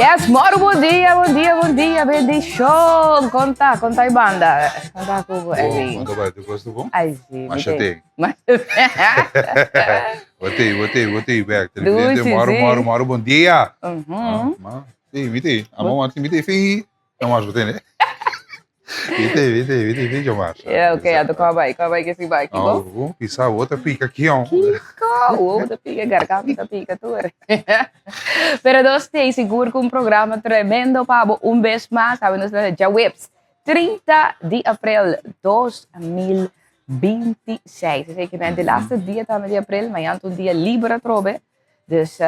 Yes, moro, bom dia, bendição. Conta aí, banda. Conta com o Eli. Quanto vai? Tu gosta bom? Ai, sim. Mas já tem. Mas... Botei, back. Doce, Televidente, sim. moro, bom dia. Uhum. Sim, mitei. Amor, mitei, fim. Não mais, botei, né? Mitei, já mais. Ok, ato qual vai que se vai, Ah, Kiko? vou pisar outra pica aqui, ó. Kiko, da pica, garganta, pica, tu. Pero nós temos seguro com um programa tremendo, Pablo. Vez mais, sabe, nós já webs. 30 de abril 2026. Dus ik ben de laatste dia também de abril, mas é um dia livre trobe. Dus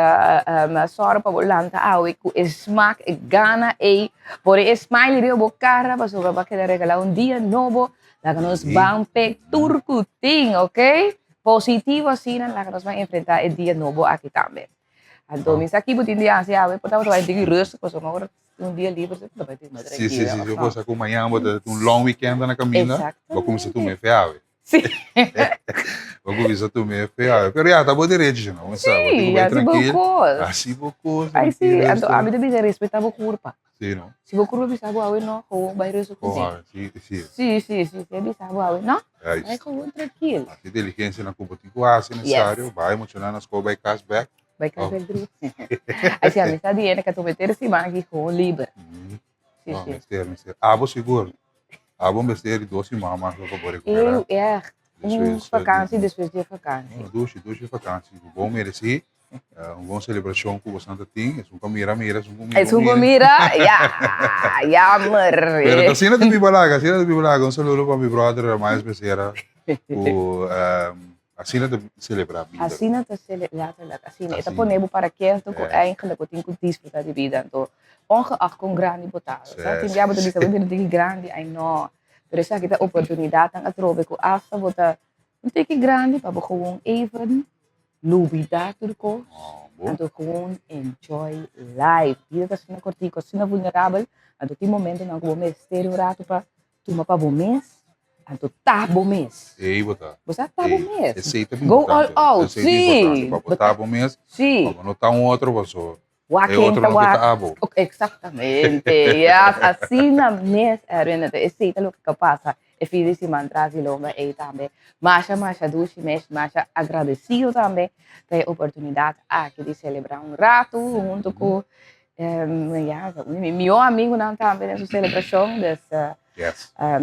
sorry para volanta ao ik smaak e gana e por smile rio bocara para sobre para querer regalar um dia novo, lá que nós vamos pe turcuting, ok? Positivo assim, lá que nós vamos enfrentar o dia novo aqui também. Então, isso aqui botin dia assim, portanto vai ter que rust, porque agora um dia livre, você vai ter mais Sim, eu vou sair amanhã, vou ter um long weekend na caminha. Vou começar a tomar feave. Sim. Vou começar a tomar feave. Pero já tá bom direito, não? Sim, assim pouco. Assim pouco. Aí sim, então a mim também respeitar o corpo. Sim, não? Se o corpo bisa buawi no, ko bayro su ko. Sim. Sim, bisa buawi, no? É Aí isso. ko tranquilo. A inteligência na competição é necessário. Vai emocionar nas coisas, vai cashback. Vai cashback dulu. Aí se a mim sabe ele que tu meter esse magi com livre. Sim. Mister. Abo seguro. Abo mister de 12 mamas para poder Eu recuperar. vacância depois de vacância. Duas vacâncias. Bom mereci. Uma celebração que você tem. É um camira. É um camira. Jammer. Pero assim não te bibalaga. Um saludo para meu brother, mais becerra. Assim não te celebrar a vida. Assim não te celebrar. Assim não. Ito po nebo para que ito ko eigenlijk ko tinko disfrutar de vida. Então, ongeacht com grande botar. Sabe? Tem diabo de bisa muito de grande. I know. Pero sa kita oportunidade ang atrobe ko asa bota. Não tem que grande para gewoon even lubida turko. Então gewoon enjoy life. Dia das na cortico, se na vulnerável, então tem momento na que você ter o rato para tomar para bom mês. Então tá bom mês. Ei, botar. Você tá bom mês. Receita Go all out. Sim. Para botar bom mês. Sim. Para notar outro pessoa. Outro não está bom. Exatamente. Yes. Assim na mês, Renata, receita lo que passa. E fiz esse mantra e longa e também. Mas duche mas agradecido também pela oportunidade aqui de celebrar um rato junto com meu amigo não também nessa celebração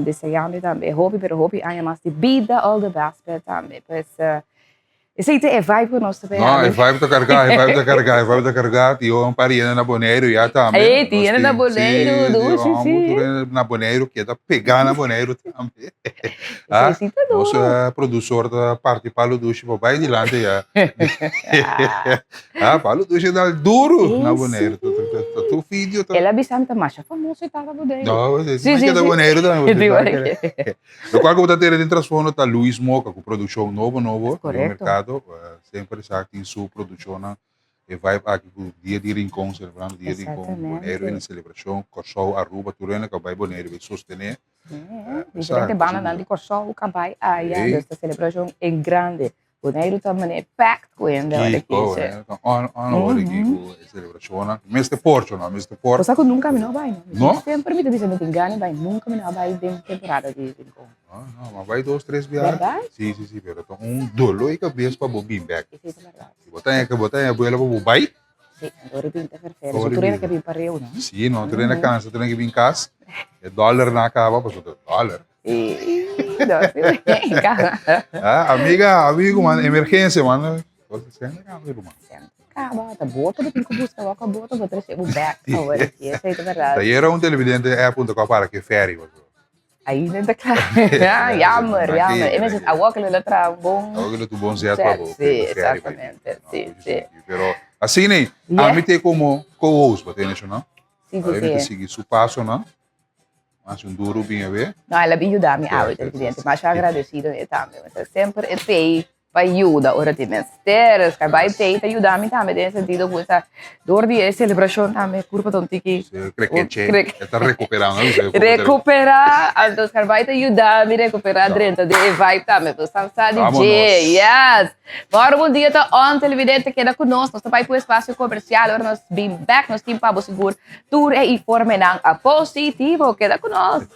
desse ano também. Hope aí mais de vida all the best também. Pois esse é vibe que nós também. Não, é vibe de carregar. E eu parindo na Boneiro já também. Ei, tinha na Boneiro, sim. Na Boneiro, que é da pegar na Boneiro também. Nosso produtor da parte Paulo Duche, vai de lá já. Paulo Duche dá duro na Boneiro. Tu filho. Ela bisanta mais famoso e tá na Boneiro. Não, sim, da Boneiro também. No qual que eu vou ter de transformar tá Luiz Moca com produção novo no mercado. Sempre está em sua produção e vai aqui o dia de Rincón, celebrando o dia de Rincón, Boneiro na celebração, Corsol, Aruba, Turena, que vai Boneiro vai sostener. Diferente banda de Corsol, que vai aí esta celebração é grande. Boneiro também é packed com ele. Hora aqui a celebração, Mr. Porto. Você que nunca me não vai, não? Sempre me diz, não te engane, vai nunca me não vai de temporada de Rincón. Não, mas vai 2, 3 viagens. Verdade? Sim, pero dolo e cabeça para bobin back. Isso é verdade. Botar a abuela para bobai? Sim, agora pinta perfeito. Você treina que vem para Rio, não? Sim, não, treina cansa, treina que vem casa. É dólar na acaba, mas dólar. Amigo, mano, emergência, mano. Você sente a câmera, mano. Acaba, bota, tem que buscar, bota, vou trazer o back, agora, isso é verdade. Daí era televidente, ponto com para que fere, aí não tá claro. Jammer. E mas a walk ele tra bom. Algo do bom certo, exatamente. Sim. Pero assim, né? A mim tem como co-host, batendo isso, não? Sim. A gente seguir seu passo, não? Mas duro bem a ver. Não, ela me ajuda a me televidente, mas agradecido também. Sempre é pay ayuda ora ti mester, ska vai te ayuda mi tame nel sentido questa dordi e celebrazione tame curva tontiki. Credo che sta recuperando. Recupera, então ska vai te ayuda mi recupera dentro de vibe tame, pues sta DJ, yes. Agora bom dia tá on televidente que da conosco, nós vai pro espaço comercial, agora nós bem back, nós tim Pabo Seguro, tour e informe nang a positivo que da conosco.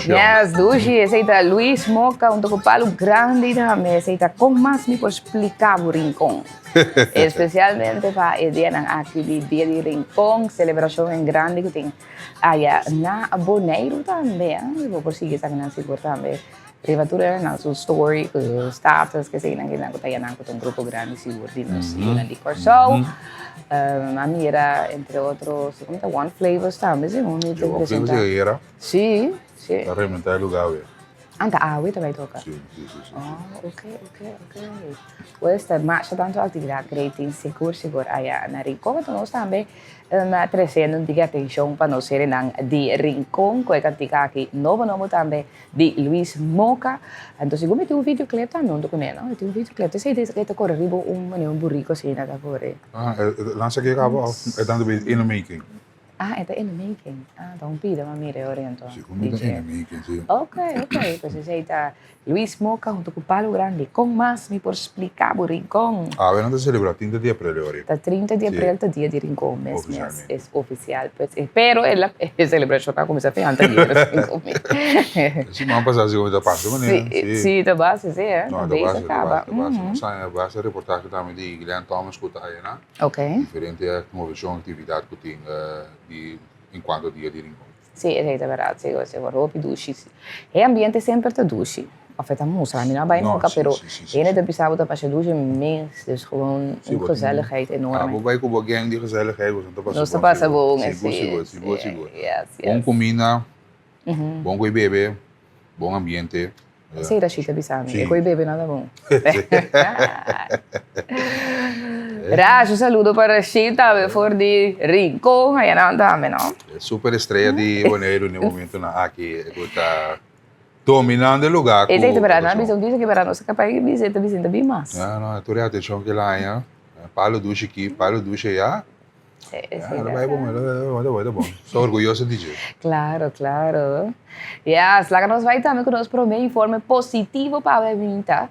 Yes, Dushi, aceita Luis Moca, un palo grande também, aceita como mais me pode explicar o Rincón. Especialmente para a ideia aqui de dia de Rincón, celebração em grande que tem aí na Bonaire também, vou prosseguir essa ganância também. Privatura na sua story, status, que sei que não tem nada com um grupo grande seguro de nós e na decoração. A minha era, entre outros, One Flavors também, se não me era? Sim. Sì. Da remontar lugar. Anta awe também toca? Sì. Oh, ok. Questa marcia tanto attività creativa sicuro aí na Rincón, então nós também trazendo uma atenção para nós serem de Rincón, que é aqui novo também de Luis Moca. Então se você tem videoclip também, não com ele, não? Tem videoclip, você tem que correr um burrico assim na correr. Lança que acaba é dando in the making. Ito in the making. Então pida mamire oriento. Sì, comunque in the making, sì. Ok. Pues aceita Luis Moca junto com Palo Grande. Com mais me por explicar o Rincón. Bueno, te celebra 30 de abril ahora. Está 30 de abril, el día de Rincón, mes. Es oficial. Pues, pero la celebración va a comenzar antes de Rincón. Sí, vamos a pasar según esta parte. Sí, te vas, sí, ¿eh? No, te vas. Vas a reportaje también de Glenn Thomas que está ahí, ¿no? Ok. Diferente movimento, actividad que tiene en cuanto a día de Rincón. Sí, es verdad, sí, roupa dushi. El ambiente sempre te dushi. Of het aan moest, maar niet bij nunca, pero ene de pisado te pasje dushi mens, dus gewoon een gezelligheid enorm. Ah, bij Cuba gang die gezelligheid was não se passa bom, sí. Yes. Bom comida, bom coi bebê, bom ambiente. Sei da chita pisado, e coi bebê nada bom. Raj, un saludo para Chita, voor die Rincón, allá na também, não? Super estrela de Bonaire no momento na aqui, está dominando o lugar. E tem para nós, visão disso que para nós capaz de visita bem mais. Não, tu já atenção que lá, hein? Palo duche aqui, palo duche já. Vai bom. Sou orgulhoso de dizer. Claro. Yes, lá que nós vai também com nosso primeiro informe positivo para a vinta.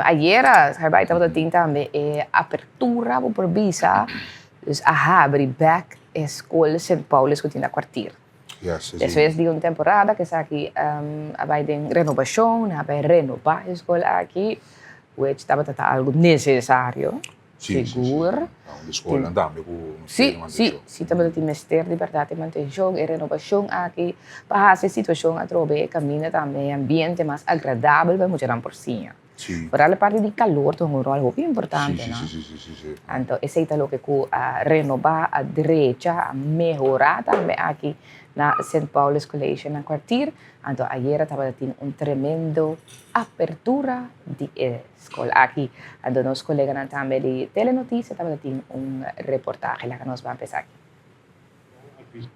Ayer, vai também também apertura por visa, dus abrir back escola St. Paulus que tem na quartier. Yes, Después de una temporada que está aquí, hay de renovación, hay renovar la escuela aquí, which estaba algo necesario. Seguro. De escola andando sí, também tem Ministério de Liberdade e Manutenção e Renovação aqui para essa situação a trobe caminha também ambiente mais agradável para mulher por cima. Por a parte de calor tem um rol muito importante, não? Sim. Então, esse é o que renovar a direita, a melhorar também aqui na St. Paul's College na quartier. Então, ayer estava tendo tremendo apertura de escola aqui. Então, nossos colegas também de Telenotícia estavam tendo reportaje lá que nós vamos começar aqui.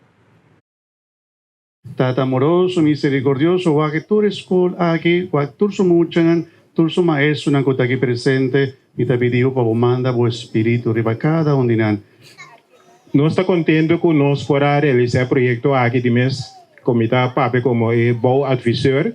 Tata amoroso, misericordioso, Wagetur School aqui, Wagetur Sumuchan, Turso Maestro, na kota aqui presente, e te pediu para manda o Espírito ribacada, onde não. Nós está contente com nós por realizar projeto aqui de mês, como está papo como bom advisor,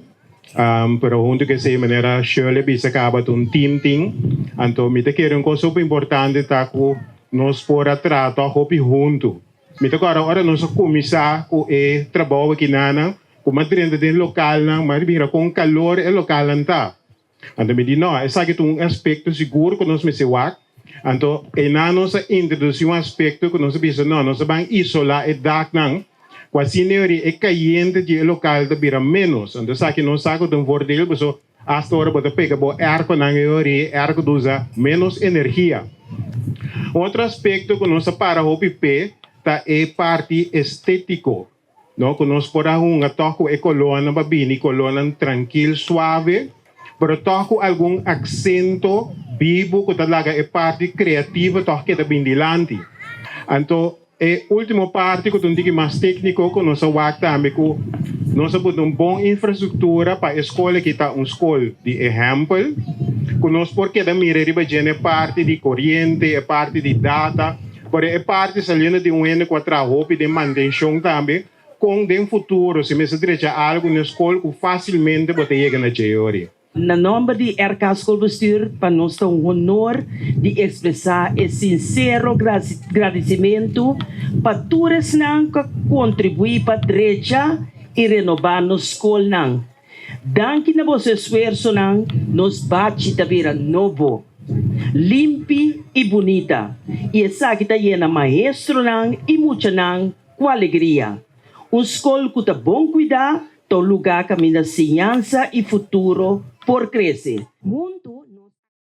pero junto que se maneira Shirley bisa acaba um team ting, então me te quero uma coisa super importante tá com nós por trato hopi junto. Me te agora nós começar com o trabalho aqui nana, com material de local na, mas vira com calor é local anta. Então me diz não, essa aqui um aspecto seguro que nós me se wak, Então, e na nossa introdução aspecto que nós pensamos, não, nós vamos isolar e dar não, com a senhoria é caiente de local de bira menos. Então, sabe nós saco de um voordeel, porque hasta agora você pega o arco na teoria, arco usa menos energia. Outro aspecto que nós para o PP tá é parte estético. Não, que nós podemos tocar a coluna babini, coluna tranquilo, suave, mas tocar algum acento vivo que talaga é parte criativa, toca da bindilante. Então, a última parte que eu digo mais técnico que nós vamos também que nós temos uma boa infraestrutura para a escola que está uma escola de exemplo, que nós porque da mira é parte de corrente, é parte de data, mas é parte saliendo de ano que trabalho de manutenção também, com o futuro, se me se direita algo na escola que facilmente pode chegar na teoria. Na nome de RK Schoolbestuur, para nós é um honor de expressar esse sincero agradecimento para todos que contribuem para a direita e renovar nossa escola. Danke na vosso esforço, nos bate da vida novo, limpo e bonita. E essa que está llena maestro e muita com alegria. Uma escola que está bom cuidar, do lugar caminho da ciência e futuro por crescer.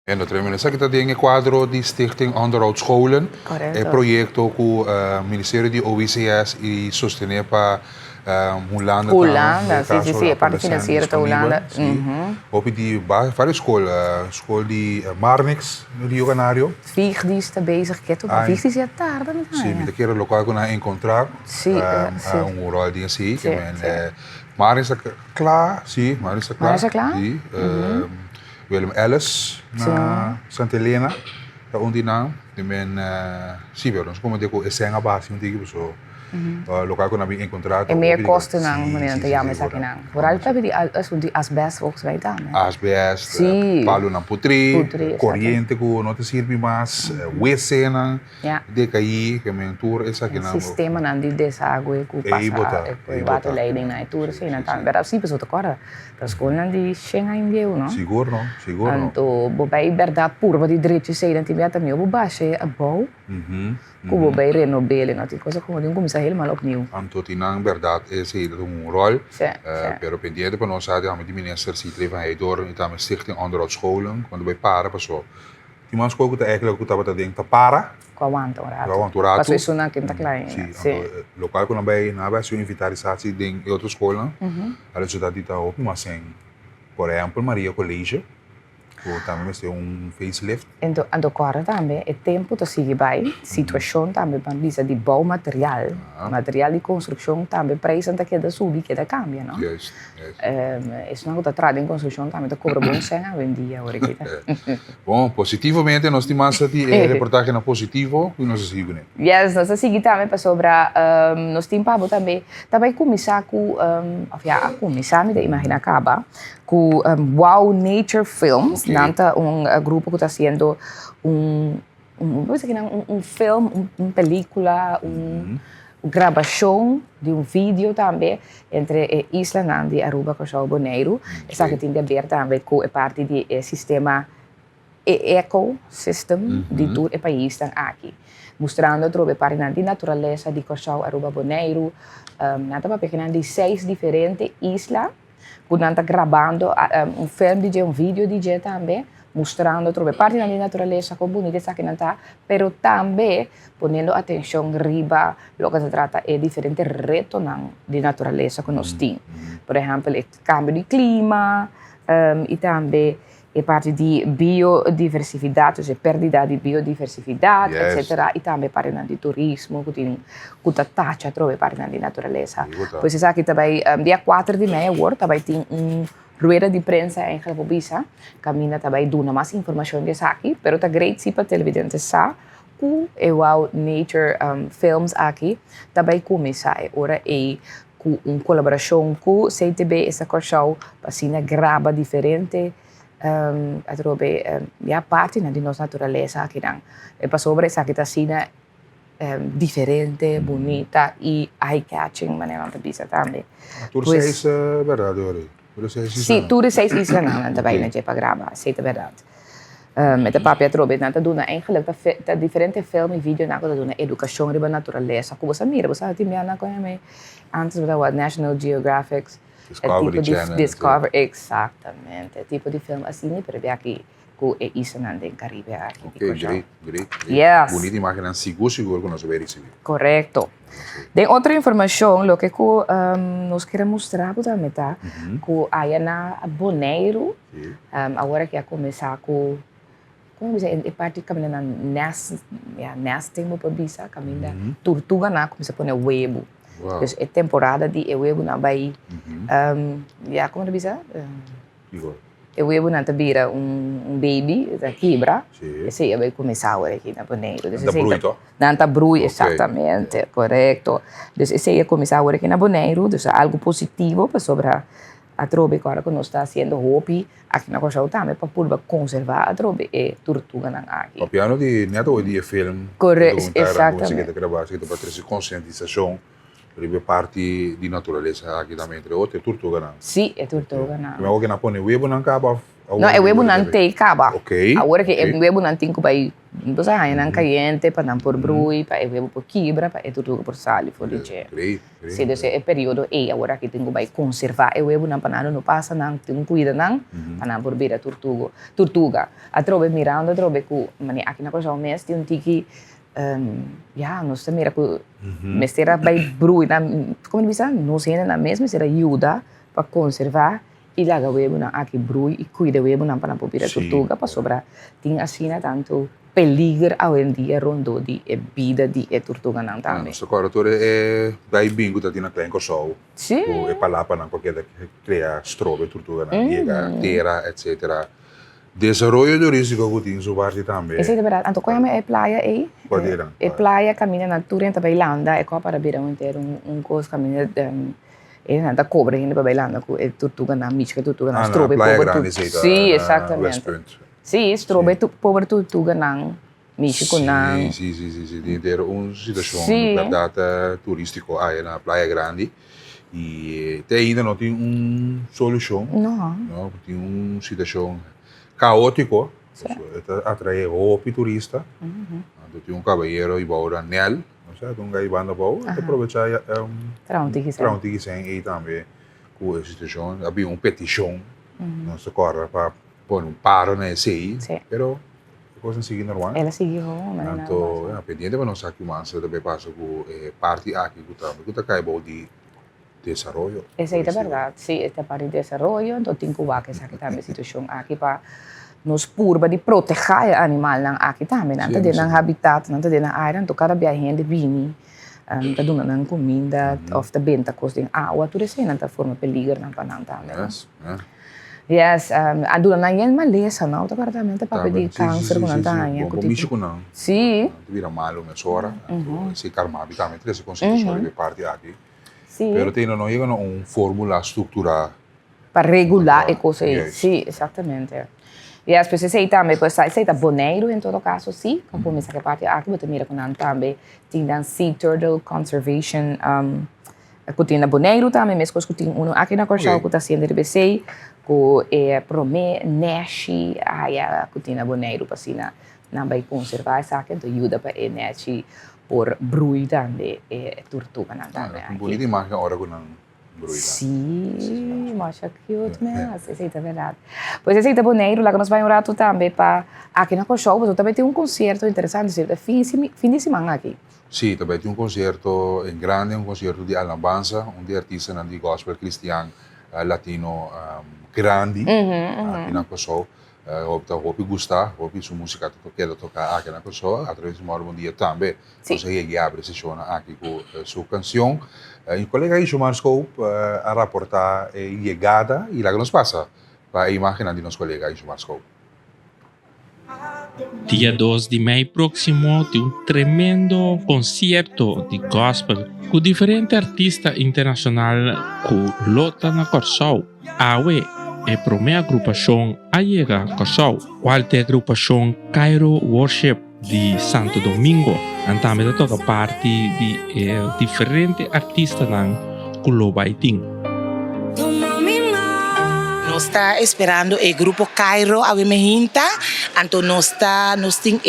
En dat we zeggen dat quadro die Stichting Onderhoud Scholen, Correcto. het project ook het ministerie de OECS y sostener para Holanda. Holanda, sí, parte financiera de Holanda. Op die várias school die Marnix, Rio Canario. Vig die está bezig, que tu Vig die já tarde, não Sim, me quero local com a encontrar. Sim, sim. Rol die sim, que Marnix klaar, sim, Marnix klaar. Marnix klaar? Sim. Willem Ellis na Santa Helena, daar onde naam. Die men, sim, we ons komen deko essenga base um tigre so. Local kon nabi encontrado. En meer kosten dan, meneer de James aqui não. Vooral hebben die asbest volgens mij dan. Asbest, palo na putri, corriente ko não te sirve mais, wc na, decaí, que men tour essa aqui não. Sistema nan die deságua ku passa, waterleiding na tour sim, na tan. Pero sim, pessoa agora, para escola nan die schenga in deu, não? Seguro. Anto, bobei verdade pura, die direito sei dan timia também, o baixe a bom. Como bobei renovele, não tem coisa como de começar helemaal opnieuw. Anto tinang verdade esse é um rol. Pero pendiente para nós sabe, de minister Sitre van Heijdor, e também Stichting Onderhoud Scholen, quando bij para passou. Die man spoke eigenlijk ook dat ding te para. Qua wantorato. Pas is zo'n kind klein. Sim. Local kon nabij zo'n inventarisatie ding in outra scholen. Alles zodat die daar ook maar zijn. Por exemplo, Maria College. Também tem facelift. Então, agora também é tempo de seguir bem. Situação também para visa de bom material. Material de construção também preço que da subir que da cambia, não? Yes. Isso não está atrás em construção também da cobra bom sem a vendia agora aqui. Bom, positivamente nós temos aqui reportagem na positivo e nós seguimos. Yes, nós seguimos também para sobre nós temos também começar com começar me de imaginar acaba com Wow Nature Films, nanta grupo que está fazendo filme, uma película, gravação de vídeo também entre a isla de Aruba e Curaçao Bonaire. Essa que tem a ver também com a parte do sistema ecosystem de todo o país aqui. Mostrando a parte da natureza de Curaçao, Aruba, Bonaire. Nanta para pegar de 6 diferentes islas. Quando está gravando filme de vídeo de também, mostrando a parte da natureza como bonita essa que não está, pero também ponendo atenção riba, lo que se trata é diferentes retos de natureza que nós temos. Por exemplo, o cambio de clima e também a parte de biodiversidade, ou seja, perda de biodiversidade, etc. E também parte de turismo, que tem muita taxa a parte da natureza. Pois isso aqui também, dia 4 de maio, também tem rueda de prensa em Calabobisa, caminha também dando mais informação desse aqui, pero está great se para televidentes sa, com Wow Nature Films aqui, também começa agora com uma colaboração com o CTB, essa Curaçao, para assim grava diferente parte de nossa natureza aqui não. É para sobre essa que está assim diferente, bonita e eye-catching, maneira de bisa também. Tudo isso é verdade, Sim, tudo isso é não também na Jepa grava, isso é verdade. Met de papi atrobe na ta duna eigenlijk ta diferente film e video na ko ta duna educação riba natureza. Ko sa mira, sa ti na ko me antes da what National Geographic Discovery Channel. Discover exactamente. Tipo de film assim, pero ve aqui ko e isa nande em Caribe aqui. Ok, great. Yes. Bonita imagen en seguro que nos ve receber. Correcto. De outra informação, lo que nós queremos mostrar também, tá? Que aí na Bonaire, agora que ia começar com como dizer, é parte caminho na nesting mo pa bisa caminho da tortuga na começa a pôr huevo. Wow. Dus é temporada de huevo na Bahia. Como na bisa? Igual. Huevo na tabira baby da quebra. Sim. Esse aí vai começar agora aqui na Bonaire. Da bruito. Nanta brui, exatamente, correto. Dus esse ia começar agora aqui na Bonaire, dus algo positivo para sobre a trobe agora que nós está fazendo hopi aqui na Costa também para poder conservar a trobe e tortuga na aqui. O piano de neto di film. Correto, exatamente. Que gravar, que para trazer conscientização, ribe parte di natureza aqui também entre outras tortuga não. Sim, é tortuga na. Mas o que na põe huevo não acaba. Não, é huevo não tem caba. Ok. Agora que é huevo não tem que vai, você aí não caliente para não por brui, para huevo por quebra, para tortuga por sal, for dizer. Great. Se desse é período e agora que tem que vai conservar o huevo não para não passa não tem cuida não para não por vir a tortuga. A trobe mirando a trobe que mani aqui na coisa o mês tem tiki nós também era que mesera vai brui na como diz não sei na mesma será ajuda para conservar e lá o huevo não aqui brui e cuida o huevo não para não vir a tortuga para sobrar tem assim tanto peligro hoje em dia rondou de vida de tortuga não também. Nosso corretor é daí bingo tá tendo klein cosol. Sim. É palapa não qualquer que cria strobe tortuga não llega terra etc. Desenvolvimento turístico que tem sua parte também. Isso é verdade. Então, qual é a praia aí? Pode ir. A praia caminha na Turenta Bailanda, é como para ver inteiro coisa caminha da cobra ainda para Bailanda, com a tortuga na mítica, tortuga na strobe, pobre. Sim, exatamente. Sim, strobe, pobre tortuga na mítica na. Sim. Inteiro situação verdade turístico aí na Praia Grande. E até ainda não tem solução. Não, tem situação caótico, atrai roupa turista. Tem caballeiro e baura nel, um gai banda bau, aproveitar traunti sem e também com a situação, havia petição, não se corre para pôr paro nesse aí, pero a coisa sigue normal. Ela seguiu, então pendiente para nós aqui mais também passa com parte aqui que tá cai bau de desarrollo. Esa é a verdade, sim, esta parte de desarrollo, então tem que ver que essa também situação aqui para nos purba de proteger o animal não aqui também, não tá dentro habitat, não tá dentro área, então cada viagem de vini, tá dando comida, of tá bem tá costando água, tudo isso não tá forma peligro não para não também. Yes, ando na yan malesa não, tá claramente para pedir câncer com não tá yan. Com bicho não. Sim. Vira malo uma hora, se calmar, também tem essa consciência de parte aqui. Sim. Pero tem não chega fórmula estruturada para regular e coisas. Sim, exatamente. E as pessoas aí também, pois sai da Bonaire em todo caso, sim, como começa a parte aqui, você mira com também tem dan Sea Turtle Conservation, que tem na Bonaire também, mesmo que tem aqui na Corsal que está sendo de BC, que promete Nashi, que tem na Bonaire para assim na vai conservar essa que então ajuda para Nashi por brui também tortuga também. Bonita imagem agora com bruida. Sim, mas cute mesmo, essa é a verdade. Pois essa é a Bonaire, lá que nós vamos um rato também para aqui na Corsal, mas também tem concerto interessante, fim de semana aqui. Sim, também tem concerto em grande, concerto de alabanza, de artista de gospel cristiano latino grande aqui na Corsal. Hope gostar, hope sua música quer tocar aqui na Corsal, através de um dia também. Você abre sessão aqui com sua canção. E colega aí, Gilmar Scope, a reportar a chegada e lá que nos passa para a imagem de nosso colega aí, Gilmar Scope. Dia 2 de maio próximo tem tremendo concerto de gospel com diferentes artistas internacionais que lota na Corsal. Awe é a primeira agrupação a chegar a Corsal, qual é a agrupação Cairo Worship de Santo Domingo. E também toda parte de diferentes artistas que lo vai ter. Nós está esperando o grupo Cairo a Wemejinta, então nós tem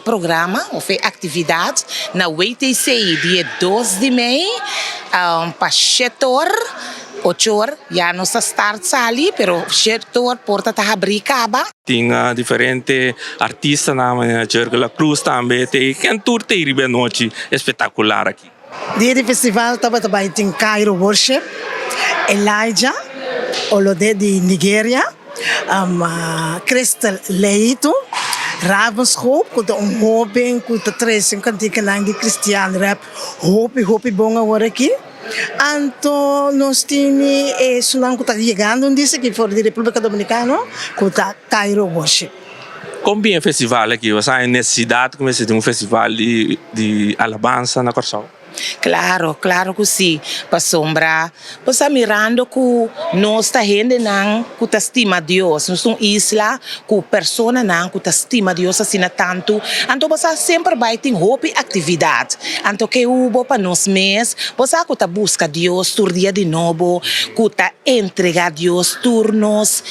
programa ou atividade na WTCI dia 2 de maio, para 7 horas, 8 horas, já nós start sali, pero 7 horas porta tá abrir caba. Tem diferente artista na Jerga La Cruz também, tem cantor tem ribe noite espetacular aqui. Dia do festival também tem Cairo Worship, Elijah, Olode de Nigeria, Crystal Leito, Ravenshoop, com hobby, com três cantigas de Christian rap, hobby bom agora aqui. Então, nós temos sunang que está chegando disse que for da República Dominicana, com Cairo Worship. Como é o festival aqui? Você tem necessidade de um festival de alabança na Corsol? Claro que sim. Para sombra, você mirando que nós está gente não que estima Deus, nós somos isla que persona não que estima Deus assim tanto, então você sempre vai ter hobby atividade, então que hubo para nós mês, você que tá busca Deus tur dia de novo, que tá entrega Deus turnos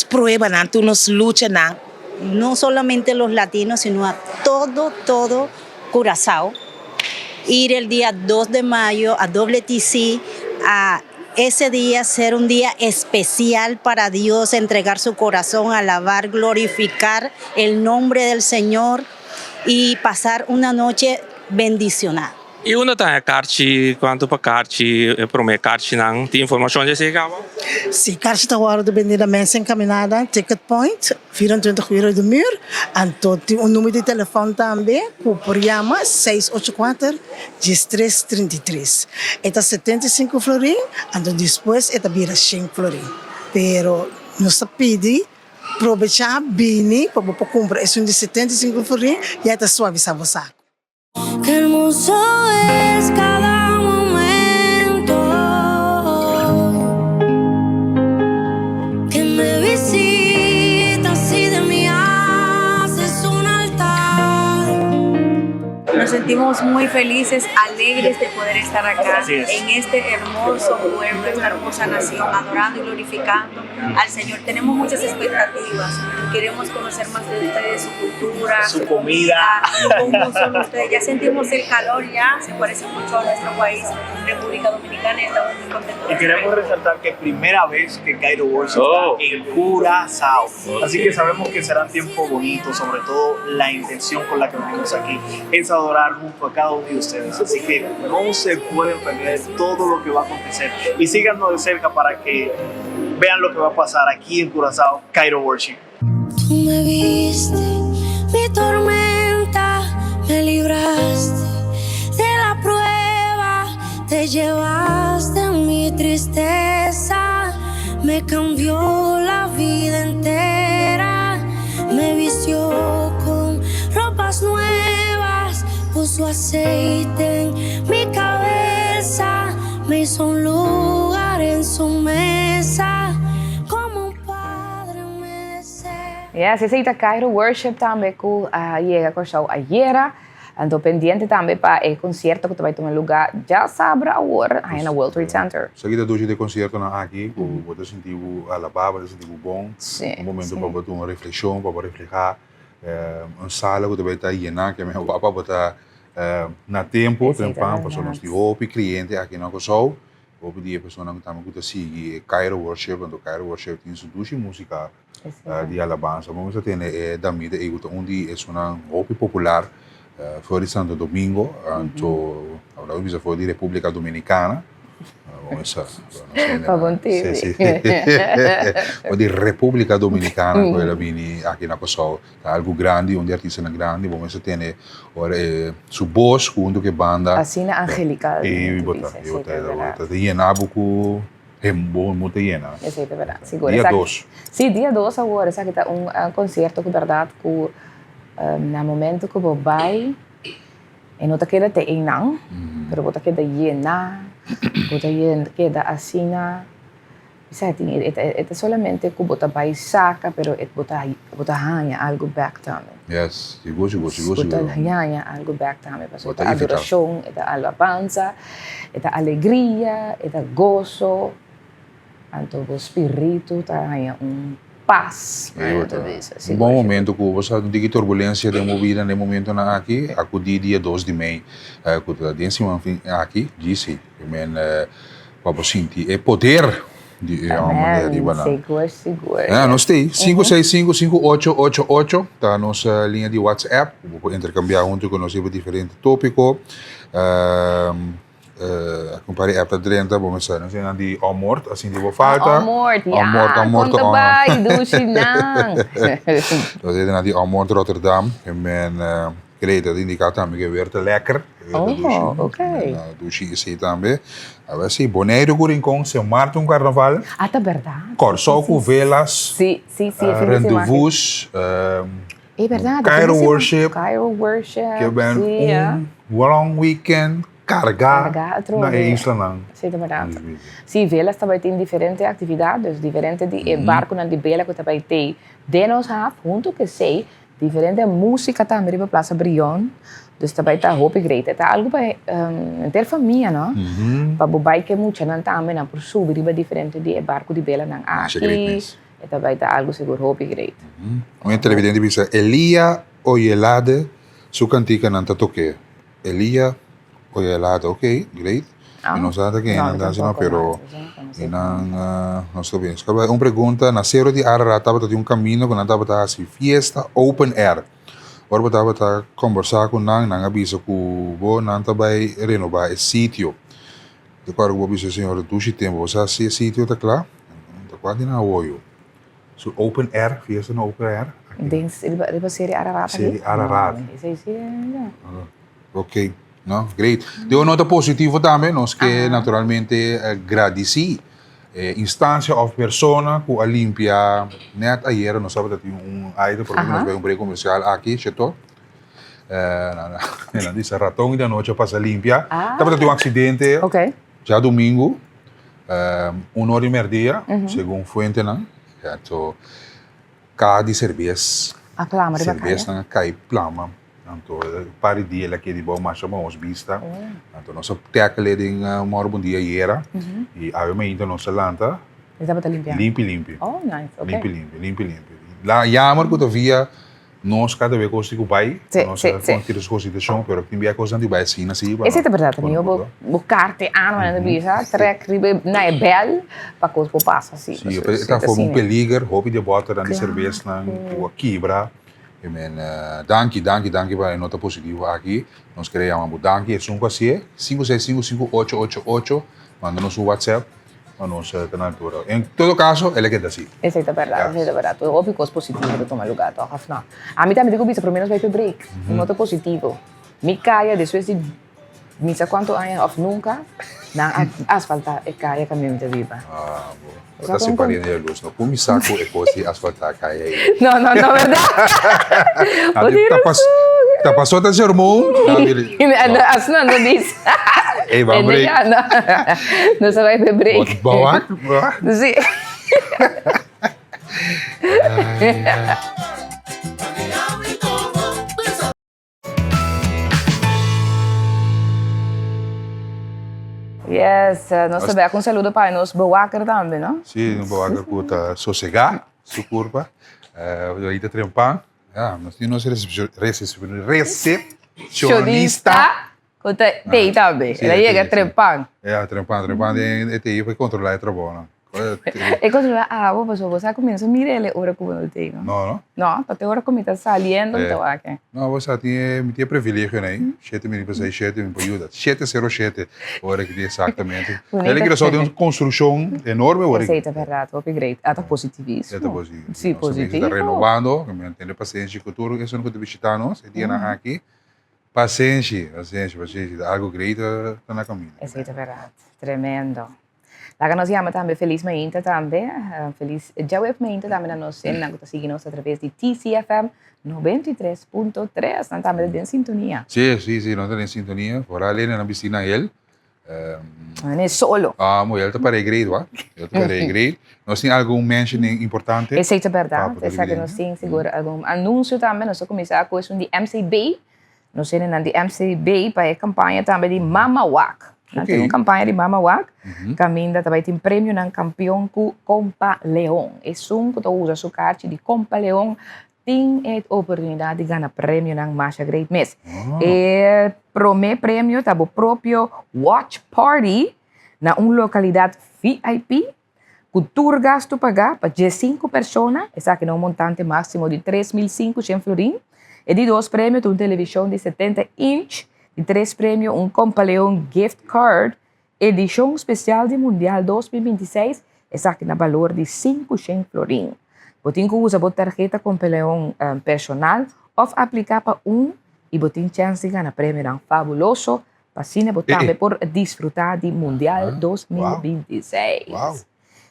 prueba, turnos lucha no solamente los latinos, sino a todo Curazao. Ir el día 2 de mayo a WTC, a ese día ser un día especial para Dios, entregar su corazón, alabar, glorificar el nombre del Señor y pasar una noche bendicional. E onde está a carte, quanto para a carte, para a carte não tem informação de se acaba? Sim, carte está agora de vender a mesa encaminhada, Ticket Point, 24 euros de mur, então tem número de telefone também, por chama 684-1333. Está 75 florim, então depois está vira 100 florim. Pero nós pedi aproveitar bem para comprar esse de 75 florim e está suavizar o saco. Qué hermoso es cada momento que me visitas y de mí haces un altar. Nos sentimos muy felices, alegres de poder estar acá en este hermoso pueblo, esta hermosa nación, adorando y glorificando al Señor. Tenemos muchas expectativas, queremos conocer más de ustedes, su cultura, su comida, cómo son ustedes. Ya sentimos el calor, ya se parece mucho a nuestro país, República Dominicana, y estamos muy contentos. Y queremos resaltar que primera vez que Cairo Worship está en Curazao. Así que sabemos que será un tiempo bonito, sobre todo la intención con la que venimos aquí es adorar junto a cada uno de ustedes. Así que no se pueden perder todo lo que va a acontecer. Y síganos de cerca para que vean lo que va a pasar aquí en Curazao, Cairo Worship. Tú me viste, mi tormenta, me libraste de la prueba, te llevaste mi tristeza, me cambió la vida entera, me vistió con ropas nuevas, puso aceite en mi cabeza, me hizo un lugar en su mesa. Ja, se aceita Cairo Worship também que chega Corsol ayer. Ando pendiente também para o concerto que vai tomar lugar já sabe agora aí na World Trade Center. Se kita dois de concerto na aqui, você sentiu a lababa, você sentiu bom, um momento para botar uma reflexão, para refletir, sala que vai estar llena, que é meu papa botar na tempo, para pessoas que ouvem cliente aqui na Corsol, ouvem die pessoas que também que seguem Cairo Worship, quando Cairo Worship tem duas música de alabanza. Vamos a tener también onde é uma hobby popular fora de Santo Domingo, agora vamos a falar de República Dominicana. Vamos a de República Dominicana, ela vem aqui na Corsol, algo grande, onde artistas grande, vamos a ter su voz junto com banda. Assim na Angelical. E botar de Yenabuco. É bom, muito llena. Isso é verdade. Segura. Dia 2. Sim, dia 2 agora. Sabe que está concerto que verdade que no momento que você vai e não está queda te enang, mas você queda llena, você queda assim na, sabe, é solamente que você vai saca, pero você ganha algo back também. Yes, seguro. Você ganha algo back também, porque a adoração, a alabanza, a alegria, a gozo. Anto o espírito tá aí paz. Um bom momento que você tem turbulência de movida no momento na aqui, acudi dia 2 de maio, que tá dentro aqui, disse, para você sentir poder de uma mulher de banana. Seguro. Nós temos 565-5888, tá a nossa linha de WhatsApp, vou intercambiar junto com nós sobre diferentes tópicos. Compare app dentro, vamos dizer, nós temos de Amort, assim de boa falta. Amort, conta vai, do Chinang. Nós temos de Amort Rotterdam, en kreeg dat indicaat também que werd lekker. Ok. Douche is também. Agora sim, Bonaire Gurincon, São Martin Carnaval. Ah, tá verdade. Corso com velas. Sim. Rendezvous. É verdade. Cairo Worship. Que ben long weekend. Carregar na isla não. Sim, é verdade. Sim, velas também tem diferentes atividades, diferentes de barco na de vela que também tem. De nós junto que sei, diferente música também para Plaza Brion. Dus também está hoop great. Está algo para ter família, não? Para bobai que muito não também na por subir riba diferente de barco de vela não aqui. E também está algo seguro hoop great. Um televidente diz Elia Oyelade, sua cantica não tá toque. Elia Oyelade, ok, great. Não sabe quem não dança não, pero não estou bem. Uma pergunta, na Cerro de Ararat estava de caminho quando estava assim fiesta open air. Agora estava conversar com nang avisa que o não vai renovar esse sítio. Depois o disse senhor do tempo, você assim esse sítio está claro? Está quase na oio. So open air, fiesta no open air. Dentro de Série Ararat. Série Ararat. Ok. No, great. De uma nota positiva também, nós que naturalmente agradeci instância ou pessoa que a limpia net ayer, nós sabemos que tem item porque nós vemos break comercial aqui, certo? Ela disse ratão da noite passa limpia. Estava tendo acidente. Ok. Já domingo, 1h30, segundo fuente, não? Então, cá de cerveja. A plama de cerveja não cai plama. Então, para dia aqui de bom mais vamos vista. Então, nós temos que uma bom dia era e aí me então nós lanta. Estava limpia. Limpo. Oh, nice. Okay. Limpo. Lá jammer que todavia nós cada vez coisa que vai, nós conseguimos consideração, pero tem bem coisa de vai sim assim. Essa é a verdade, eu vou buscar-te na visa, trek ribe na bel para coisa que passa assim. Sim, está foi um peligro, hobby de bota dan de cerveja na quebra. Danke para a nota positiva aqui. Nós queremos uma danke. É 565-5888. Manda-nos um WhatsApp. Nós na altura. Em todo caso, ele quer assim. Essa é a verdade. Houve coisas positivas de tomar lugar. A mim também digo isso, pelo menos vai para break. Nota positivo. Me caia, depois de não sei quanto anos ou nunca, na asfaltar e caia caminho de vida. Bom. Está se parindo de luz. Não come saco e coisa asfaltar caia aí. Não, verdade. Tá passou da sermão. Assim não diz. Ei, vamos break. Não se vai para break. Boa. Sim. Yes, nós também com saúde para nós boacar também, não? Sim, boacar que está sossegar, su curva, aí está trempando. Nós temos recepcionista. Tem também, ela chega trempando. Trempando, e tem que controlar o trabalho. E controlar você começa a mirar ele hora que eu tenho. Não, até hora que me está saliendo, então aqui. Não, você tem privilégio, né? 7.000 por ajuda. 707, hora que tem exatamente. Ele quer só de uma construção enorme, hora que... Essa é verdade, great. Está positivismo. Está positivo. Sim, positivo. Está renovando, tem paciência com tudo, isso não pode visitar nós, e tem aqui. Paciência, algo great está na caminho. Essa é verdade, tremendo. Lá nós chamamos também Feliz Mainta também, Feliz Jaweb Mainta também nós está seguindo através de TCFM 93.3, nós também em sintonia. Sim, nós estamos em sintonia, por ali na piscina ele. Não é solo. Ele está para a igreja, Nós temos algum mention importante? Essa é verdade, essa que nós temos seguro algum anúncio também, nós começamos com a questão de MCB, nós temos na de MCB para a campanha também de Mama Walk. Tem uma campanha de Mama Wak. Caminda também tem prêmio ng campeão com Compa Leão. É um que usa sua carta de Compa Leão. Tem a oportunidade de ganhar prêmio ng Masha Great Miss. E promê prêmio tá o próprio Watch Party na uma localidade VIP. Com tour gasto pagar para 15 pessoas. Essa aqui é um montante máximo de 3.500 florins. E de 2 prêmios, uma televisão de 70 inch. De 3 prêmios, um Compa Leão gift card. Edição especial de Mundial 2026. Essa aqui no valor de 500 florins. Você usa a tarjeta Compa Leão personal ou aplicar para e você tem chance de ganhar prêmio fabuloso para também por desfrutar de Mundial 2026. Wow.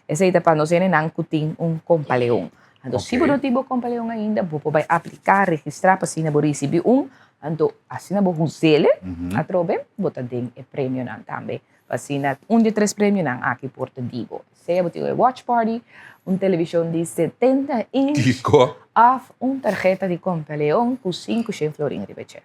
Essa aí para nós que tem um Compa Leão. Então, se você não tem Compa Leão ainda, você vai aplicar, registrar para você receber então, assim você usa a trobe, você tem o prêmio também. Assim, de 3 prêmios aqui por te digo. Se você tem Watch Party, uma televisão de 70 inch, ou uma tarjeta de Compa Leão com 500 florins de beche.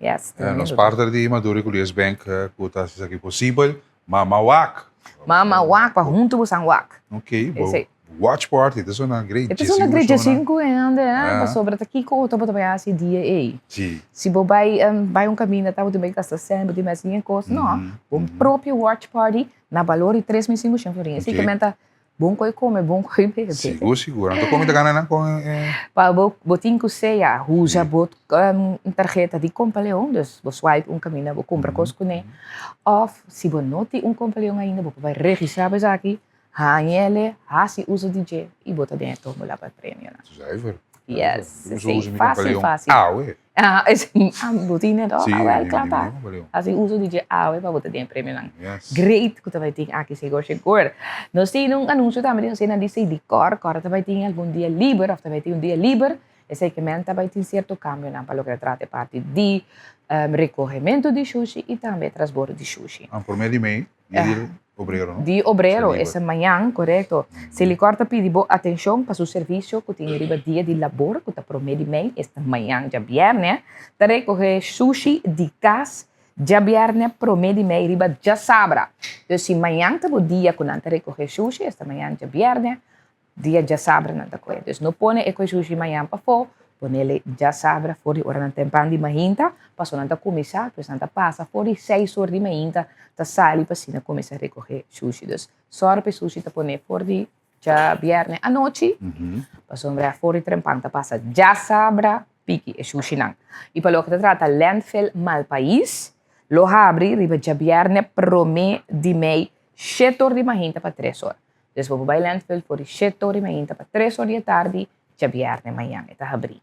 Yes. Nós parte de Maduro com o Bank, que está aqui possível, Mama Wak. Mama Wak, para junto com Wak. Ok, bom. Watch Party, isso é uma grande Ito é uma grande 5 ainda, para sobre aqui com o topo também assim dia aí. Sim. Se você vai caminho, tá você vai gastar sempre de mais ninguém coisa, não. O próprio Watch Party na valor de 3.500 florins. Assim que menta bom coi come, bom coi bebe. Seguro. Então como está ganhando com para botin que seja, usa bot tarjeta de Compa Leão, dus você swipe caminho, você compra coisa com ele. Ou se você não tem Compa Leão ainda, você vai registrar para aqui. Ele, se usa DJ e bota dentro lá para prêmio. Zuiver. Yes, fácil. Botina do, claro. Assim usa DJ para botar dentro prêmio. Great que vai ter aqui seguro. Nós temos anúncio também, nós temos de cor também tem algum dia livre, ou também tem dia livre. Esse que também tem certo câmbio para o que trata parte de recolhimento de sushi e também transporte de sushi. Por meio de meio, obreiro, não? De obreiro, essa manhã, correto. Se ele corta pedir atenção para o serviço que tem riba dia de labor, que está por meio de meio, esta manhã de viernes, para recolher sushi de casa, de viernes por meio de meio, riba já sabra. Então, se manhã está o dia que não recolher sushi, esta manhã de viernes, dia já sabra não está coisa. Então, não põe o sushi manhã para fora, põe ele já sabra, fora hora não tem pão de mahinta, passou não está começar, depois não está passa, fora 6 horas de mahinta, tá sali para cima começar a recolher sushi. Então, só para sushi tá poner fora de já viernes à noite, passou para fora de trempang tá passa já sabra, pique e sushi não. E para o que trata landfill Malpaís, lo abre riba já viernes promê de meio 7 horas de mahinta para 3 horas. Então, vai landfill fora 7 horas de mahinta para 3 horas da tarde, já viernes manhã, tá abrir.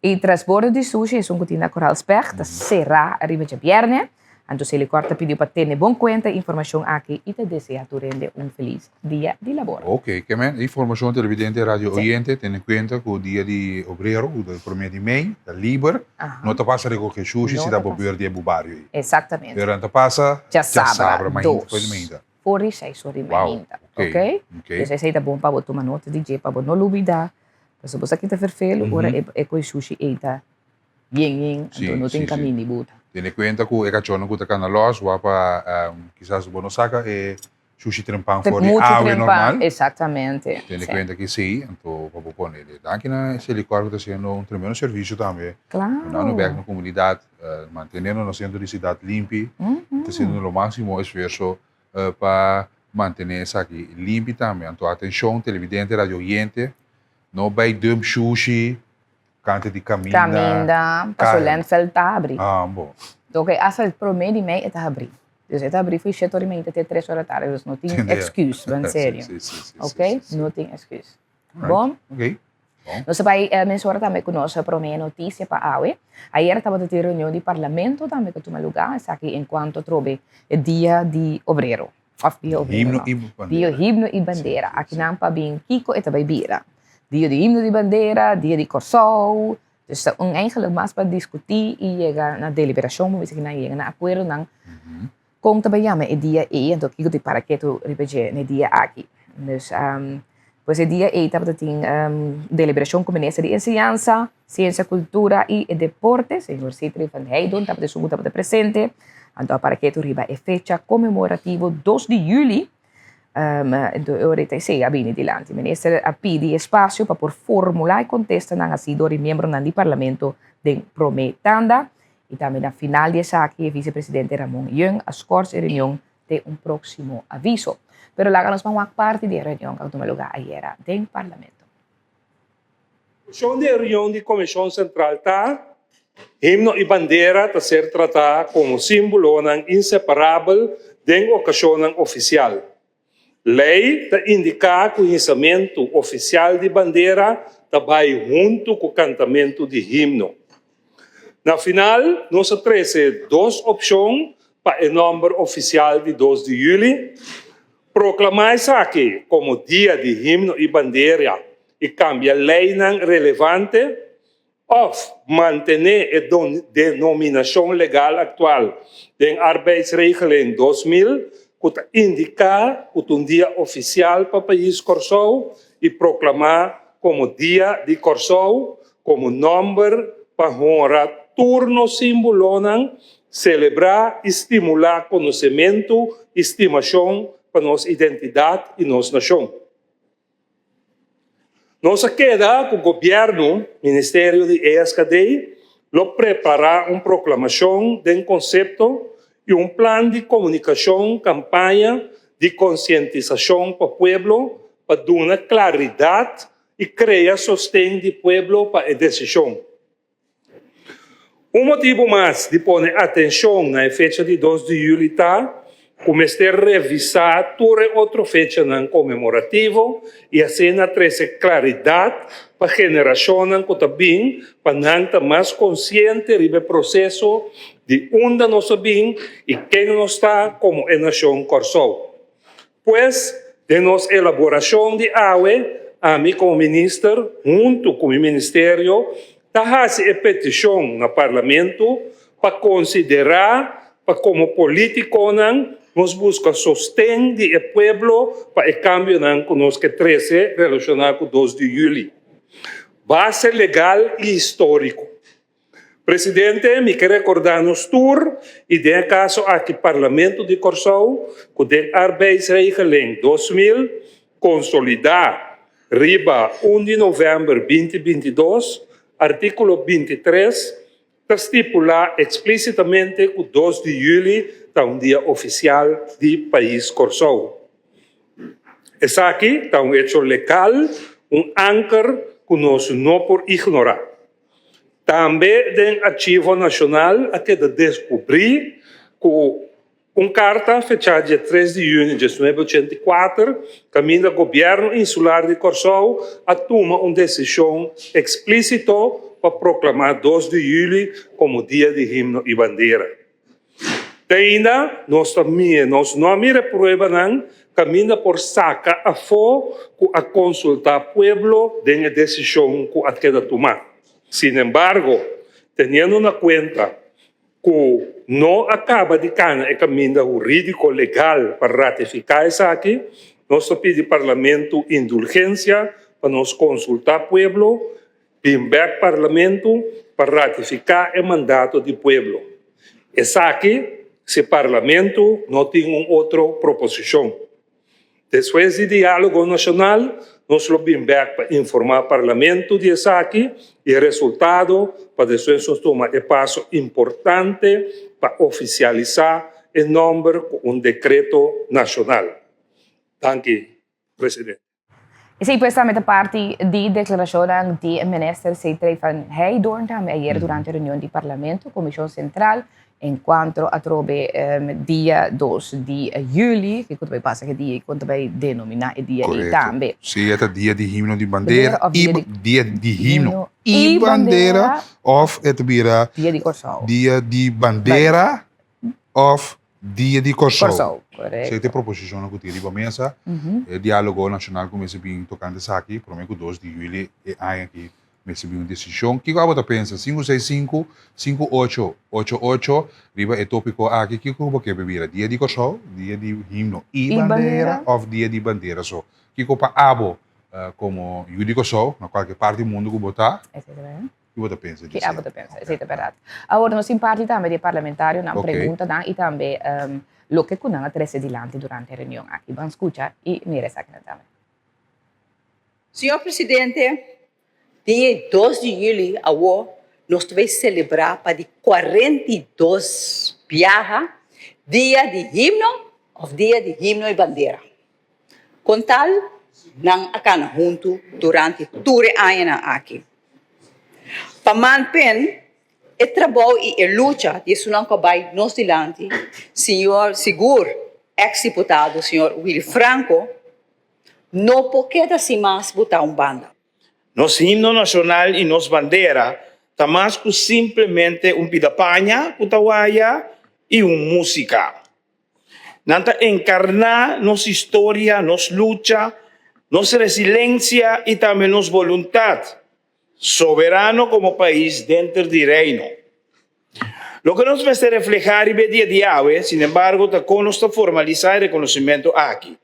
E transporte de sushi é que tem Coral Spec, tá será riba já viernes. Então, se ele corta, pediu para ter bom conta informação aqui e te deseja tu rende feliz dia de labor. Ok, que men, informação televidente radio oyente, ten en cuenta que o dia de obreiro, o por meio de meio, da liber, não te passa a recolher sushi se dá para beber dia bubario. Exatamente. Pero não passa, já sabra, manhã, depois de manhã. Por 6 horas de manhã, ok? Então, esse é bom para botar uma nota de dia, para não olvidar. Se você quer fazer felo, ora é com sushi eita, bien, então não tem caminho de buta. Ten en cuenta que el cachorro que está na loja, para quizás bueno saca sushi trempang for de agua normal. Exatamente. Ten en cuenta que sí, então para poner. Aqui na Selicor está haciendo un tremendo servicio también. Claro. No werk na comunidad, manteniendo el centro de ciudad limpio, está haciendo lo máximo esfuerzo para mantener eso aquí limpio también. Então atención, televidente, radio oyente, no vai dump sushi. Cante de caminda, para o landfill tá abrir. Bom. Então, essa promedio de meio está abrir. Então, está abrir foi 7 horas e meia até 3 horas da tarde. Então, não tem excuse, bem sério. Ok? Não tem excuse. Bom? Ok. Nós vai mencionar também com nós a primeira notícia para a AUE. Ayer estava a ter reunião de parlamento também que toma lugar, aqui enquanto trobe o dia de obreiro. Himno e bandeira. Aqui não para bem Kiko e também Bira. Dia de himno de bandeira, dia de Corsou. Dus eigenlijk mas para discutir e chegar na deliberação, mas que não chega na acordo não. Com também é dia e então que eu te para que tu repetir no dia aqui. Dus Pues el día 8 tem deliberación con ministro de Enseñanza, Ciencia, Cultura y Deporte, señor Citri van Heydon, estava de presente. Então, para que arriba a fecha comemorativa 2 de julho, ahorita sí, a bine dilante. O ministro pede espaço para por formular e contestar na sido de membro do parlamento de Prometanda. E também na final de essa aqui, o vice-presidente Ramon Young, a corte reunião de próximo aviso. Pero lá nos vamos a parte da reunião que tomou lugar ayer do parlamento. A reunião da Comissão Central está himno e bandeira a ser tratada como símbolo inseparável da ocasião oficial. Lei está indicar que o conhecimento oficial de bandeira vai junto com o cantamento de himno. Na final, nós trazemos duas opções para o número oficial de 2 de julho. Proclamar isso aqui como dia de himno e bandeira e cambiar a lei relevante ou manter a denominação legal atual da Arbeidsregeling 2000 que indicar que dia oficial para o país Corsou e proclamar como dia de Corsou como número para honrar turno símbolo celebrar e estimular conhecimento e estimação para nossa identidade e nossa nação. Nossa queda com o governo, Ministério de ESCD, lo preparar uma proclamação de conceito e plano de comunicação, campanha de conscientização para o povo, para dar claridade e criar sustento do povo para a decisão. Motivo mais de pôr atenção na fecha de 2 de julho está começar a revisar toda outra fecha comemorativa e assim trazer claridade para a geração que também para estar mais consciente do processo de onde nós estamos e quem nós está como a nação Corsou. Pois, de nossa elaboração de AUE, a mim como ministro, junto com o Ministério, está a petição no Parlamento para considerar, para como político, nós buscamos sustento do povo para o cambio que nós queremos relacionado com 2 de julho. Base legal e histórico. Presidente, me quer recordar nos tour e de caso aqui Parlamento de Corsou, com a Arbeidsregeling 2000, consolidar riba 1 de novembro 2022, artículo 23, para estipular explicitamente que o 2 de julho está dia oficial do país Corsou. Essa aqui está hecho legal, âncora que nós não podemos ignorar. Também tem arquivo nacional a que descobrir que carta fechada dia 3 de junho de 1984, caminho do governo insular de Corsou a tomar uma decisão explícita para proclamar 2 de julho como dia de himno e bandeira. Ainda, nós não me reprovam caminho por saca a fo a consultar o povo de decisão que a queda tomar. Sin embargo, tendo na conta que não acaba de cair o caminho jurídico legal para ratificar isso aqui, nós pedimos ao Parlamento indulgência para nos consultar o povo, vir Parlamento para ratificar o mandato do povo. Isso aqui, se o Parlamento não tem outra proposição. Depois do diálogo nacional, nós vamos para informar o Parlamento de isso aqui e o resultado para depois nós tomar um passo importante para oficializar o número com decreto nacional. Danke, Presidente. Sim, pues também a parte de declaração do ministro Citri van Heydon também ayer durante a reunião do Parlamento, Comissão Central, enquanto a trobe dia 2 de julho, que quando passa que dia quando vai denominar o dia e também. Sim, é dia de himno de bandeira, dia de himno e bandeira, ou é dia de Corsou. Dia de bandeira, ou dia de Corsou. Correto. Se tem proposição que tem mesa, o diálogo nacional começa bem tocando isso aqui, prometo que 2 de julho é aqui. Recebi uma decisão. Que agora pensa 565 5888 riba é tópico aqui que como que bebida dia de Corsou, dia de himno e bandeira ou dia de bandeira só. Que copa abo como Judico Sou, na qualquer parte do mundo que botar, e você pensa disso. Você pensa, é verdade. Agora, nós parte também de parlamentário, na pergunta, e também o que nós trazer adiante durante a reunião aqui. Vamos escutar e mira essa aqui também. Senhor Presidente, dia 2 de julho, nós vamos celebrar para de 42 viaja, dia de himno ou dia de himno e bandeira. Com tal, nang akan junto durante ture anos aqui. Pamanpen, o trabalho e a luta de sunang kabay nos dilante, senhor Sigur, ex-deputado, senhor Willy Franco, não pode assim mais botar banda. Nos himno nacional e nos bandeira, tamas que simplesmente pidapanha, putawaya e música. Nanta encarnar nos história, nos luta, nos resiliência e também nos vontade, soberano como país dentro do reino. Lo que nos vai reflejar e dia a dia, sin embargo, con nuestra formalizar el reconocimiento aquí.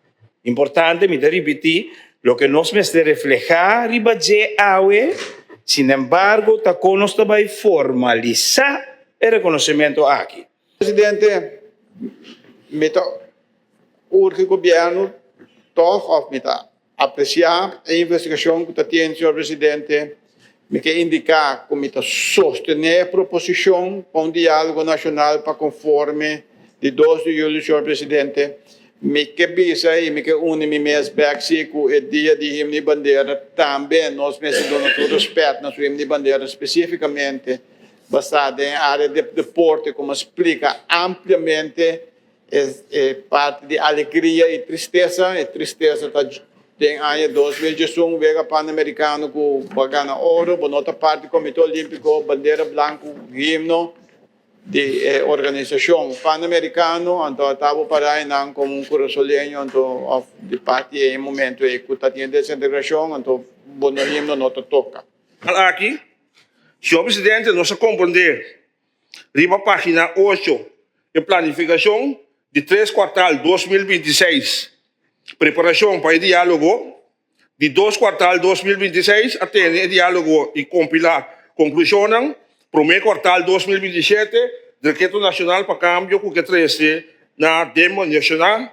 Importante, me repetir, lo que nos vai reflejar y sin embargo, con nuestra vai formalizar el reconocimiento aquí. Presidente, urge governo toch apreciar a investigação que tem, senhor presidente, me quer indicar como sostener a proposição para diálogo nacional para conforme de 2 de julho, senhor presidente, me quer bisa e me quer unir mês back com o dia de himno e bandeira também nós damos todo respeito na sua himno e bandeira especificamente basada em área de deporte, como explica ampliamente é parte de alegria e tristeza tem ano 2021 vega pan-americano com bagana ouro, bonota parte do Comitê Olímpico, bandeira branca, himno de organização pan-americano, então estava para não como curaçolenho, então de parte em momento e que está tendo desintegração, então bom himno não toca. Aqui, senhor presidente, nós compreender, riba página 8, de planificação de 3 quartal 2026. Preparação para o diálogo de 2 quartal 2026 até o diálogo e compilar conclusão para o primeiro quartal 2027 decreto nacional para cambio que treze na demo nacional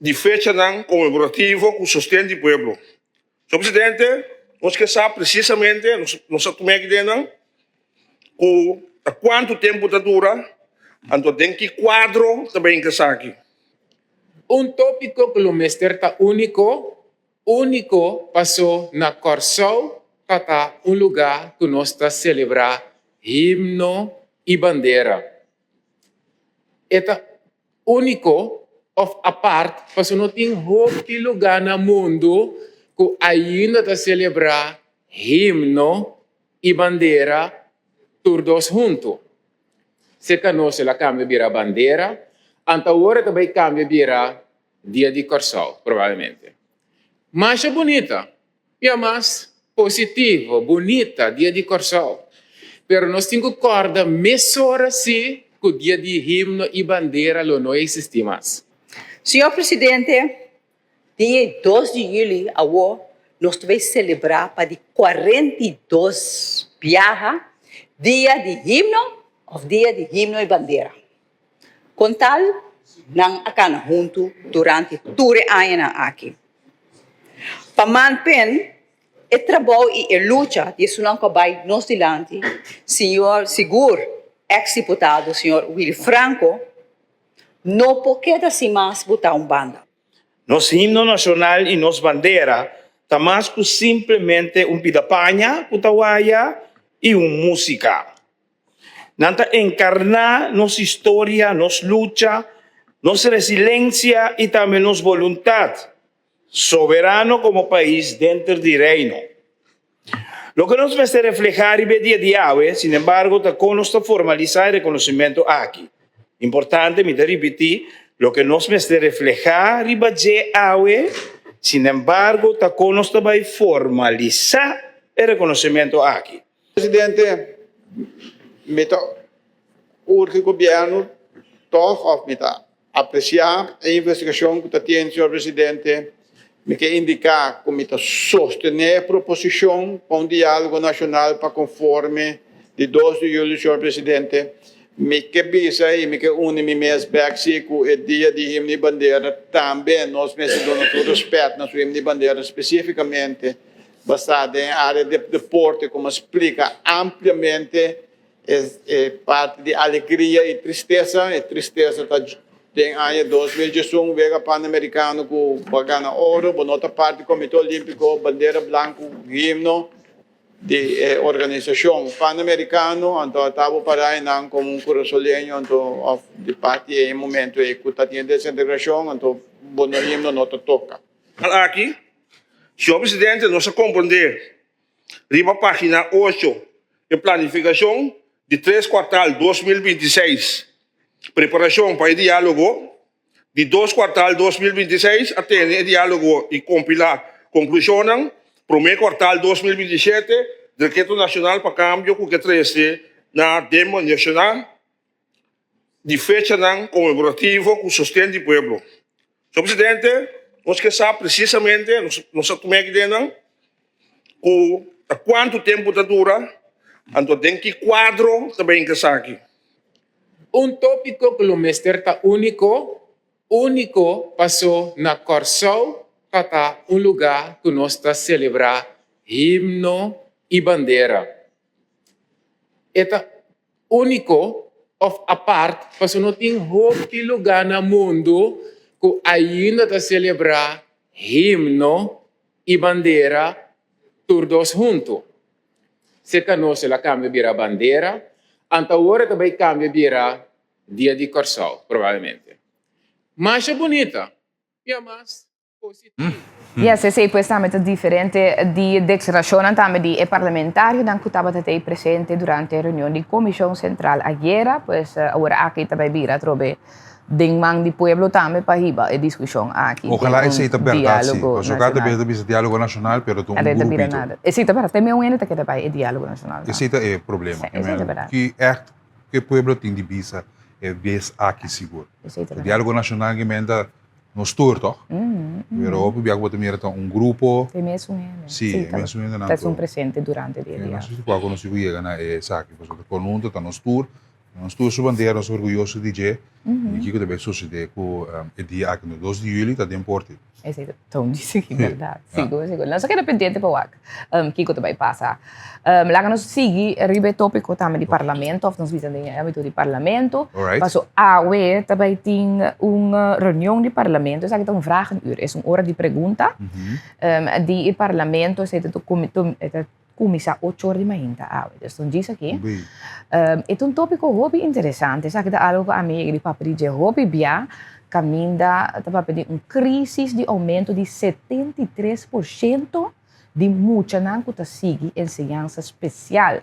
de fecha comemorativo com sustento do povo. Senhor presidente, nós que sabe precisamente nós tomamos aqui com quanto tempo dura, então tem que quadro também que sabe aqui. Tópico que lo está único passou na Corsou, para lugar que nós está celebrar himno e bandeira. É único, of apart, passou não tem outro lugar no mundo que ainda está celebrar himno e bandeira todos juntos. Se conosce la cambia vira bandeira, agora também cambia vira dia de Corsou, provavelmente. Mais bonita, e mais positivo, bonita, dia de Corsou. Pero nós temos que acordar mesura sim que o dia de himno e bandeira não existe mais. Senhor Presidente, dia 2 de julho, nós vamos celebrar para de 42 viaja, dia de himno ou dia de himno e bandeira. Com tal, nang akan junto durante ture anos aqui. Pamanpen, o trabalho e a luta de sunang kabay nos dilante, senhor Sigur, ex-deputado, senhor Willy Franco, não pode assim mais botar banda. Nos himno nacional e nos bandeira, tamas que simplesmente pidapanha, putawaya e música. Nanta encarnar nos história, nos luta, nos resiliência e também nos vontade, soberano como país dentro do reino. Lo que nos vai reflejar e dia a dia, sin embargo, con nuestra formalizar el reconocimiento aquí. Importante, me repetir, lo que nos vai reflejar e dia a dia, sin embargo, con nuestra vai formalizar el reconocimiento aquí. Presidente, urge governo toch apreciar a investigação que tem, senhor presidente, me quer indicar como está sostener a proposição para um diálogo nacional para conforme de 2 de julho, senhor presidente, me quer bisa e me quer unir me mês back com o dia de himno e bandeira também nós mesmos damos todo respeito na sua himno e bandeira especificamente basada em área de deporte, como explica ampliamente é parte de alegria e tristeza está tem ano 2021 vega pan-americano com bagana ouro, bonota parte do Comitê Olímpico, bandeira branca, himno de organização pan-americano, então estava para aí como um curaçolenho, então de parte em momento que está tendo desintegração, então bono himno não toca. Aqui, senhor presidente, nós compreender, riba página 8, em planificação de 3 quartal 2026. Preparação para o diálogo de 2 quartal 2026 até o diálogo e compilar conclusão primeiro quartal 2027 decreto nacional para câmbio que treze na demo nacional de fecha comemorativa com sustento do povo. Senhor presidente, nós que sabe precisamente nós tomamos aqui com quanto tempo está dura, então tem que quadro também que sabe. Tópico que o mestre está único passou na Corsol, está lugar que nós está celebrar himno e bandeira. Eta único of apart, passou não tem outro lugar no mundo que ainda está celebrar himno e bandeira todos juntos. Se conosce la cambia vira bandeira, agora também cambia vira dia de Corsol, provavelmente. Mais bonita e a mais positiva. Ja, se sei pues também diferente di declarazione também di parlamentario dan kutaba tatei presente durante a reunião de Comissão Central ayer, pues agora aqui também vira trobe ding mang di pueblo também para hiba e discussão aqui. Ojalá esse está verdade, sim. Mas o caso é o diálogo nacional, pero tu grupito. Esse está verdade, tem um ente que também é diálogo nacional. Esse é o problema. Esse é verdade. Que que o pueblo tem de visa é vez aqui seguro. O diálogo nacional que manda no tour, toch? Pero hoje viajo também era grupo. Tem mesmo Sim, mesmo ainda não. Está um presente durante o dia. Não sei se quando nós chega na saque, porque o conjunto está nos tour. Nós todos bandeira, nós orgulhosos de dizer. E aqui também sucede com o dia aqui no 2 de julho está de importe. Exato. Então, disse que é verdade. Sigo. Não só que era pendente para o AC. Kiko também passa. Lá nós seguimos o tópico também de parlamento, ou nós visamos no âmbito de parlamento. Passou AUE também tem uma reunião de parlamento. Isso aqui é vragenuur. É uma hora de pergunta. De parlamento, começa 8 horas de manhã. Então, diz aqui. É tópico hobby interessante. Isso aqui é algo que a mim, de papo de hobby, bia. Caminda para pedir crise de aumento de 73% de muita não que sigue ensinança especial.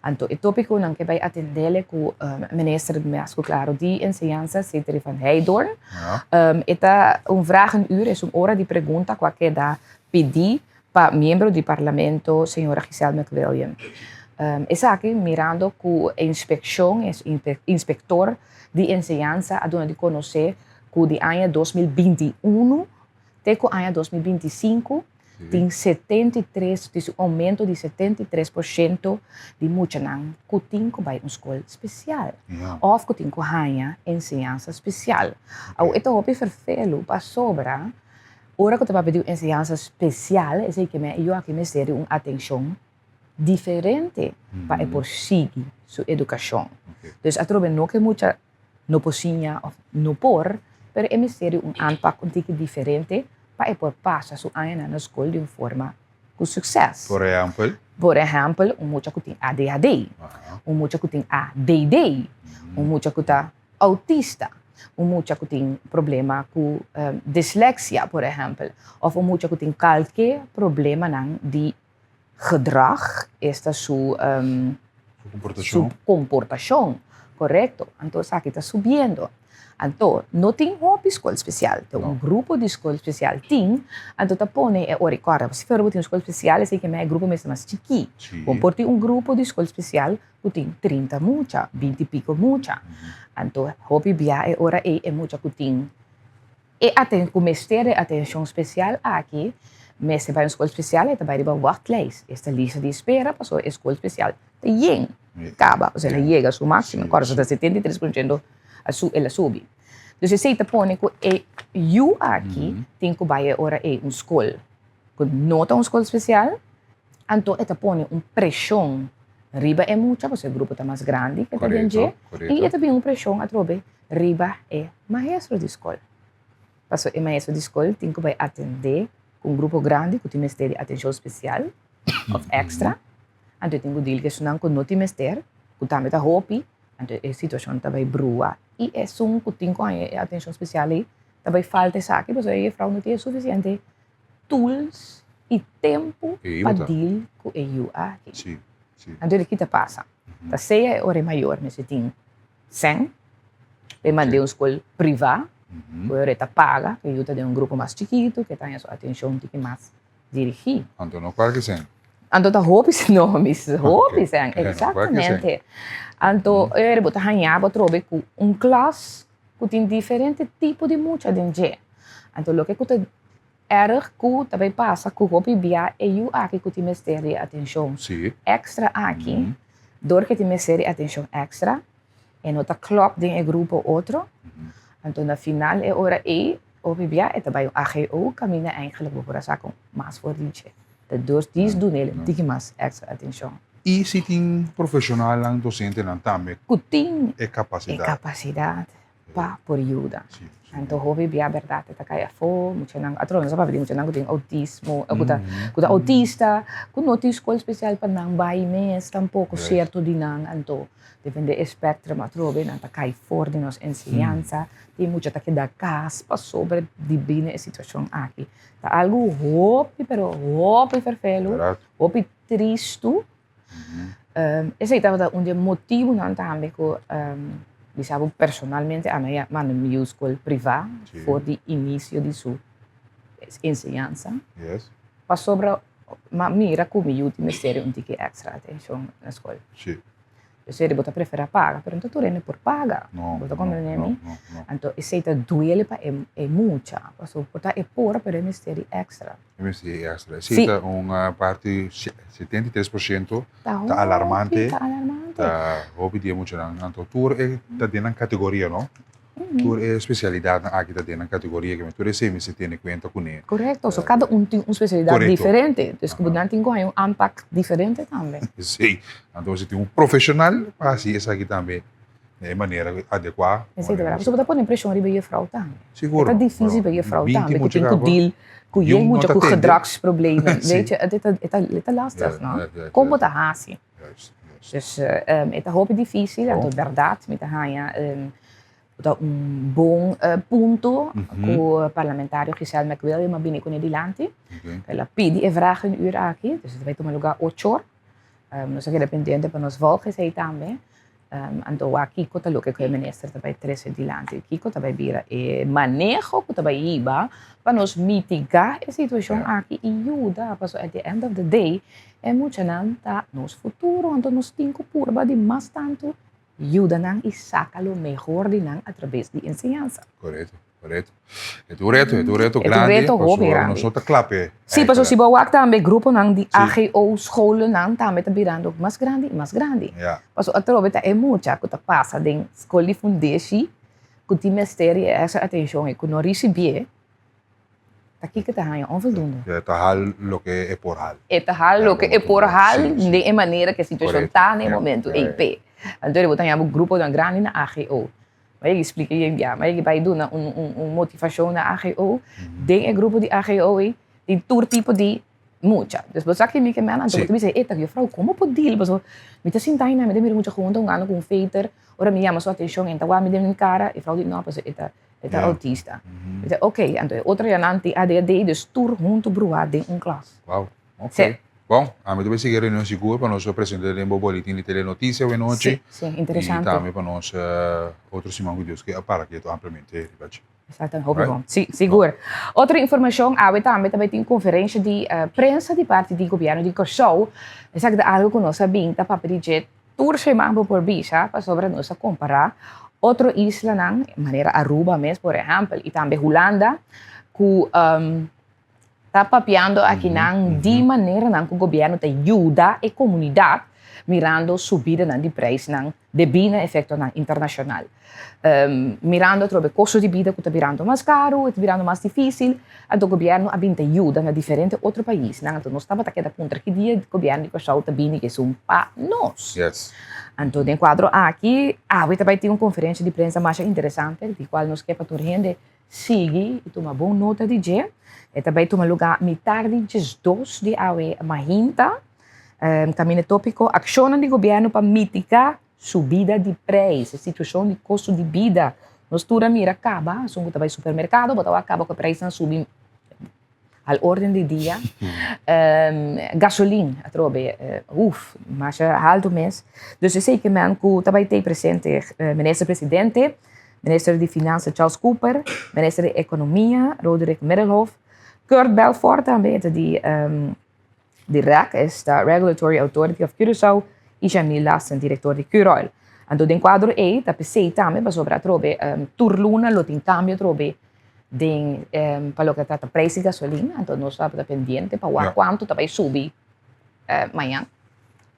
Então, o tópico não que vai atender com o ministro de Mexico, claro, de ensinança, Cedric van Heijdorn. Esta vragenuur, é uma hora de pergunta que dá pedir para membro do parlamento, senhora Giselle McWilliam. Essa aqui, mirando com a inspeção, inspector de ensinança, a dona de conhecer que de ano 2021 até o ano 2025 tem 73, um aumento de 73% de muitos que tem que vai uma escola especial. Ou que tem que ganhar ensinança especial. Então, eu prefiro para sobra, ora que eu estou pedindo ensinança especial, é que eu aqui me seria uma atenção diferente para prosseguir sua educação. Então, eu trouxe não que muita no posinha of no por, pero é mistério aanpak tipo diferente para por passar sua ano na escola de uma forma com sucesso. Por exemplo, muita que tem ADHD, muita que tem ADD, muita que está autista, muita que tem problema com dislexia, por exemplo, ou muita que tem qualquer problema de gedrag, esta sua comportação. Correto? Então, isso aqui está subindo. Então, não tem uma escola especial. Tem um grupo de escola especial. Tem. Então, está pondo, se for uma escola especial, esse aqui é um grupo mais chiquinho. Vamos pôr grupo de escola especial que tem 30 mucha, 20 e pico mucha. Então, hobby bia é hora é mucha que tem E com Ministério de Atenção Especial aqui, mas se vai uma escola especial, é também uma wachtlijst. Esta lista de espera para a escola especial. Tem acaba, ou seja, ela chega a seu máximo, agora está 73% ela sobe. Então, se você põe que eu aqui, tem que vai agora uma escola, que não é uma escola especial, então ela põe uma pressão. Riba é muito, porque o grupo está mais grande que a gente. E também uma pressão a trobe. Riba é maestro de escola. Porque o maestro de escola tem que atender com um grupo grande, que tem Ministério de Atenção Especial, ou extra. Então tem que dizer que não tem Ministério, que também está roupa, então a situação está bem brua. E é só que tem que atenção especial, também falta isso aqui, porque a frau não tem suficiente tools e tempo para dizer com eu aqui. Sim. Então, o que passa? A ceia é hora maior, mas você tem 100, eu mandei uma escola privada, que hora está paga, que eu tenho um grupo mais chiquito, que tem a sua atenção que mais dirigir. Então, não qual que sim? Então, tá roupas nomes, roupas, exatamente. Então, eu vou ganhar, vou trocar com classe que tem diferente tipo de muita gente. Então, o que eu erg que também passa com roupa bia e eu aqui que tem Ministério de Atenção Extra aqui, door que tem Ministério de Atenção Extra, e não tá klopt em grupo outro. Então, na final é hora roupa bia e também o AGO caminha eigenlijk voor essa com mais forte. Door die doen ele, tem mais extra atenção. E se tem profissional lang docente lang também, que é capacidade. É capacidade para por ajuda. Então, houve a verdade, está caia fo, muito não, atro não sabe muito não tem autismo, que autista, que não tem escola especial para não vai mes, tampouco certo de não, então depende do espectro, atro bem, está cai fora de nossa ensinança, tem muito que dar caspa sobre de bem a situação aqui. Tá algo hope, pero hope vervelo, hope triste. Esse estava um motivo não também que diciamo personalmente a me mando minha escola privada por o início de sua ensinança. Para sobre mira como eu tive Ministério um tique extra atenção na escola. Eu bota preferir paga, mas não é por paga. Bota compreender? Então esse está doele para é muita, porque bota é pura para Ministério extra. Ministério extra. Esse está uma parte 73% está alarmante. Tá, houve dia muito não. Então tour é tá dentro da categoria, não? Tour é especialidade aqui tá dentro da categoria que tour é sempre se tem conta com ele. Correto. So cada um tem uma especialidade diferente. Então cada um tem um impacto diferente também. Sim. Então você tem um profissional, assim essa aqui também de maneira adequada. Sim, de verdade. Você pode pôr impressão de a frau também. Seguro. É difícil para a frau também, porque tem que deal com ele muito com gedragsproblemen. Weet je, het is lastig, não? Como tá assim? Dus het is hoop difícil, é verdade, met ganha bom ponto que o parlamentário Giselle McWilliam mas bem com adiante. Ela pede e vraag een uur aqui, dus vai tomar lugar 8 horas. Nós aqui dependente para nós volgens aí também. Então aqui que o que o ministro também traz adiante, aqui que também vira e manejo que também iba para nós mitigar a situação aqui e ajuda, porque at the end of the day é muito não tá nos futuro, então nós temos que pôr de mais tanto ajuda não e saca o melhor de não através de ensinança. Correto. É um reto grande, nós estamos clape. Sim, porque se você também grupo não de AGO escola não também está virando mais grande e mais grande. Porque a troca é muito que está passa de escola de fundação, que tem Ministério essa atenção e que não recebe. Aqui que está onvoldoende. Está o que é por hal. Está o que é por hal de maneira que a situação está no momento EP. Então eu tenho um grupo de grande na AGO. Mas eu expliquei já, mas eu vai dar uma motivação na AGO, tem um grupo de AGO, tem todo tipo de muita. Depois aqui me queimando, então eu disse, eita, frau, como pode ir? Mas me está sentando, me deu muito junto, ano com feiter, ora me chama sua atenção, então me deu minha cara, e frau disse, não, mas eita autista. Então, ok, então outra janante ADHD, dus tour junto bruado em classe. Uau, ok. Bom, a mim também seguir reunião segura para nós apresentar um boletim de telenotícia hoje noite. Sim, interessante. E também para nós outros irmãos de Deus que para que amplamente. Exatamente, bom. Sim, seguro. Outra informação, também tem conferência de prensa de parte do governo de Curaçao. Exacto algo que nós sabemos, para pedir tour semana por visa, para sobre nós comparar Otro isla nang, manera Aruba mesmo, por ejemplo, y también Holanda, que está papiando aqui nang de maneira nang que o governo te ajuda a comunidade mirando subida nang de preço nang de bina efeito nang internacional. Mirando trobe custo de vida que está virando mais caro, está virando mais difícil, então o governo a te ajuda na diferente outro país. Então nós estamos aqui da ponta que dia o governo que está te bina que são para nós. Yes. Então, em quadro aqui, we também tem uma conferência de prensa mais interessante, de qual nós queremos que a gente siga e tomar boa nota de dia. E também toma lugar metade de 2 de awe mahinta, caminho tópico, ação do governo para mitigar subida de preço, situação de custo de vida. Nós tudo mira acaba, são que também supermercado, botar acaba com o preço não subir al ordem do dia. Gasolina, trobe, mas alto mês. Dus eu sei que também tem presente ministro-presidente, ministro de Finanças Charles Cooper, ministro de Economia Roderick Middelhoff, Kurt Belfort também de RAC, esta Regulatory Authority of Curaçao, e Jamil Lassen, diretor de Curoil. Então, em quadro E, tá pensei também para sobre a trobe turluna, lo tem cambio trobe para o que trata preço de gasolina, então nós estamos pendentes para ver quanto também subir amanhã.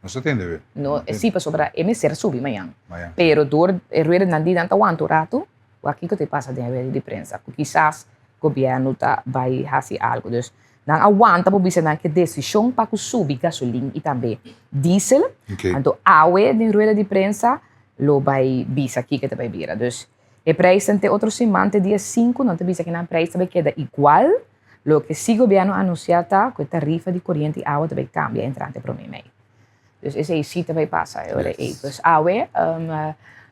Não se entende, No, sim, para sobre a MSR subir amanhã. Pero door el ruido não diz tanto quanto rato, aqui que te passa de prensa, que quizás o governo vai fazer algo. Dus, não aguanta para ver que decisão para subir gasolina e também diesel. Então, a rueda de prensa lo vai bisa aqui que te vai vir. Dus, o preço ante outro semana, dia 5, não te bisa que na preço vai queda igual, lo que se o governo anunciar tá, que a tarifa de corrente e água vai cambiar entrante para mim. Dus esse aí sim também passa. Dus awe,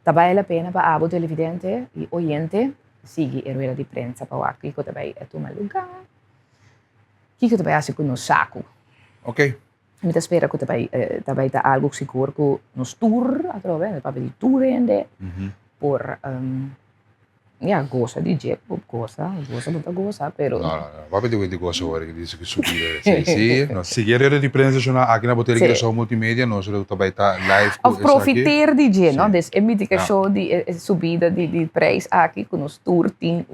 também vale a pena para abo televidente e oyente seguir a rueda de prensa para ver que também é tomar lugar. Que também assim com o saco. Ok. Eu espero que também tá algo seguro que nos tour, através para de tour ainda, por goza de jeep, goza, muita goza, pero vai pedir que goza agora que diz que subir, sim, nós seguir a de prensa aqui na Botella Curaçao Multimédia, nós também tá live com profitar de jeep, não? Des indicação de subida de preço aqui que nos tour tem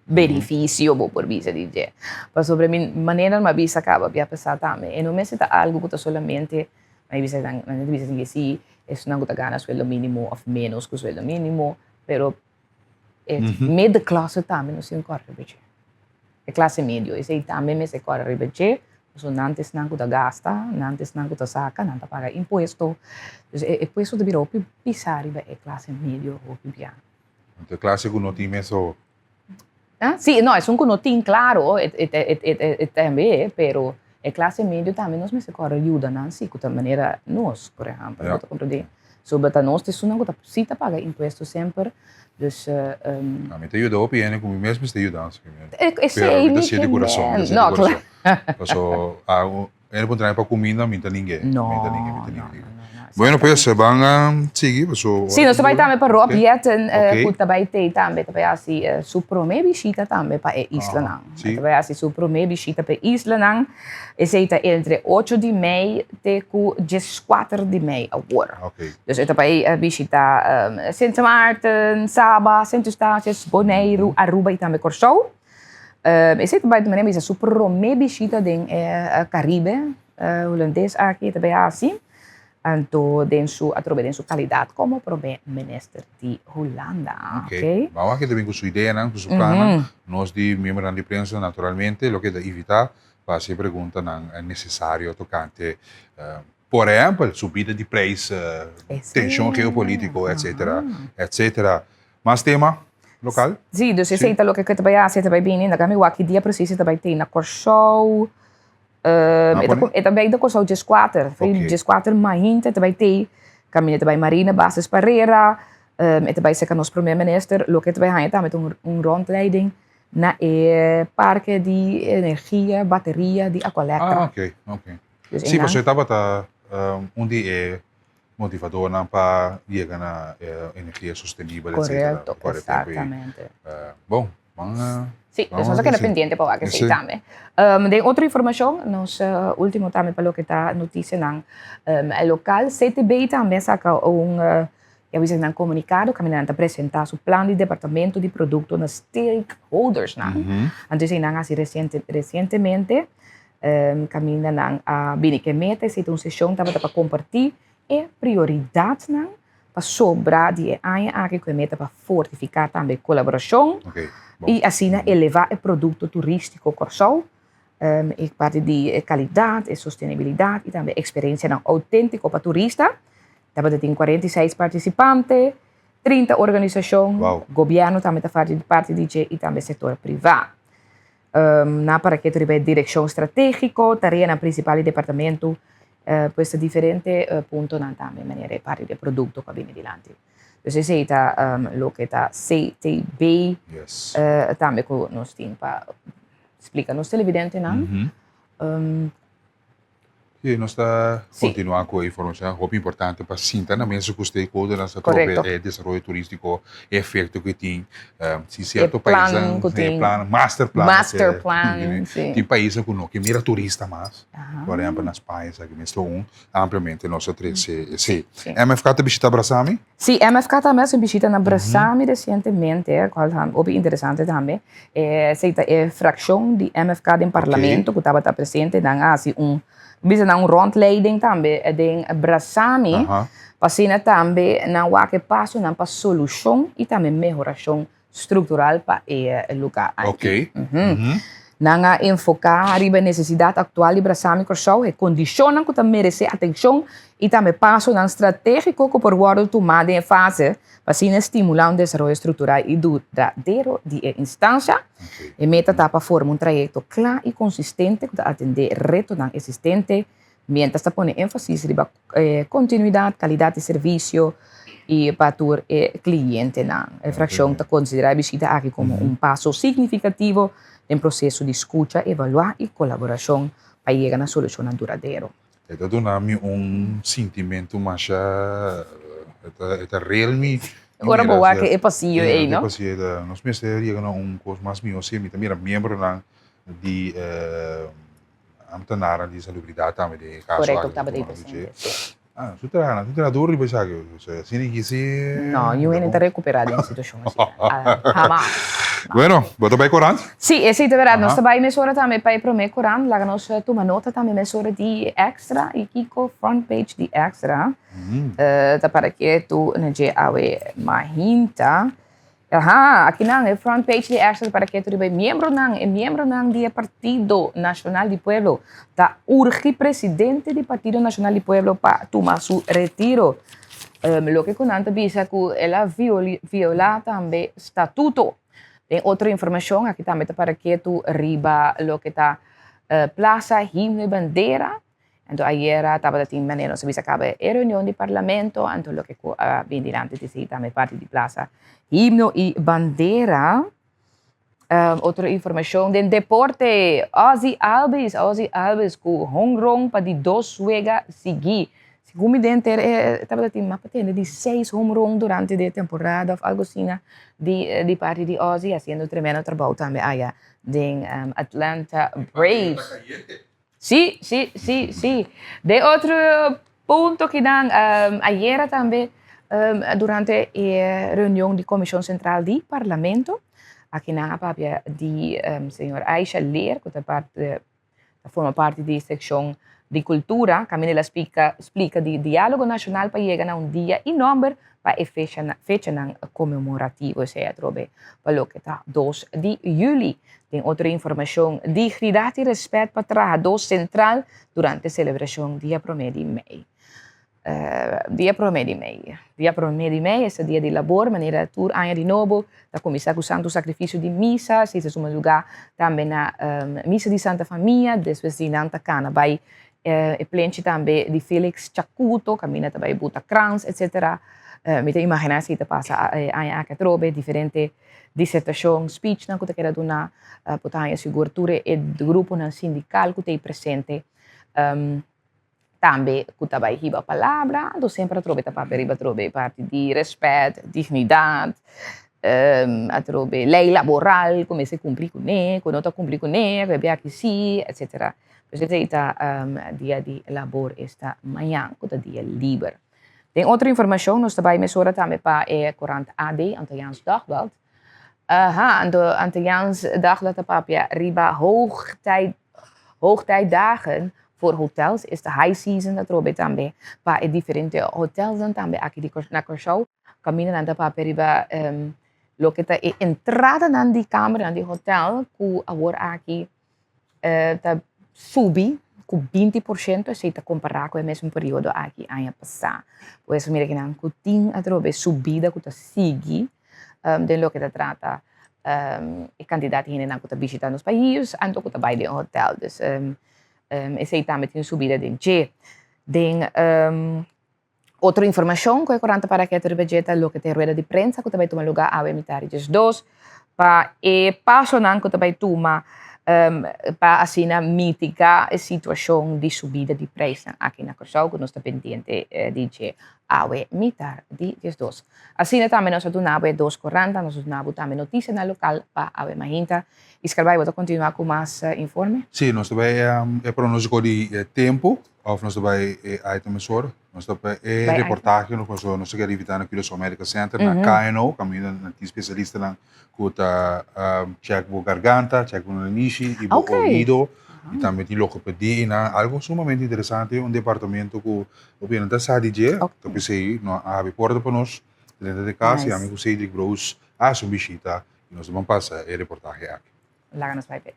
benefício por visa de jeep. Mas sobre minha maneira uma vez acaba de pensar também, e não me se tá algo que solamente, mas visa que sim, é não que gana sueldo mínimo ou menos que o sueldo mínimo, pero media classe também não se corre budget. A classe média, esse aí também me se corre budget, so nantes não que gasta, nantes não que saca, não paga imposto. Imposto de virou pisar e a classe média ou piano. Então a classe que não tem mesmo. Sim, não, é um que não tem claro, também, pero a classe média também nós me se corre ajuda, não se de maneira nós, por exemplo, sobre nós te sunan que se paga imposto sempre. Dus a mim te ajuda o piano como mesmo está ajudando. Esse é o de coração. Não, claro. Então, ele pode trazer para comida, não tem ninguém. Não. Bueno, pues van a seguir. Sim, nós também para Rob Jetten, que também tem assim, sua primeira visita também para a Isla. Também assim, sua primeira visita para a Isla. Esse está entre 8 de maio até 14 de maio agora. Dus também visita Sint Maarten, Saba, Sint Eustatius, Bonaire, Aruba e também Curaçao. Esse também também é sua primeira visita no Caribe, holandês aqui também assim. Então, através de sua qualidade como primeiro-ministro de Holanda. Ok. Vamos aqui também com sua ideia, com sua plano. Nós, de membros de prensa, naturalmente, o que evitar, fazer perguntas é necessário tocante, por exemplo, subida de preço, tensão geopolítica, etc. Mas tema local? Sim, dus esse é o que também é bem, ainda que aqui dia preciso também tem na Curaçao. E também da Curaçao de 4, de 4 mainte também tem caminho também Marina Bases Pereira, e também se que nosso primeiro-ministro, o que também há também rondleiding na parque de energia, bateria de Aqualectra. Ok. Sim, você estava onde é motivador para chegar na energia sustentável, Correto, exatamente. Bom, vamos Sim, nós estamos pendentes para que se também. Tem outra informação, nós último também para o que está notícia o local CTB também saca E avisa nang comunicado, kami na apresentar su plan de departamento de producto na stakeholders na. Antes ay nang recientemente, kami na nang binikemete sa itong sesyon dapat pa compartir e prioridad nang pa sobra de aya aqui que meta para fortificar também colaboração e assim elevar o produto turístico Corsol e parte de qualidade e sustentabilidade e também experiência não autêntico para turista. Dapat tem 46 participantes, 30 organizações, governo também está fazendo parte de e também setor privado. Na para que tiver direção estratégica, tarefa na principal departamento pues diferente punto na também maneira parte de produto que vem adiante. Então esse está lo que está CTB também que nós temos para explicar nos televidente não. E nós está continuando com a informação muito importante para sinta na mesa que os stakeholders nessa troca de desenvolvimento turístico efeito que tem se certo país tem master plan tem países que mira turista mais por exemplo nas países aqui mesmo amplamente nossa 13 sim MFK te visita Brasami? Sim, MFK também se visita na Brasami recentemente qual é interessante também é fração de MFK do parlamento que estava presente na assim bisa na rondleiding também em Brasami, passina também na que passo na solução e também melhoração estrutural para o lugar. Nanga enfocar a necessidade atual de Brasami Corsol e condicionam que merece atenção e também passo na estratégico que por guarda tomada em fase para estimular desenvolvimento estrutural e duradouro de instância e meta para formar trajeto claro e consistente para atender retos existentes, mientras está pone énfasis riba continuidade, qualidade de serviço e para o cliente na fração está considerar a visita aqui como passo significativo em processo de escuta, evaluar e colaboração para chegar na solução duradoura. Então, dá-me sentimento mais realmente. Agora boa que é possível aí, não? É possível. Nós mesmos chegamos coisa mais meu sim, também membro de ambtenaren de salubridade também de caso. Correto, estava daí presente. Tu terá dor de sabe, assim que se não, eu ainda está recuperado em situação assim. Jamás. Bueno, bota bem corante? Sim, esse é verdade. Nós também mesura também para prometer corante. Lá nós toma nota também mesura de extra e Kiko front page de extra. Tá para que tu nje awe mahinta. Aqui não é front page de extra para que tu ribe membro nang dia Partido Nacional de Pueblo. Tá urge presidente do Partido Nacional de Pueblo para tomar su retiro. Lo que conanta bisa que ela viola também estatuto. Tem outra informação aqui também para que tu riba lo que está Plaza Himno e Bandeira. Então ayer estava de maneira não se bisa cabe a reunião de parlamento, então lo que vem diante de também parte de Plaza Himno e Bandeira. Outra informação de deporte, Ozzy Alves com honrong para de 2 juega seguir. Como dentro estava de mapa de 6 home run durante a temporada ou algo assim de parte de Ozzy fazendo tremendo trabalho também allá de Atlanta Braves. Sí. De outro ponto que dan ayer também durante a reunião de Comissão Central do Parlamento aqui na papia de senhor Aisha Leer que forma parte da secção de cultura, Camila explica de diálogo nacional para chegar a dia e número para a fecha comemorativo, se trobe para o que está 2 de julho. Tem outra informação, dignidade e respeito para o trabalhador central durante a celebração Dia 1 de Maio. Dia 1 de Maio. Dia 1 de Maio é o dia de labor, maneira tour ano de novo, da começar com o santo sacrifício de missa, se é um lugar também na missa de Santa Família, depois de Nanta Cana, vai e plente também de Felix Chacuto, caminha também Buta Crans, etc. Me te imaginar se te passa a que trobe diferente dissertação, speech na que te quer dar para a seguratura e do grupo na sindical que te presente. Também que te vai riba palavra, do sempre trobe te papel riba trobe parte de respeito, dignidade, a trobe lei laboral, como se cumprir com né, quando não cumprir com né, que aqui sim, etc. Pues está dia de labor esta manhã, que é dia livre. De outra informação, nós também mesura também para o Courant AD, Antilliaans Dagblad. En de Antilliaans Dagblad papia riba hoogtijdagen voor hotels is de high season dat robe também para diferentes hotels dan também aqui na Curaçao. Caminho na papia riba lo que tá entrada na di câmara na hotel que agora aqui tá subi com 20% se está comparar com o mesmo período aqui ano passado. Pois mira que não que tem a trobe subida que tá sigue de lo que tá trata e candidato hine não que tá visitando os países, anto que tá vai de hotel. Dus esse também tem subida de G. Outra informação que é 40 para que a budget lo que tem rueda de prensa que também toma lugar a mitad de 2 para e passo não que também toma para assim mitigar a situação de subida de preço aqui na Curaçao que nós está pendente de a mitad de 2. Assim também nós tunabo 2:40 nós tunabo também notícia na local para a mahinta. Iscalvai, vou continuar com mais informe? Sim, nós também pronóstico de tempo, ou nós também item mesor, nós também reportagem, nós queremos evitar aqui no America Center, na KNO, caminho na especialista lá, que tá check o garganta, check o nariz e o ouvido, e também tem logopedina, algo sumamente interessante, departamento que o bem da saúde, então pensei, não abre porta para nós, dentro de casa, e a mim que Cedric Bros a sua visita, e nós vamos passar a reportagem aqui. Lá nos vai ver.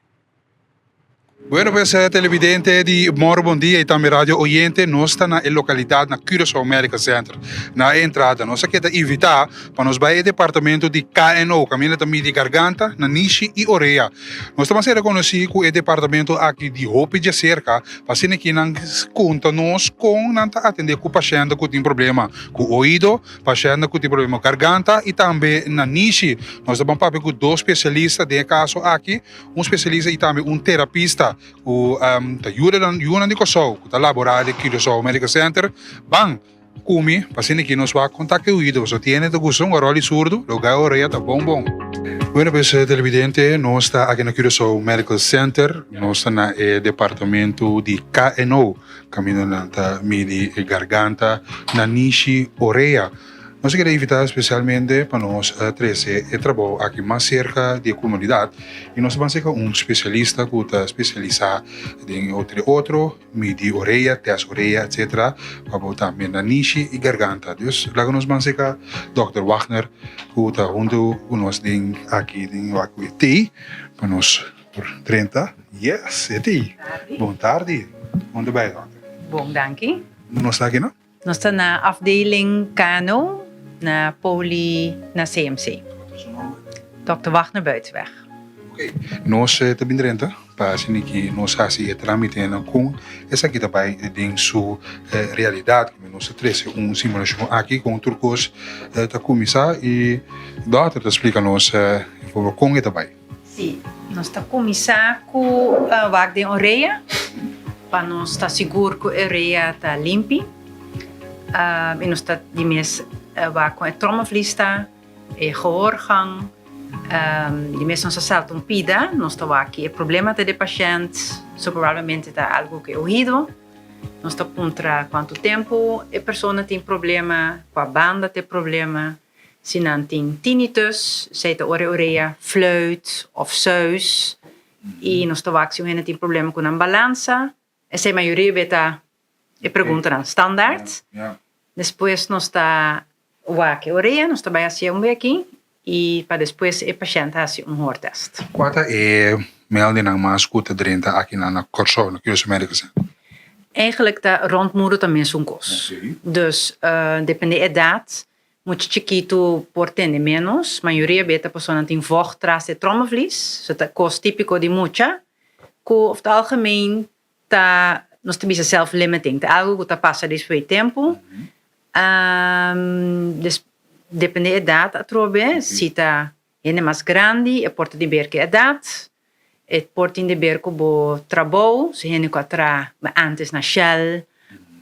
Bueno, pues televidente de Moro Bom Dia e também rádio oyente, nós estamos na localidade na Curaçao America Center. Na entrada, nós queremos evitar para nós ir ao departamento de KNO, caminho também de garganta, nariz e orelha. Nós estamos a reconhecer que o departamento aqui de roupa de cerca, para ser que não conta nós com não atender com o paciente que tem problema com o ouvido, paciente que tem problema com a garganta e também nariz. Nós estamos para com 2 especialistas, de caso aqui, especialista e também terapista. O ajuda de Curaçao, que está laborado aqui no America Center, bang, come, paciente que nos vai contactar o ouvido, se tiene de gusto um roli surdo, lugar orelha tá bom. Bueno, pues televidente, nós está aqui no Curaçao Medical Center, nós está no departamento de KNO, caminho na midi garganta, nariz, orelha. Nós queremos evitar especialmente para nós trazer o trabalho aqui mais cerca da comunidade e nós vamos ser especialista que está especializado em outro, midi orelha, teste orelha, etc. Para também nariz e garganta. Então, lá nós vamos ser Dr. Wagner, que está junto com nós aqui em Wakuiti, para nós por 30. Yes, é ti. Boa tarde. Onde vai, Dr. Bom, dankie. Nós está aqui, não? Nós está na afdeling KNO, na Poli, na CMC. Dr. Wagner Buitenweg. Ok. Nós também 30, para que nós fazemos o trâmite com essa aqui também em sua realidade, que nós trazemos simulação aqui com turcos da comissão e doutor explica-nos como é também. Sim, nós está começar com a vaga de orelha, para nós estar seguro que a orelha está limpa. E nós está de mês waar com a trommelvlies e gehoorgang, de mês nós salta pida, nós está aqui o problema do paciente, provavelmente está algo que é ouvido, nós está contra quanto tempo a pessoa tem problema, com a banda tem problema, se não tem tinnitus, se a orelha fluit of zeus, e nós está aqui se tem problema com a balança, essa é a maioria beta e pergunta na standaard. Depois nós está a orelha, nós está fazer aqui e para depois o paciente fazer hoortest. Qual é a melding mais escuta dentro aqui na Curaçao, no Curaçao Medical Center? Eigenlijk está rondmoeder também são cos. Dus depende da idade, muito chiquito por ter menos, maioria beta pessoa tem vocht tras de trommelvlies, so dat cos típico de mucha, que over het algemeen tá nós temos self-limiting, algo que está passa desse tempo. Depende da idade, a trobe, se está mais grande, pode ter que idade, pode ter que o trabalho, se ele encontrar antes na Shell,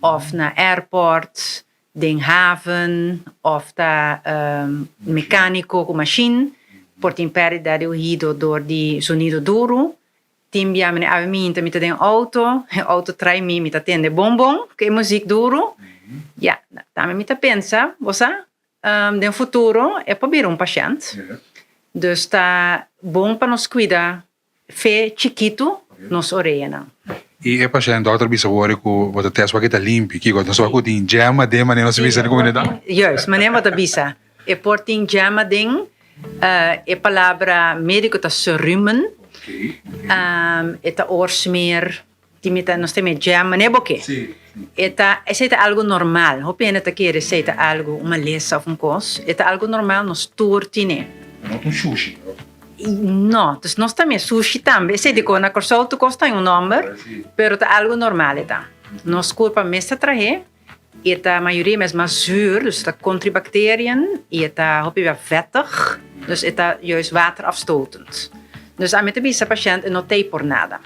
ou na airport, na haven, ou na mecânico com machine, pode ter perda de ouvido door die sonido duro. Timbia a minha avimenta mit den auto trai mi mit atende bonbon, que é música duro. Ja, também me pensa, você, no futuro, é para vir paciente. Dus está bom para nos cuidar, fe chiquito, nos orelha. E é paciente, doutor, bisa wori ku bota test wa kita limpi, kiko, nós vamos com jama de maneira nós bisa na comunidade. Juist, maneira wat bisa. E porting jama ding, e palavra médico ta serumen, e ta oorsmeer, timita nos teme jama, ne boke. Eta é algo normal. Hope je het keer is algo uma lesa of cos. É algo normal nos turtine. Não um sushi. No, dus nós também sushi também. Sei de quando a corso tu costa um número, pero é algo normal eta. Nos culpa mesta traje. A maioria é mais zuur, dus dat contribacteriën. E hope je vettig, dus juist waterafstotend. Dus aan met de bisa patiënt não tem por nada.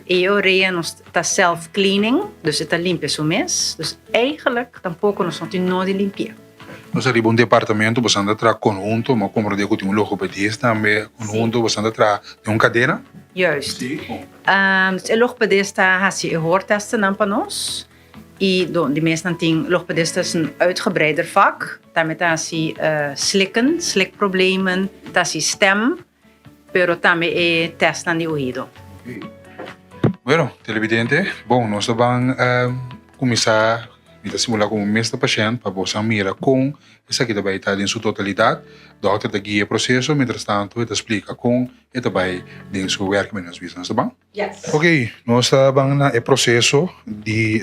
E a ureia está self-cleaning, dus está limpa o mês. Dus eigenlijk, tampouco nós não temos de limpar. Nós arriba departamento, você anda atrás conjunto, mas como eu tenho logopedista, também conjunto, você anda atrás de cadeira? Juist. O logopedista has je hoortesten dan para nós. E de meesten tien logopedisten is een uitgebreider vak. Daarmee has je slikproblemen, dat is stem, pero também test aan die ouvido. Bueno, televidente, bom, nós vamos começar a simular com o mesmo paciente para você mirar com essa aqui também está em sua totalidade. O doutor te guia o processo, mientras tanto, ele explica com e também em seu werk met ons business, tá bom? Yes. Ok, nós vamos na processo de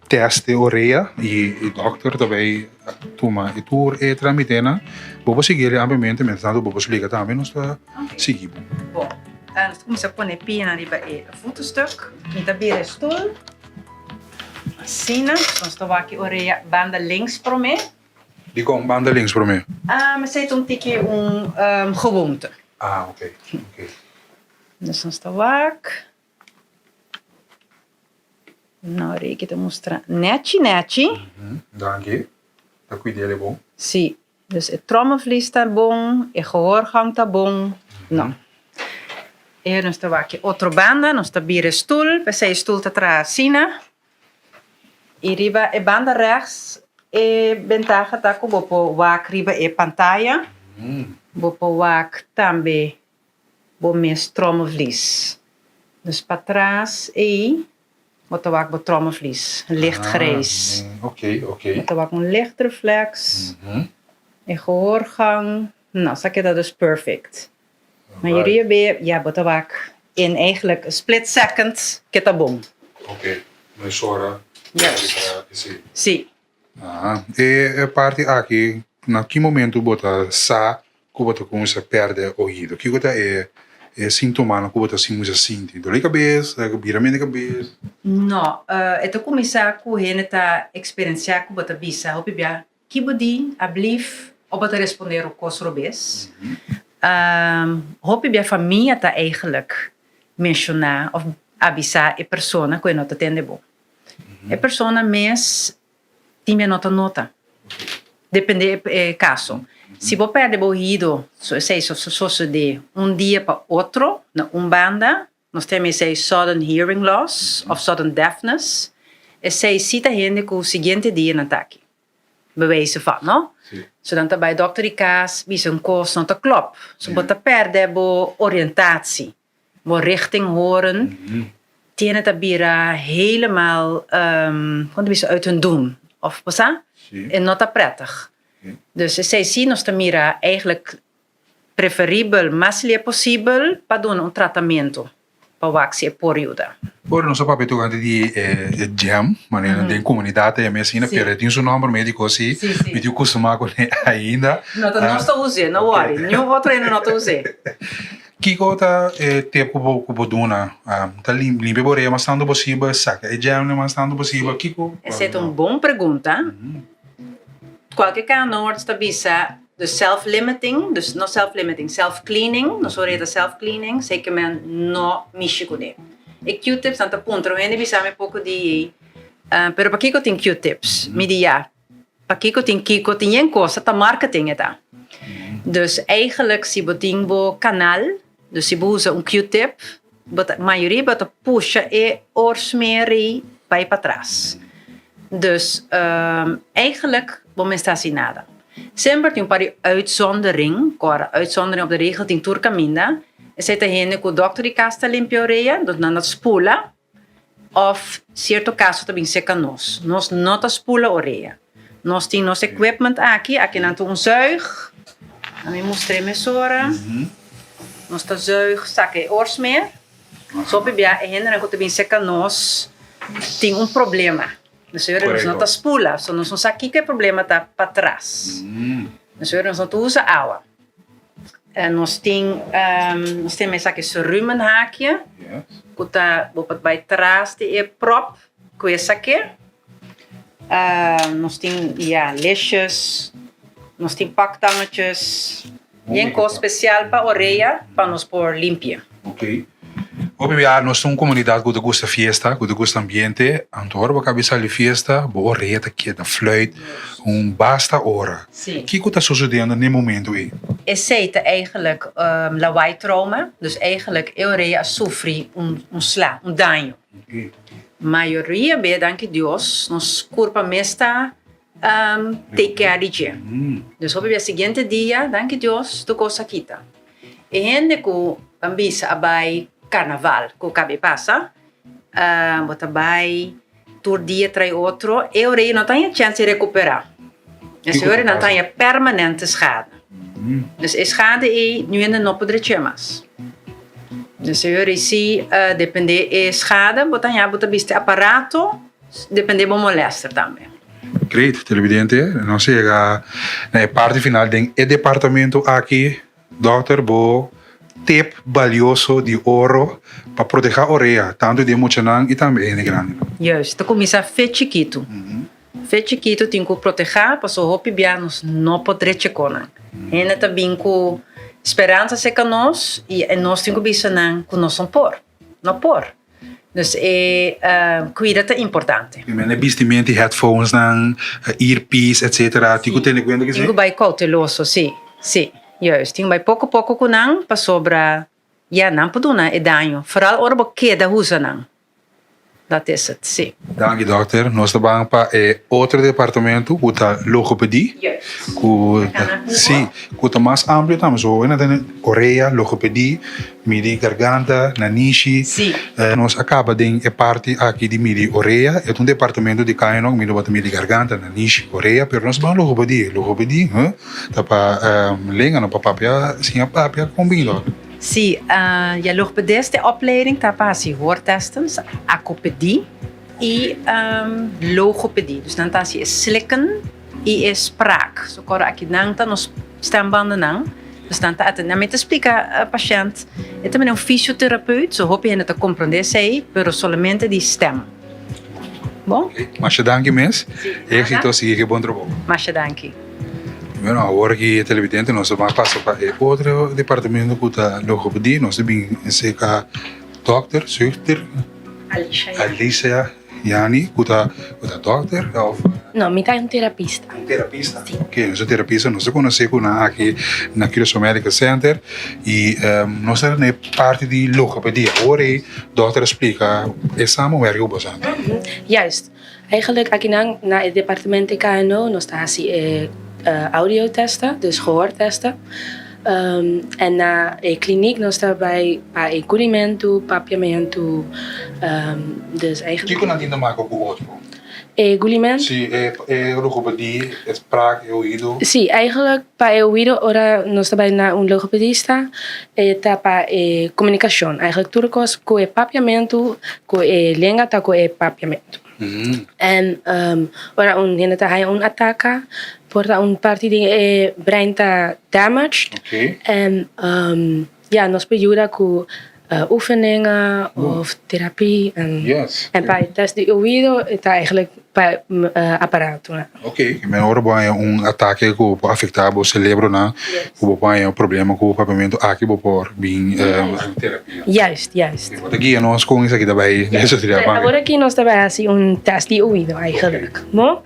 teste ureia e o doutor também toma e tour e tramitena. Vou seguir amplamente, mientras tanto, vou explicar também nós seguimos. Bom. Nós começamos a pôr pena ali para o voetenstuk. Met de beren stoel. Assim, nós estamos aqui orelha banda links para mim. Die komt banda links para mim. Mas é tikje gewoonte. Ok. Dus nós estamos aqui. Na orelha que te mostra netje. Dank je. Dat cuide ele bom. Sim. Dus het trommelvlies está bom, het gehoorgang está bom. Não. E nós estamos aqui outra banda, nós estamos hier stoel, we zijn stoel te trasina. E riba e banda rechts e ventaja tá com bopo wak riba e pantalla. Bopo wak também bo mes trommelvlies. Dus para trás e bopo wak bo trommelvlies, licht grijs. Ok. Bopo wak licht reflex. E gehoorgang, nou, zag je dat dus perfect. Maar jullie hebben, ja, bopo wak in eigenlijk een split second, ketabom. Ok, mas ora. Yes. Sim. E parte aqui, na que momento bota sa, que bota começa a perder o ouvido? Que bota é sintoma, que bota assim muito sente, dor de cabeça, viramento de cabeça? Não, eu começar com ele tá experienciar com bota bisa, hope bia, que bodi, ablief, ou bota responder o cosrobes. Hope bia família tá eigenlijk mencionar of avisar a persona que não tá tendo bom. A persona mes tinha nota. Depende do caso. Se você perde o ouvido, se de dia para outro, na banda, nós temos sudden hearing loss of sudden deafness. E se cita gente com o seguinte dia no ataque. Bewijzen van, não? So dan bij dokter die kaas, wie zijn koos não te klop. So você perde a oriëntatie, a richting horen. Tienen dat bira helemaal uit hun doen. Of passa? En not dat prettig. Dus zij zien ons mira eigenlijk preferível, mais possível, para doen een tratamento. Para waxie por ajuda. Ora, non so proprio tu quanti di jam, ma nella comunità è messa in per il suo nome medico sì, mi dico costuma con ainda. No, non sto usando, non worry. Nenhum outro ainda não estou usando. Kiko ta tempo ko boduna ta limpe boreia mas tanto possível saca e jam mas tanto possível Kiko essa é uma boa pergunta. Qualquer canor está bisa de self-limiting, dus no self-limiting, self-cleaning, nós oremos self-cleaning, sei que men no mixe com ele. E Q-tips tanto ponto, eu ainda bisa me pouco de pero para Kiko tem Q-tips, me dia. Para Kiko tem coisa tá marketing eta. Dus eigenlijk si botingbo kanaal, dus si usa um Q-tip, but a maioria bota puxa e orsmeri vai para trás. Dus eigenlijk, we staan zien nada. Sempre tem een uitzondering, uitzondering op de regel in Turcaminda. E se tem que o doctor de casta limpa oreia, dus não spula, of certo caso também seca nós. Nós não spula oreia. Nós temos nosso equipment aqui não zuig. A mim mostrei mesora. Nós tá zuig, saque oorsmeer. Só para ver, ainda não também seca nós. Tem problema. Dus nós não spula, só nós não sabe que problema tá para trás. Dus nós não usa água. Nós temos aqui esse rumenhaakje. Que está bij trás de prop. Que esse aqui. Nós temos lesjes. Nós temos paktangetjes. E um coisa especial para a orelha, para nós pôr limpia. Ok. Obviamente, nós somos uma comunidade que gosta de festa, que gosta de ambiente. Então, a cabeça de festa, boa reta, que da fluit, basta hora. Sim. O que está sucedendo nesse momento aí? Is eigenlijk lawaai-trauma. Dus eigenlijk Eurea sofre sla, dano. Okay. Maioria, bem, dank Deus, nos corpo mesta take care de. Dus op het seguinte dia, dank Deus, tu cosa quita. E gente que ambisa abai carnaval, que cabe passa, bota abai tur dia trai outro, Eurea não tem chance de recuperar. E se Eurea não tem permanente schade. Dus is schade e nu ainda não poderia mais. Dus Eurea se depende de schade, bota biste aparato, depende de molester também. Great, televidente. Nós chega na parte final do departamento aqui, Dr. Bo, tip valioso de ouro para proteger a orelha, tanto de emocional e também de grande. Juist, então começa fe chiquito. Fe chiquito tem que proteger, para so hopi bianos não poder checona. Ainda também com esperança se que nós e nós temos que pensar que nós não por. Dus cuidado é importante. É vestimento, headphones, earpiece, etc. Tem que ter cuidado que tem que vai cauteloso, sim. Juist, tem que vai pouco com não para sobra. Não pode é dano. Vooral ora queda usa não. Dat is het, sim. Dank, dokter. Nós trabalhamos para outro departamento, que é logopedia. Sim, que é mais amplo também. So, nós temos orelha, logopedia, midi garganta, nanishi. Sim. Nós acaba de parte aqui de midi orelha. É departamento de caino, midi garganta, nanishi, orelha. Pero nós vamos logopedia. Logopedia, tá para lenga, não para papel, sim, papel combinado. Sim, je logopedist de opleiding tá passie hoortesten, acopedie e logopedie. Dus dan tas je slikken e spraak. Zo kora aqui não tá nos stembanden não. Dus dan tá até me te explica patiënt. É também fisioterapeuta, so hoop je het te compreender sei, pero solamente di stem. Bom? Mas danke mes. Éxito, sigue bom trabalho. Mas danke. Bueno, agora que televidente, nós vamos passar para outro departamento que está logopedia. Nós temos seca dokter, zuster, Alicia Yani, que está dokter of? Não, me tá terapista. Terapista? Sim. Ok, nós terapista, nós conhecemos aqui na Curaçao Medical Center e nós temos parte de logopedia. Agora o dokter explica, é samenwerking bastante. Juist. Eigenlijk, aqui na het departamento KNO, nós está assim, audiotesten, dus gehoortesten. En na kliniek nós está bij encolhimento, papiamento, dus eigenlijk. O que nós ainda mais com o outro? Encolhimento? Sim, logopedia, spraak, ouvido. Sim, eigenlijk para ouvido, ora nós está bij na logopedista, tá para comunicação. Eigenlijk tudo com o papiamento, com língua tá com o papiamento. En ora gente tá aí ataca, porta parte de brain tá damaged. Okay. En nós ajuda com oefeningen of terapie en bij test de ouvido está eigenlijk bij apparato. Ok, men ora vai ataque que pode afetar o cérebro, né? Que pode problema com o papiamento aqui por bem terapia. Juist. Aqui nós com isso aqui daarbij nessa terapia. Agora aqui nós trabalhamos assim test de ouvido eigenlijk. Bom,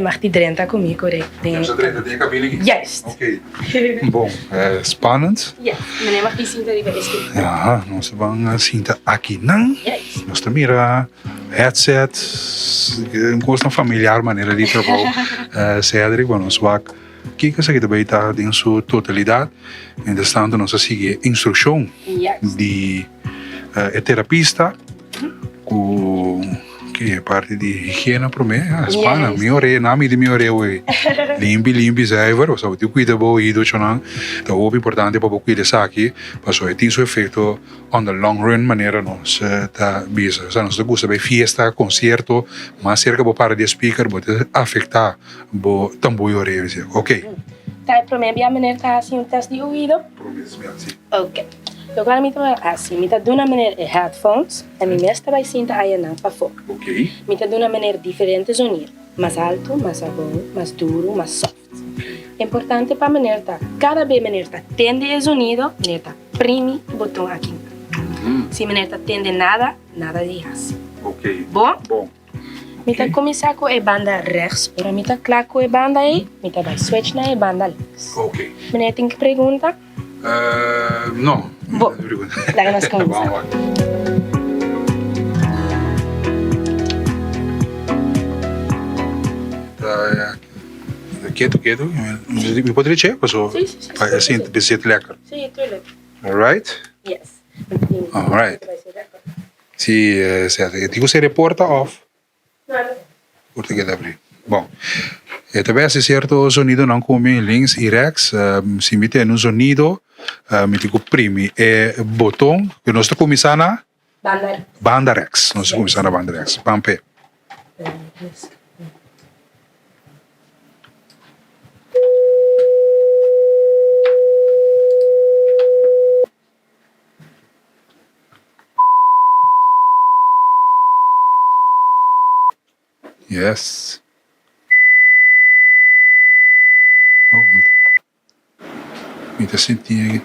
mag die drenta comigo, correto? Essa drenta tem cabine aqui. Juist. Ok. Bom, spannend. Ja, meneer mag die cinta die bij is. Ja, nós vamos cinta aqui não. Nós mira headset, een kost familiar maneira de trabalho. Cedric, bueno, swak. Kika sa kita baita din su totalidad. Entretanto, nós seguir instrução de terapista que é parte de higiene para mim. Spana, minha orelha, nome de minha orelha, limpi, zuiver. Ou seja, tu cuida do ouvido, chonang. Então, o importante para cuidar dessa aqui, para tem seu efeito on the long run, maneira nós tá bisa. Ou seja, nós gosta de festa, concerto, mas cerca do par de speaker, pode afetar o tambo e orelha. Ok. Tá, para mim, a maneira tá assim teste de ouvido. Ok. Agora me tá assim, me tá de uma maneira headphones, a minha mestra vai sentar aí na para fora. Ok. Me tá de uma maneira diferente sonido, mais alto, mais agudo, mais duro, mais soft. É importante para a maneira tá, cada vez a maneira tá tende o sonido, maneira tá prime o botão aqui. Se a maneira tá tende nada de assim. Ok. Bom? Bom. Me tá começar com a banda rechts, agora me tá claro com a banda aí, me tá vai switch na banda links. Ok. Maneira tem que perguntar. Não. Bom, daí nós começamos. Quieto. Me pode dizer, pessoal? Sim. Assim, de ser lekker. Sim, tudo. Alright? Yes. Alright. Sim, certo. Eu digo se reporta off. Porque que abrir. Bom. Também se certo sonido não come links e rechts, se mete no sonido, me digo prime é botão que nós estamos começando na banda rechts. Nós estamos começando na banda rechts. Pampe. Yes. Mi te senti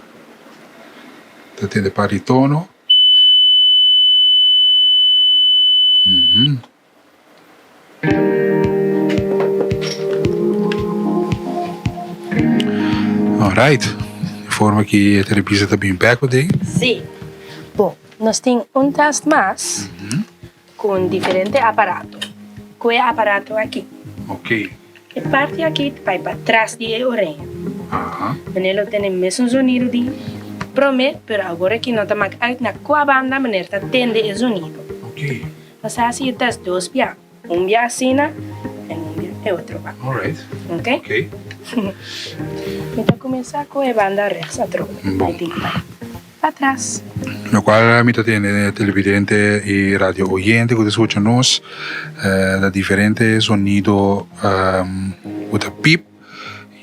te de paritono. Alright. De forma que a terapia está bem back with Sim. Bom, nós temos teste mais com diferente aparato. Com o aparato aqui. Ok. A parte aqui vai para trás da orelha. Menelo tem o mesmo sonido de prome, pero agora que não está mais out na qual banda menelo está tendo o sonido. Ok. Mas assim está dois pianos. Pia assim e pia outro piano. Alright. Ok? Ok. Então começar com a banda rechts a troca. Bom. Para trás. No qual mi tiene televidente e radio oyente que escuchan nos da diferente sonido uta pip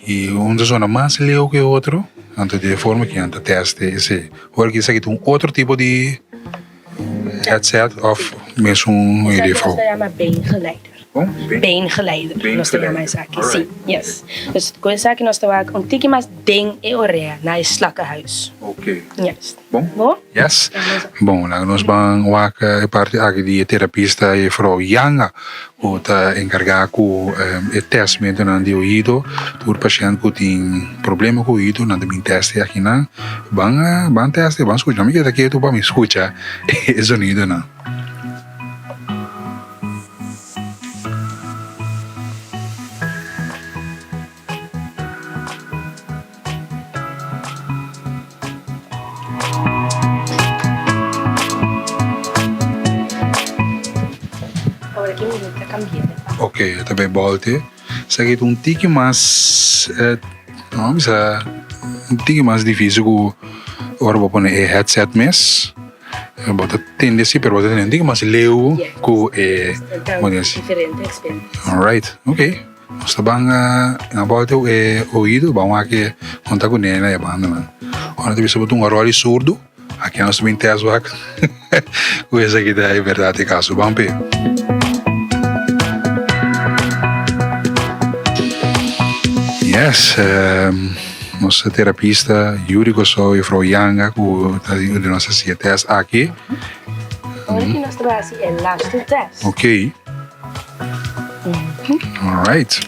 e um suena mais leu que outro antes de forma que anta teste esse agora que isso um outro tipo de headset of mesmo Isso se chama beengeleider. Beengeleider, nós chamamos aqui. Sim, yes. Dus coisa que nós estamos um tique mais ding e orelha na slakkenhuis. Ok. Yes. Bom? Yes. Bom, nós vamos a parte aqui de terapista e Frau Yanga, que está encarregada com o teste de ouvido, por paciente que tem problema com o ouvido, não tem teste aqui, não. Vamos teste, vamos escutar, não me queda que tu vamos escutar o sonido, não. Ok, também volte. Seguir um tique mais, não, um tique mais difícil que agora vou pôr headset mesmo. Bota tendência, pero bota um tique mais leu que diferente experiência. Alright, ok. Nós estamos na volta o ouvido, vamos aqui contar com ele na banda. Agora temos que botar um role surdo. Aqui nós também temos o essa aqui é verdade caso. Vamos ver. Yes, nossa terapista Yuri Kossou e Frau Yanga, que de nossa teste aqui. Agora que nós estamos assim, é last test. Ok. Alright.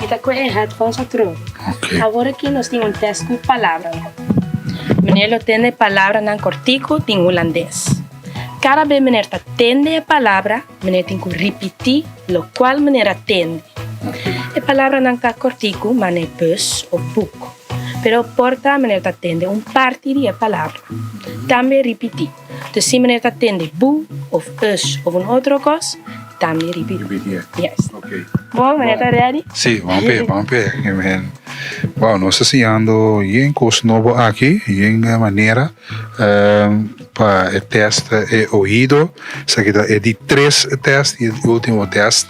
E está com o headphones atrás. Ok. Agora que nós temos teste com palavras. Menelo tem palavra na cortico em holandês. cada vez meneer atende a palavra, meneer tem que repetir lo qual meneer atende. A palavra não está cortico, mas é bus ou book. Pero porta meneer atende parte de palavra. Também repetir. Então, se meneer atende bu ou us ou outra coisa, também repetir. Yes. Okay. Bom, meneer está ready? Sim, vamos ver. Bom, nós estamos ando em curso novo aqui, em maneira para o teste de ouvido. Isso aqui é de 3 testes e o último teste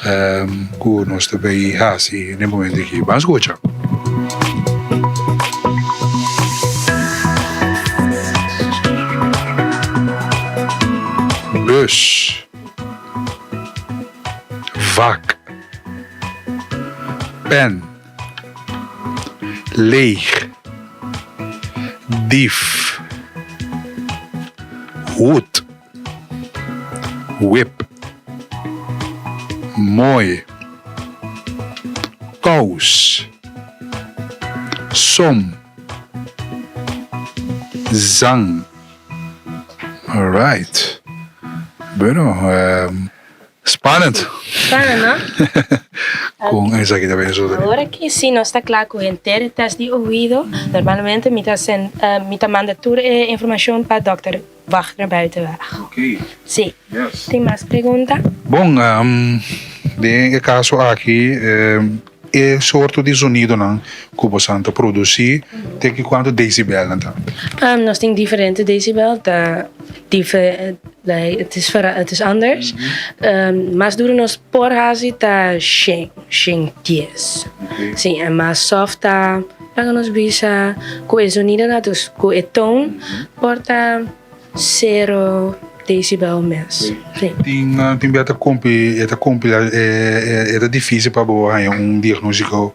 que nós também fazemos no momento aqui. Vamos escutar. Bus, vak, pen, leeg, dief, hoed, whip, mooi, kous, som, zang. All right. Bueno, spannend. Spannend, ¿no? Con esa que también eso. Ahora que sí no está claro con el test de oído, normalmente me manda toda información para el doctor Wagner buitenweg. Ok. Sí. Yes. ¿Tem más preguntas? Bom, de caso aqui, é soorte de sonido que você está produzindo, tem que quanto decibel então? Nós temos diferentes decibel, het is anders. Mas duro nos por hazi tá 10. Sim, é mais soft tá, para nos bisa, com o sonido natus, com o tom, porta 0 decibel mes. Tem beta compilar é difícil para boa diagnóstico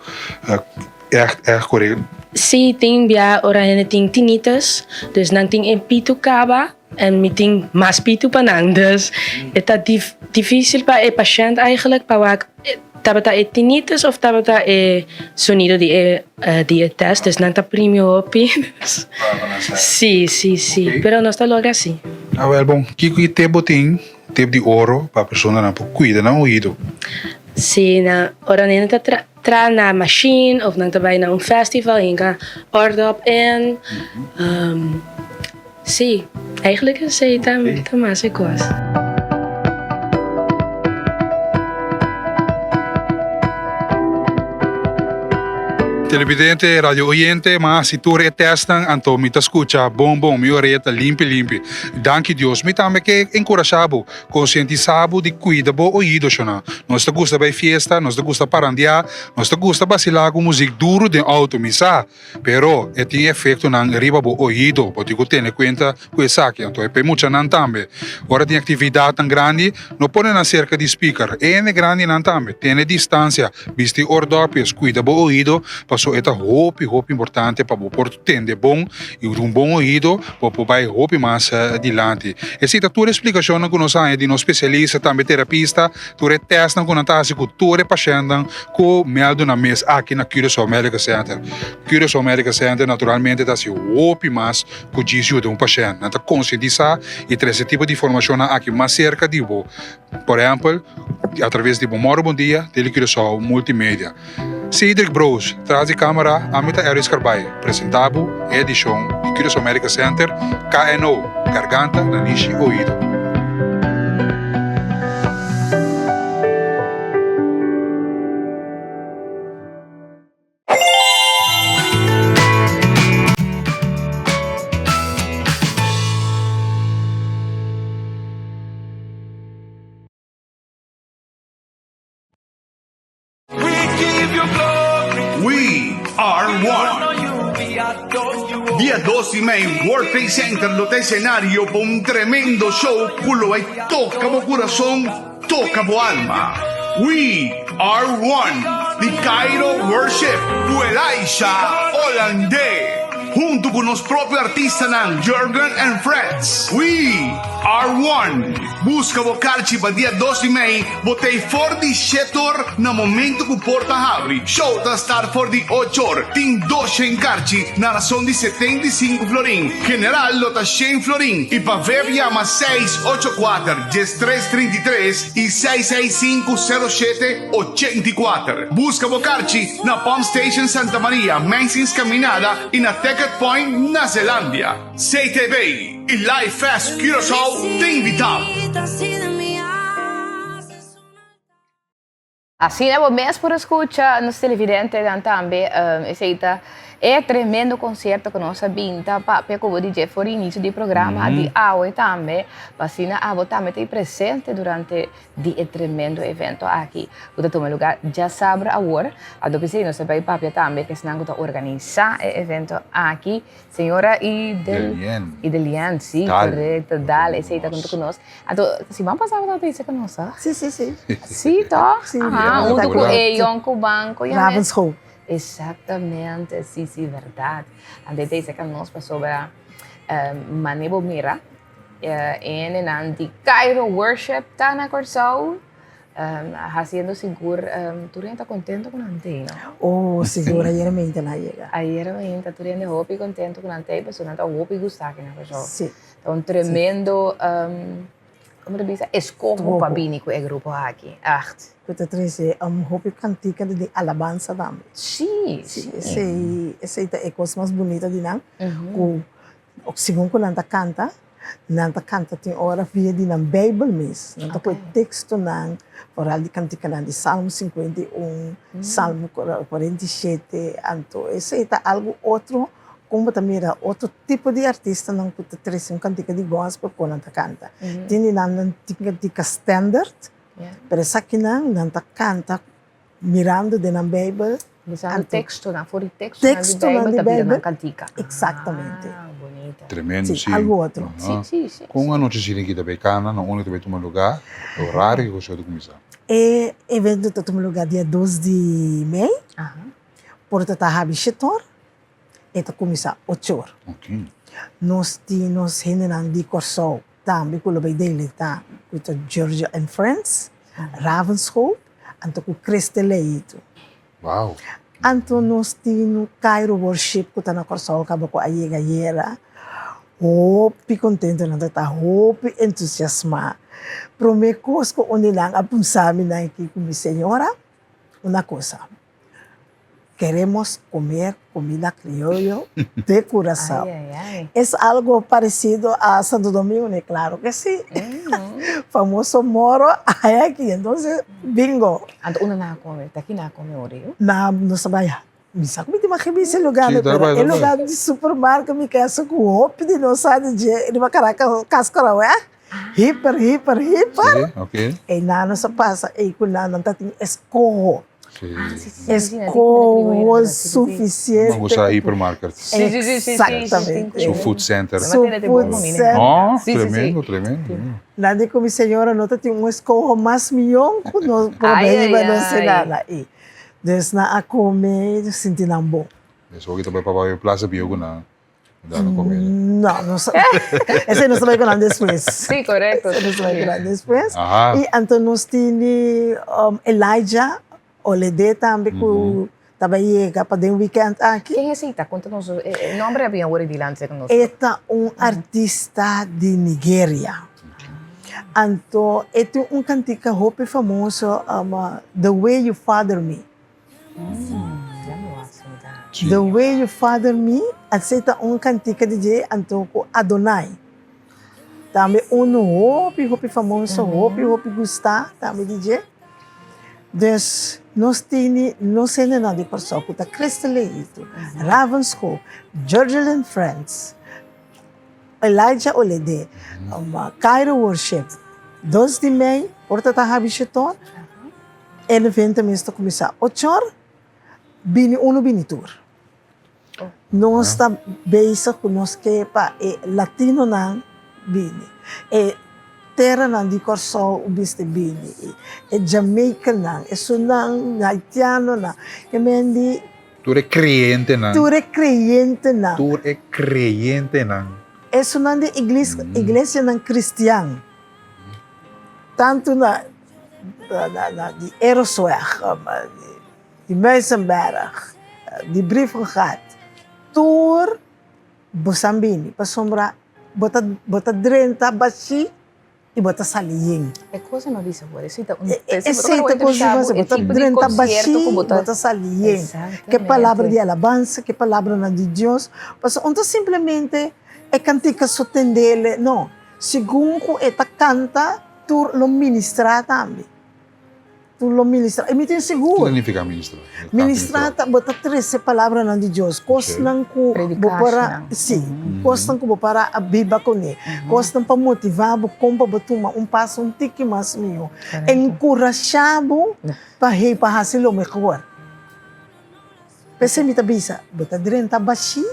correto. Sim, tem bia oranje tem tinnitus, dus nang ting en pitu kaba en meting mas pitu panang. Dus het is difícil para el paciente eigenlijk para tabata tinnitus of tabata sonido de test, dus nang ta premio opi. Sí, pero no está logra assim. Ah, well, bom, que tempo tem de ouro para a pessoa não cuida no ouvido. Sim, na oranje tra na machine of nang tabay na festival inga ordop en sim, eigenlijk is het mais coisa. Televidente, radio oyente, mas se tu retestan, então me escuta, bom, me oreta, limpe. Danke Deus, me também que encorajabo, conscientizabo de cuida bo ouído, chona. Nós te gusta bei fiesta, nós te gusta parandear, nós te gusta vacilar com música duro de auto, misa. Pero, tem efeito na riba bo ouído, porque tu tem conta com essa aqui, então é pe mucha nan também. Ora tem atividade tão grande, não pode na cerca de speaker, é grande nan também, tem distância, viste ordópios, cuida bo ouído, passou é hope importante para o tende bom e bom ouvido para vai hope mais adiante. Essa é toda a explicação que nós temos de um especialista, também terapista, toda a testa que nós temos com toda a paciente que meldo na mesa aqui na Curaçao Medical Center. Curaçao Medical Center naturalmente está se hope mais que diz de um paciente. Nós conscientizar e ter esse tipo de informação aqui mais cerca de você. Por exemplo, através de Bom Dia, de Curaçao Multimédia. Cedric Bros, traz de câmera, Amita Eris Carbay, apresentado, edição de Curaçao Medical Center, KNO, Garganta, Nariz e Ouvido. Día 12 en World Trade Center, no está escenario para un tremendo show, culo ahí toca mi corazón, toca mi alma. We are one, the Cairo Worship, Elisha Holandé, junto con los propios artistas Jürgen and Friends. We R1. Busca vocarci pa dia 2 de Mei, botei for di setor na momento que porta abre. Show da start for di 8 horas. Tem 12 em carci na razão de 75 florin. General lota 100 florin. E pa ver llama 684 1333 e 6650784. Busca vocarci na Palm Station Santa Maria, Mansins Caminada e na Ticket Point na Zelândia. CTV e Live Fest Curaçao te invitamos. Assim é o mês por escuta nos televidentes também, é tremendo concerto que nós vinta para como DJ for início do programa de AOE também, assim a também tem presente durante o tremendo evento aqui. O toma lugar já sabe agora, a do PC nós vai papia também que senão que organizar o evento aqui, senhora Idelian, sim, correto, dale, aceita junto conosco. Então, se vamos passar a notícia conosco? Sim, sim, sim. Sim, tá? Sim, junto com o com o banco. Ravenshoop. Exatamente, sim, verdade. Ande dice que nós sobre Manebo Mira en de Cairo Worship tá na Corsão haciendo seguro. ¿Tú estás contento con Ante, no? Oh, seguro, ayer me interna llega. Ayer me interna, tú eres hopi contento con Ante, pero no está hopi gustar que na Corsão. Sí. Un tremendo como te dice, escopo para bini com o grupo aqui. Echt. Kuta trece hopi cantica de alabanza também. Sim, sim. Esse é a coisa mais bonita de nós. O segundo que nanta canta tem hora via de na Bible mesmo. Nanta com texto não, oral de cantica de Salmo 51, Salmo 47, então esse é algo outro. Como também era outro tipo de artista não kuta trece cantica de gospel com nanta canta. Tem nan cantica standard. Pero sa kinang nanta canta mirando de na Bible. Al texto na fora texto na Bible também na cantica. Exatamente. Bonita. Tremendo, sim. Algo outro. Sim. Com uma notícia que também cana, não onde também toma lugar, o horário que você vai começar. E evento tá toma lugar dia 2 de Mei. Porta tá habichetor. E tá começar 8 horas. Ok. Nós hinenan di Corsão. Também com o dele tá com Georgia and Friends, Ravenshoop, anto com Cristeleito. Wow. Anto nós tino Cairo Worship ko ta na Corsão kaba ko ayega yera. Hopi contento na ta, hopi entusiasma. Promekos ko unilang apun sa amin na ikikumi senhora, una cosa. Queremos comer comida criollo de Curaçao. Es algo parecido a Santo Domingo, ¿no? Claro que sí. Famoso moro hay aquí, entonces bingo. Anto una na come, aquí na come oreo. No sabaya. Misa kami di makibis sa lugar, pero el lugar de supermercado mi kaya ko hopi di no sa de di makaraka kaskara wa. Hiper. Okay. E nano sa pasa e kunano tating escoho. Escoho suficiente. Vamos usar hipermarket. Exatamente. Su food center. Tremendo. Nada como senhora nota tem escoho mais milhão que nós problema não se nada aí. Dus na a comer sentindo bom. Isso aqui também para a plaza biogo na não sei. Esse não sabe quando depois. Sim, correto. Esse não sabe quando depois. E então nós temos Elijah Olede também que também chega para um weekend aqui. Quem é esse? Conta-nos o nome bem agora de lance conosco. É artista de Nigéria. Então, é cantica hope famoso, The Way You Father Me. The Way You Father Me, aceita cantica de então com Adonai. Também hope famoso, hope gostar, também DJ. Dus nós temos na de Corsão, que está Cristeleito, Ravenshoop, Georgia and Friends, Elijah Olede, Cairo Worship, 2 de Mei, Porta da Habichetor, e o evento mesmo começar 8 horas, bini tour. Nós estamos bezig com nós que para latino não bini, terra não de Corsão o biste bini, Jamaica não, Sunang, Haitiano não, que mendi. Tu eres creyente não. Tu eres creyente não. Tu eres creyente não. es una iglesia ng Christian. Tanto na die Erosweg, die Muizenberg, die Brievengat, Tour, Bosambini, Pasombra, bota drenta, bashi, e bota saliying. É coisa não disse agora. Bota drenta, bashi, bota saliying. Que palavra de alabança, que palavra de Deus. Mas onde simplesmente é cantica sotendele, não. Segundo esta canta, tu lo ministra também. Tu lo ministra. E me tem seguro. O que significa ministrar? Ministrar, bota 13 palavras de Deus. Costam que para, sim, costam que para a Bíblia com ele. Costam para motivar, para tomar passo um tique mais meu. Encorajado para fazer o melhor. Pensei-me bisa, bota drenta baixi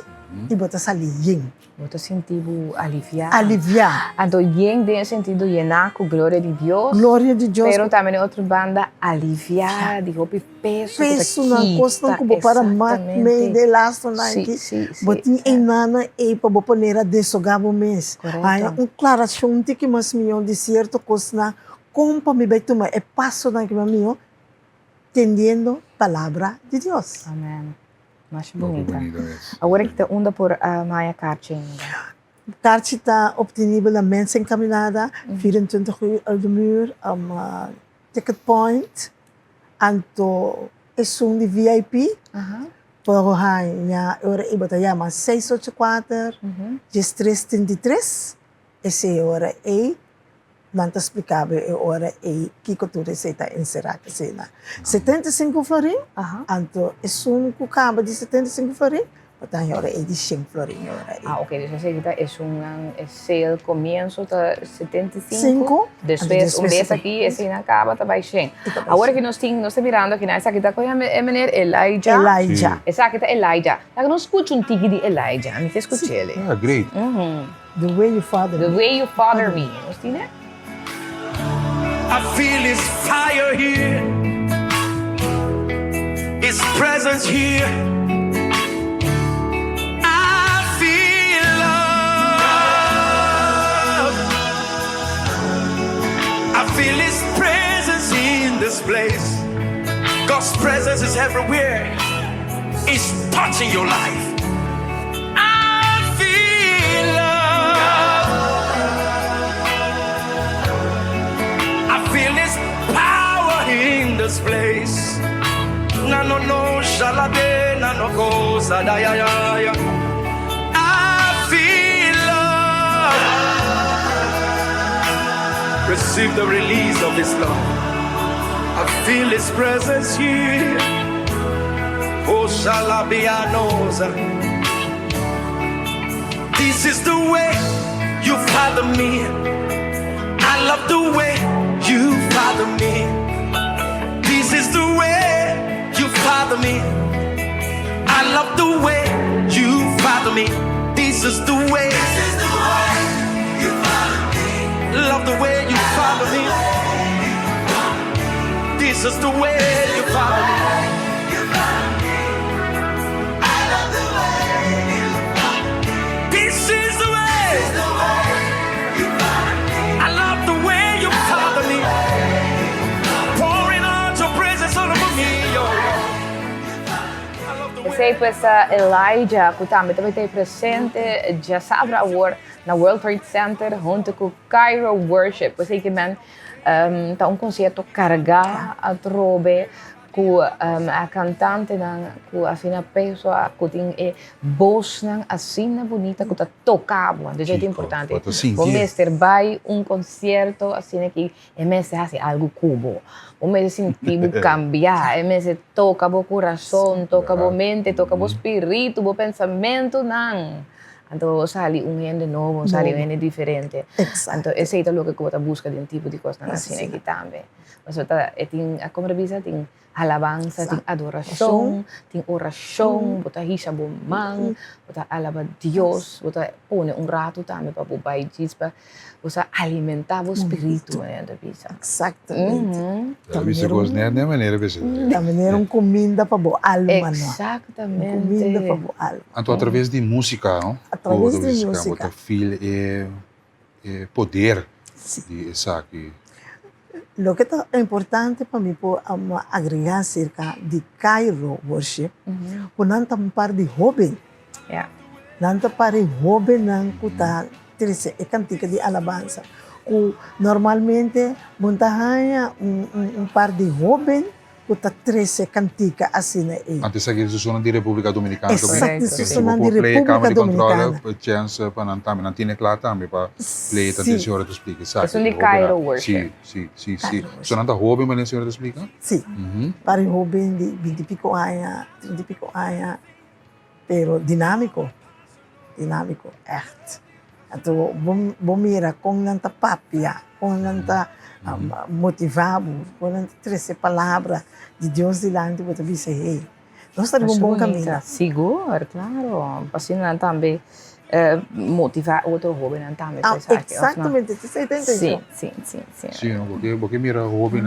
e bota saliying. Bota sentido aliviar. Aliviar. Então, yen tem sentido llenar com glória de Deus. Glória de Deus. Pero também em outra banda, aliviar, de roupa peso. Peso na costa, como para meio de laço na aqui. Botin em nana e para botar desogabo mês. Aí, claro, chunti que mas meu de certo costa, como para me vai tomar, é passo na que meu, tendendo palavra de Deus. Amém. Mais bonita. Agora que está onda por Maya Karchi ainda. Karchi está disponível na Mensa Encaminada, 24 uur uit de muur, ticket point. Anto é de VIP. Por aí, hora e batayama 684, 333. Essa hora é não está explicável, é hora e que cultura você está encerrada. 75 florim, então é que acaba de 75 florim, então a hora é de 100 florim. Ok, então você está é sale começo tá 75, depois vez aqui esse acaba tá vai 100. Agora que nós estamos mirando aqui, essa aqui está com a menina Elijah. Essa aqui está Elijah. Tá nós escuta um tique de Elijah, me fez escutar ele. Ah, great. The way you father me. The way you father me. Nós temos? I feel His fire here, His presence here. I feel love. I feel His presence in this place. God's presence is everywhere. It's touching your life. This place, na no shalade, na no cosa da ya. I feel love. Receive the release of His love. I feel His presence here. Oh shalabianosa. This is the way you father me. I love the way you father me. This is the way you father me. I love the way you father me. This is the way. This is the way you father me. Love the way you father me. This is the way you father me. I love the way you father me. This is the way you father me. I love the way you father me. Sei pues Elijah, que também está presente, já sabe agora na World Trade Center junto com Cairo Worship. Pois sei que man tá concerto carregar a trobe com a cantante com a fina pessoa que tem voz assim bonita que tá tocando, de jeito importante. O mestre vai concerto assim que é mestre assim algo cubo. O mestre sentiu cambiar, o mestre toca o coração, toca a mente, toca o espírito, o pensamento, não. Então, sale gente novo, sale gente diferente. Então, esse é o que você busca de tipo de coisa assim aqui também. Mas, como revisa, tem alabanza, ting adoración, ting oración, bota hisa bomang, bota alaba Dios, bota pone un rato também para bubai chispa, bota alimentar o espírito, né, da bisa. Exatamente. Da bisa goes net de maneira bisa. Da maneira comida para boa alma, Exatamente. Comida para boa alma. Então, através de música, não? Através de música. Bota filho poder de essa aqui. Lo que é importante para mim agregar acerca de Cairo Worship, o não par de jovem, não par de jovem não kuta terse é cantica de alabança, o normalmente montanha par de jovem kuta terse cantica assim é. Antes aqui se sono di Repubblica Dominicana. Exato, se sono di Repubblica Dominicana. Chance para não também, não tinha claro também para play tanto senhora te explica. Sono di Cairo Worship. Sim. Sono da jovem, mas a senhora te explica? Sim. Para jovem de 20 e pico anos, 30 e pico anos, pero dinâmico, echt. Então, bom mira com nanta papia, com nanta motivado, com nanta 13 palavras de Deus delante, você vai dizer, hey, nós estamos em bom caminho. Seguro, claro. Assim, também motivar outro jovem também. Exatamente, você tem entendido? Sim. Sim, porque mira jovem,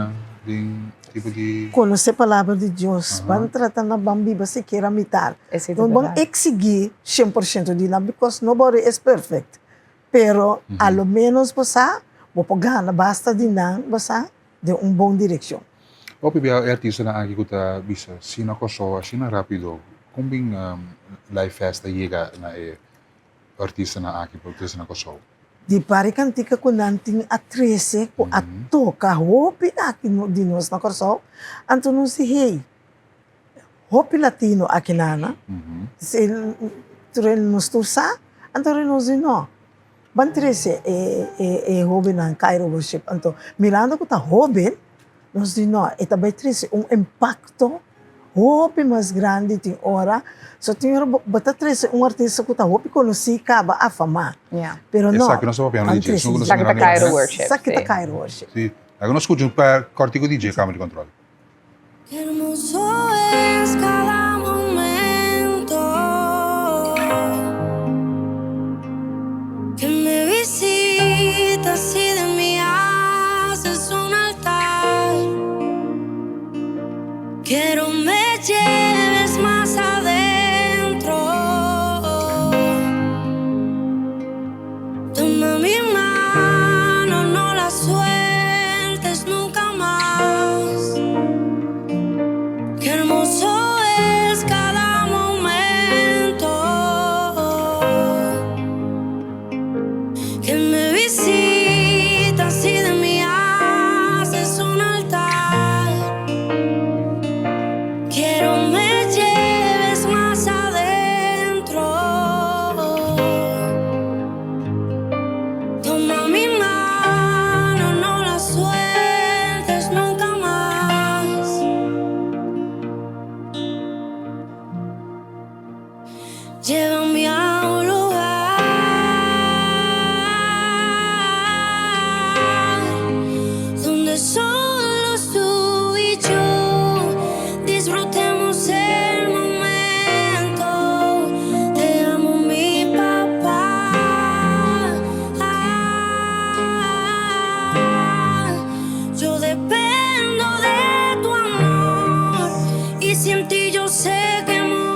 tipo de... Conhecer a palavra de Deus, vamos tratar na bambiba se queira imitar. Então, vamos exigir 100% de lá, because nobody is perfect. Pero, a lo menos, você vou pegar, basta de não, você de bom direção. O pibia artista na aqui que tá bisa, sina koso, sina rápido, kumbing live festa chega na artista na aqui, artista na koso. Di pare cantica ko nanting a 13 ko at toka hopi aqui de nós na Corsol, anto não se hey, hopi latino aqui nana, se tren nos tursa, anto ren nos no. Ban 13 hobi na Cairo Worship, anto mirando ko ta hobi, nos no, eta by 13 impacto hopi mais grande tem hora. So tinha bata 13 artista que tá hopi conheci acaba a fama. Pero no. Exacto, não só para piano DJ, não Sakita Cairo Worship. Sakita Cairo Worship. Sim. Agora nós escutamos para cortico DJ, câmera de controle. Qué hermoso es cada momento que me visitas y de mí haces un altar. Quiero me lleves más adentro. Toma mi mano, no la sueltes nunca más. Qué hermoso es cada momento que me visitas y de mí haces un altar. Quiero me lleves más adentro. Toma mi mano, no la sueltes nunca más. Llévame a un lugar donde solo tú y yo disfrutemos el momento. Te amo, mi papá. Yo dependo de tu amor y sin ti yo sé que muero.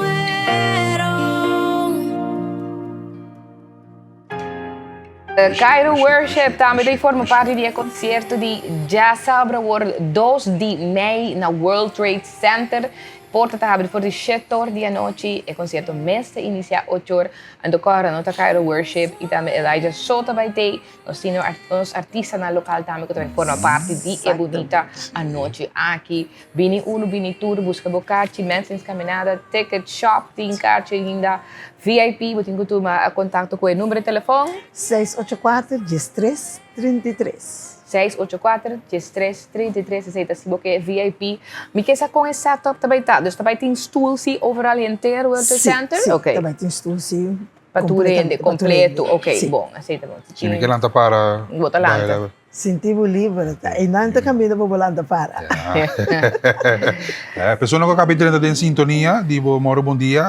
Cairo Worship também forma parte do concerto de Jazz Sabra 2 de maio na World Trade Center. Porta está aberta por 7 horas da noite. O concerto mestre inicia 8 horas. Ando corre no Cairo Worship e também Elijah Soto vai ter. Nós temos uns artistas na local também que também formam parte de É Bonita a noite aqui. Bini Uno, Bini Tour, busca bocate, mensagens caminhada, ticket shop, tem carte ainda. VIP, você tem que tomar contato com o número de telefone? 684-1333. 684-1333, aceita se você é VIP. Me quer com esse setup também tá? Dus também tem stoel sim overal inteiro, World Trade Center? Sim, também tem stoel sim. Paturende, completo. Ok, bom, aceita bom. Sim, que lanta para... Bota lanta. Sentimos livre. E não está caminhando para volante para. Pessoa que acaba de entrar em sintonia, digo, moro bom dia,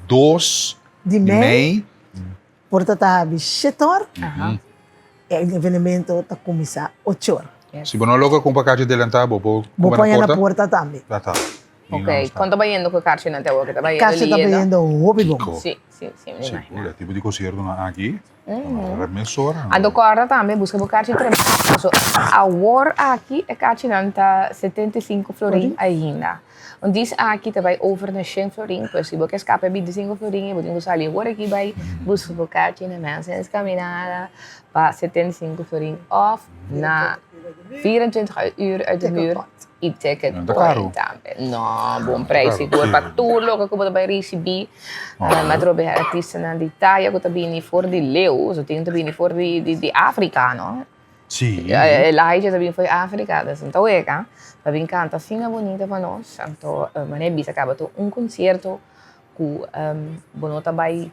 2 de Mei, portanto, 7 horas, e o evento está começar 8 horas. Se você não logo com o pacote de lenta, vou pôr na porta também. Tá. Ok, quando está indo com o caixa na tela, que está indo caixa está indo roupa bom. Sim, é tipo de concerto aqui. Remessora. A do corda também busca o caixa trem. A war aqui é caixa nanta 75 florin ainda. En die aqui também over na 100 florin, pois se você escapa de 5 florin, você tem que sair agora aqui vai busca o caixa na mesa, caminhada para 75 florin off na 24 uur uit de muur. E ticket point também. Não, bom preço. Seguro para tudo que eu também recebi. Mas eu vejo artistas na Itália que também for de Leo, eu tenho também for de África, não? Sim. Elijah também foi África, então é cá. Também canta assim bonita para nós. Então, mas é bisa acaba concerto com bonota vai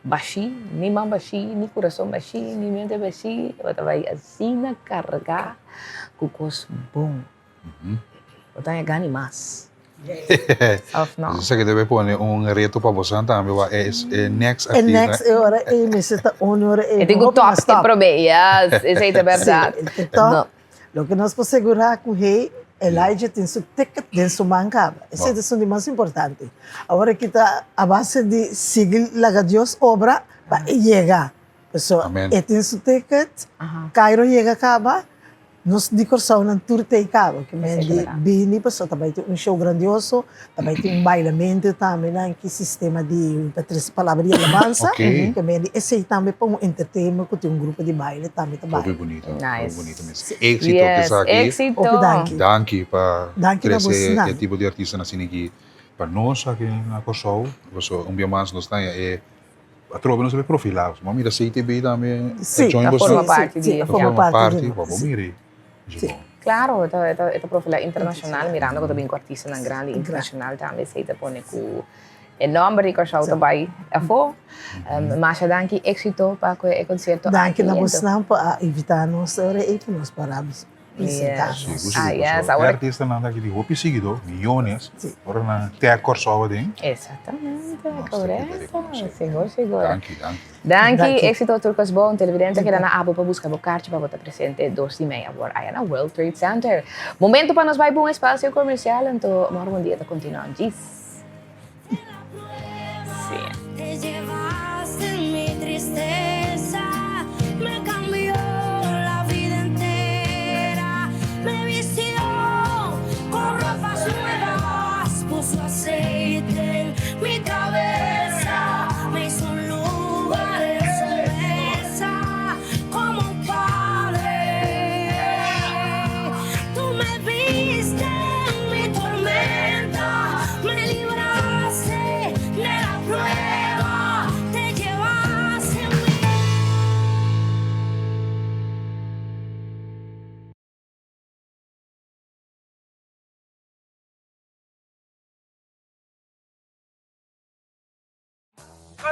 baixi, nem mão baixi, nem coração baixi, nem mente baixi, eu também assim na carregar com coisa bom. Então, ganhe mais. Você que deve pôr reto para você também, é next artista. Next hora, me está honor. Eu digo top, que probeia, isso é verdade. Então, o que nós podemos segurar com o rei, Elijah tem seu ticket dentro do banco. Isso é o mais importante. Agora que está a base de seguir a Deus obra para chegar. Pessoal, ele tem seu ticket, Cairo chega acaba. Nós de Corsão não turtei cabo, que me de bini pessoal também tem show grandioso, também tem bailamento também lá que sistema de três palavras de alabança, que me de esse também para entertainment, que tem grupo de baile também Muito bonito, nice. Bonito mesmo. Éxito que está aqui. Éxito. Danke para esse tipo de artista assim aqui para nós aqui na Corsão, dia mais nós está a trova não se profilamos, mas mira CTB também. Sim, forma parte, vamos mirar. Claro, esta profila internacional, mirando que também com artista na grande internacional também se pone com enorme riqueza também a fo. Mas danke éxito para o concerto. Danke na bolsa para invitar-nos agora e que nós paramos. Artista nada que digo, seguidor, milhões, agora na até a Corsão tem. Exatamente, correto. Seguro. Danke, éxito Turcos Bom, televidente que na abo para buscar o carte para estar presente 2 de Mei agora aí na World Trade Center. Momento para nós vai para um espaço comercial, então moro bom dia, tá continuando. Sim. Te llevaste mi tristeza, me cambió la vida entera, me vistió con ropas nuevas, puso aceite en mi cabeza, me hizo un lugar en su mesa como un padre. Tú me viste en mi tormenta, me libraste de la prueba, te llevaste en mí.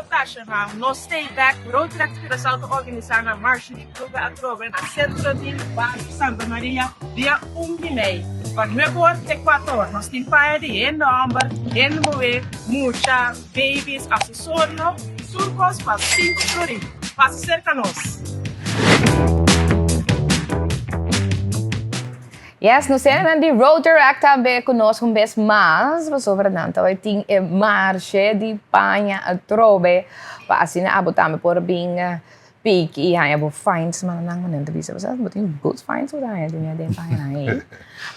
Nacional, nós stay back, Rotary Curaçao te organizar na Marcha de Clube Atrobe na Centro de Bairro Santa Maria, dia 1 de Mei. Van Nuevor, Equador, nós temos para de nombre, en mover, mucha, babies, assessorno, surcos, para 5 florin. Passe cerca a nós. Yes, no cena de Rotaract também conosco vez mais, sobre nanto vai ter marcha de panha a trobe, para assim abo também por bem pique e aí abo fines, mas não não bisa, você botem good fines ou daí de panha aí.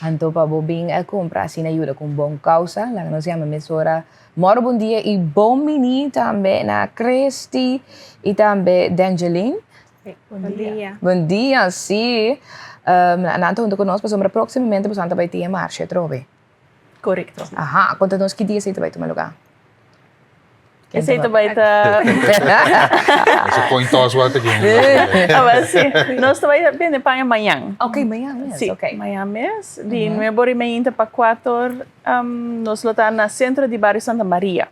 Então para bo bem comprar assim ajuda com bom causa, lá nós chama mesora moro bom dia e bom menino também na Cristi e também Dangeline. Bom dia. Bom dia, sim. Nanto junto conosco, sombra proximamente possiamo vai ter marcha, trove? Correcto. Aha, quantos que dias você vai tomar lugar? Esse vai estar. Você põe todos os aqui. Mas sim, nós vai bem para amanhã. Ok, amanhã mesmo. Sim, amanhã mesmo. De 9h30 para 4, nós estamos na centro de Bairro Santa Maria.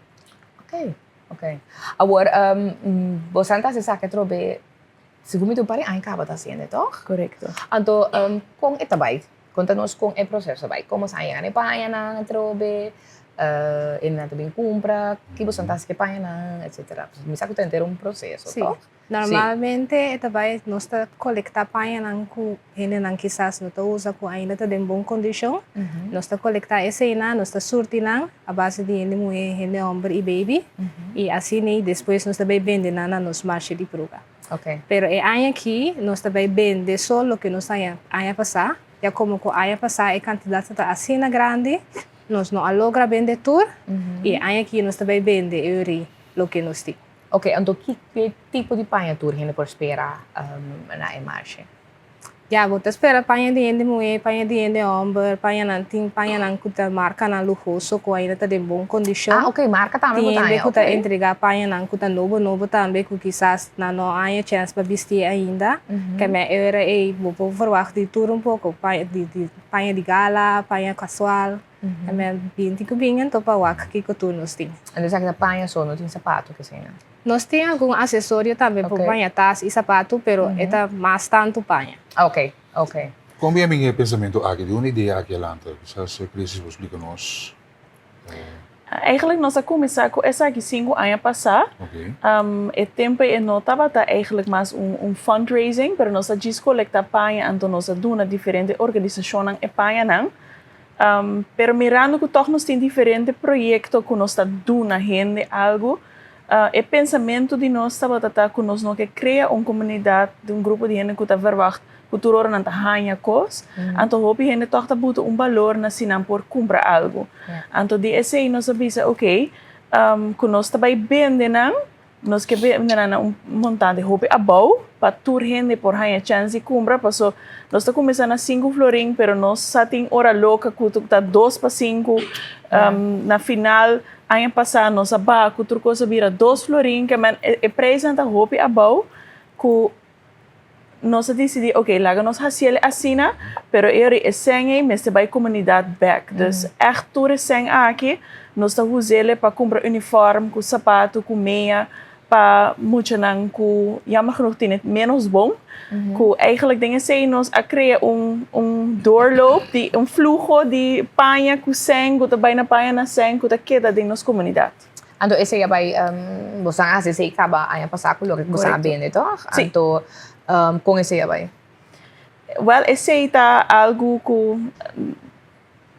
Ok. Ok. Agora, você está se sabe que trobe, segundo tu pare, aí acaba fazendo, toch? Correcto. Então, com etabai, conta-nos com o processo vai, como sai a nepaia na trobe, ele também compra, que você está se paia na, etc. Me sabe que tem um processo, Sim. toch? Normalmente, etabai nós coleta paia nang ku ele nang quizás não usa ku ainda tá em boa condição. Nós coleta esse ina, nós surti nang a base de ele mulher, ele homem e baby. E assim nem depois nós também vende na nos marcha de pruga. Ok. Pero aí aqui nós também vende só o que nós aí passar. Já como que aí passar é quantidade tá assim na grande, nós não alogra vender tour. E aí aqui nós também vende euri o que nós tem. Ok, então que tipo de paia tu ainda por esperar na marcha? Já, vou esperar paia de mulher, paia de homem, paia não custa marca na luxuoso, que ainda está em boa condição. Ah, ok, marca também tem botar, custa ok. entregar paia não custa novo também, que quizás não há chance para vestir ainda. Que me era vou verwacht de tudo pouco, paia de gala, paia casual. É me bem que bem então para o que tu nos tem. Então já que a paia só não tem sapato que seja. Nós temos algum acessório também para paia tas e sapato, pero é mais tanto paia. Ok, ok. Como é meu pensamento aqui, de uma ideia aqui lá, quizás Cris vos explica-nos. Eigenlijk nós começamos com essa aqui 5 anos passar. O tempo não estava eigenlijk mais fundraising, mas nós já coleta paia, então nós damos diferentes organizações e paia não. Pero mirando que toch nós tem diferentes projetos que nós damos na gente algo. O pensamento de nós estava que nós não quer criar uma comunidade, grupo de gente que está verwacht, cultura não está ganhando coisas. Então hope gente toch está botando valor na sinam por comprar algo. Então de esse nós avisa, ok, que nós está bem vendendo, nós quer vender montante hope abau para tur gente por ganhar chance de comprar, passo nós está começando a 5 florim, pero nós já tem hora louca que está 2 para 5, na final ano passado nós abá que outra coisa vira 2 florim, que man é presente hope abau que nós decidimos, ok, laga nós fazer assim, pero é sem mas vai comunidade back. Dus echt toer sem aqui, nós está usando para comprar uniforme, com sapato, com meia, para muito não com jammer genoeg tem menos bom. Que eigenlijk dingen zijn nós a criar doorloop, flujo de paia com sem, que também na paia na sem, que queda dentro nossa comunidade. Então esse é vai, você acha que acaba aí passar com o que você vende, toch? Então com esse é vai. Well, esse está algo que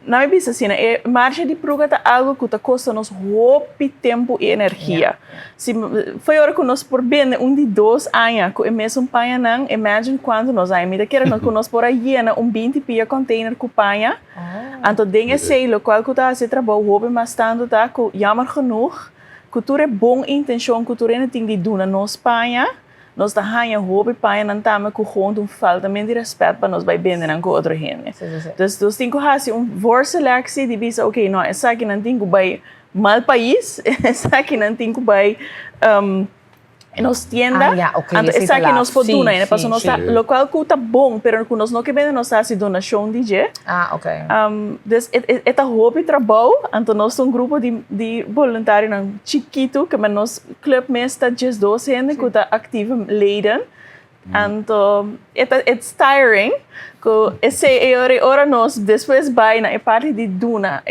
na minha visão, assim, a marcha de pruga é algo que está custando nos roupa tempo e energia. Se foi hora que nós por bem de 2 anos, que é mesmo paia não, imagine quando nós aí, me quer que nós por aí na 20 pia container com paia. Então tem esse local que está a trabalhar roupa mas tanto tá que jammer genoeg, que tu é bom intenção que tu ainda tem de doen na nos paia. Nós está ganhando roupa paia não tá mas com gewoon falta de respeito para nós vai bem na com outra gente. Dus nós tem que fazer voorselectie de bisa, ok, não essa aqui não tem que vai mal país, essa aqui não tem que vai nos tienda, então essa aqui nós podemos né, para nós local que tá bom, pero que nós não que vende nós faz donação de je. Ok. Dus esta roupa trabalho, então nós um grupo de voluntários não chiquito, que nós club mesta just 12 gente que tá ativo leden. Então it's tiring, que esse hora nós depois vai na parte de duna,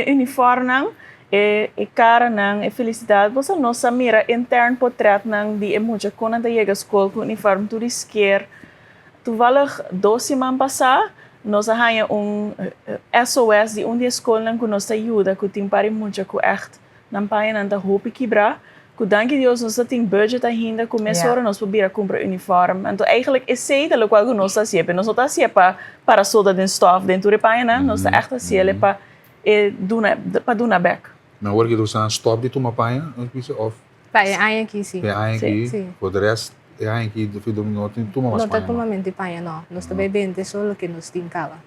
uniforme e cara não, e felicidade, você nossa mira interno portrait não de muito quando chega à escola com uniforme tudo esquer. Toevallig 2 semanas passar, nós ganhamos SOS de de escola que nos ajuda, que tem para muito que echt não paia não da roupa quebrar. Que dank Deus nós tem budget ainda, começa hora nós podemos comprar uniforme. Então eigenlijk é sei da qual que nós está sempre, nós não está sempre para soda de stof dentro de paia não, nós está echt assim para donar back. Maar hoor je dus aan stop dit om een paia? Of? Paia aqui sim. Paia aqui. Voor de rest, paia aqui do filho não tem toma mais paia. Não tem totalmente paia não. Nós também vende só o que nos tem cala.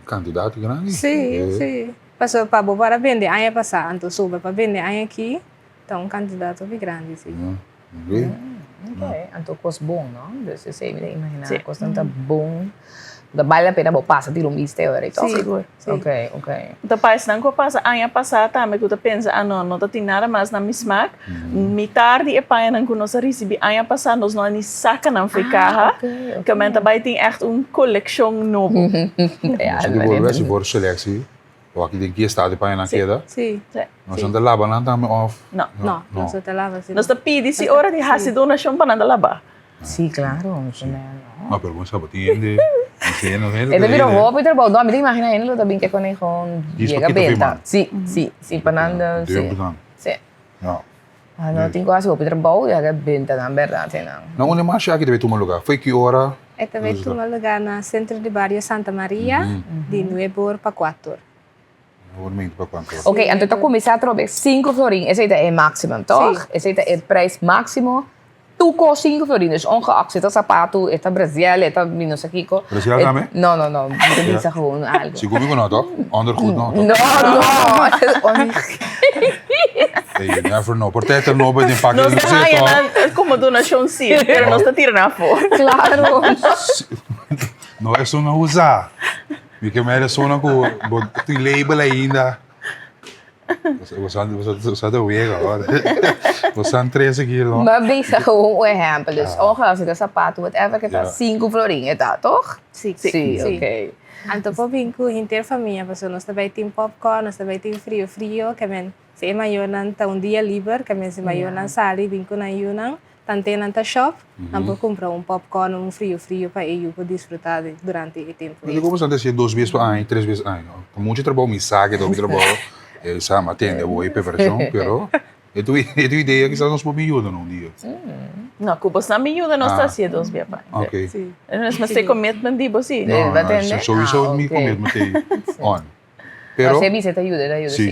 Candidato grande. Sim, sim. Passou para boa vender aí passar, então soube para vender aí aqui, então candidato bem grande sim. Ok, então custa bom, não? Dus você me imagina, custa tá bom. Da vale a pena passa de lumiste ora, então? Seguro. Ok. Então, país não que passa ano passado também que eu pensa, não tem nada mais na minha smack. Me tarde e pai não que nós recebi ano passado nós não nem saca não ficar. Que men daarbij tem echt collection novo. Se for selectie, aqui tem que estar de pai na queda. Sim. Nós não lava não também off. Não. Nós te lava. Nós te pedi se hora de hacer donação para nada lavar. Sim, claro. Uma pergunta sabotiende. Ele virou roupa e trabalho. Não, me imagina ele também que quando chega a venda. Sim, pananda. Sim. Não. Não tem quase roupa e trabalho e a venda na verdade não. Não, onde mais aqui deve tomar lugar? Foi que hora? Também tomar lugar na centro de barrio Santa Maria, de 9 para 4. Ok, então começar a trocar 5 florins. Esse é o máximo, toch? Esse é o preço máximo. Tu com 5 florins, ongeacht zit dat sapato, het Brazil, het minus aqui. Brazil também? Não. Dat is gewoon algo. Se comigo não, toch? Ondergoed não. Não. You never know. Portanto, não vai ter Nós estamos como donação sim, mas nós estamos tirando fora. Claro. Não é só não usar. Porque é só não tem label ainda. We zaten weer agora. We staan 13 kilo. Maar wees gewoon een exempel. Dus ongeacht de sapato, whatever, que tá 5 florinhas, tá, toch? Sim. Ok. Então, por vinco, inteira família, nós também tem popcorn, nós também tem frio, que men, se maior não tá dia livre, que men se maior não sali, vinco na Yunnan, tanto na shop, não pode comprar popcorn, frio para eu poder desfrutar durante o tempo. Mas como você disse 2 vezes por ano, 3 vezes por ano? Muito trabalho, me sabe, do trabalho. Sa matende voi per versão, pero é tua ideia que nós podemos ajudar num dia. Não, Cuba não me ajuda, nós estamos assim, 2 vezes. Ok. Mas você commitment de você? Não, sowieso me commitment on. Pero você me ajuda, sim.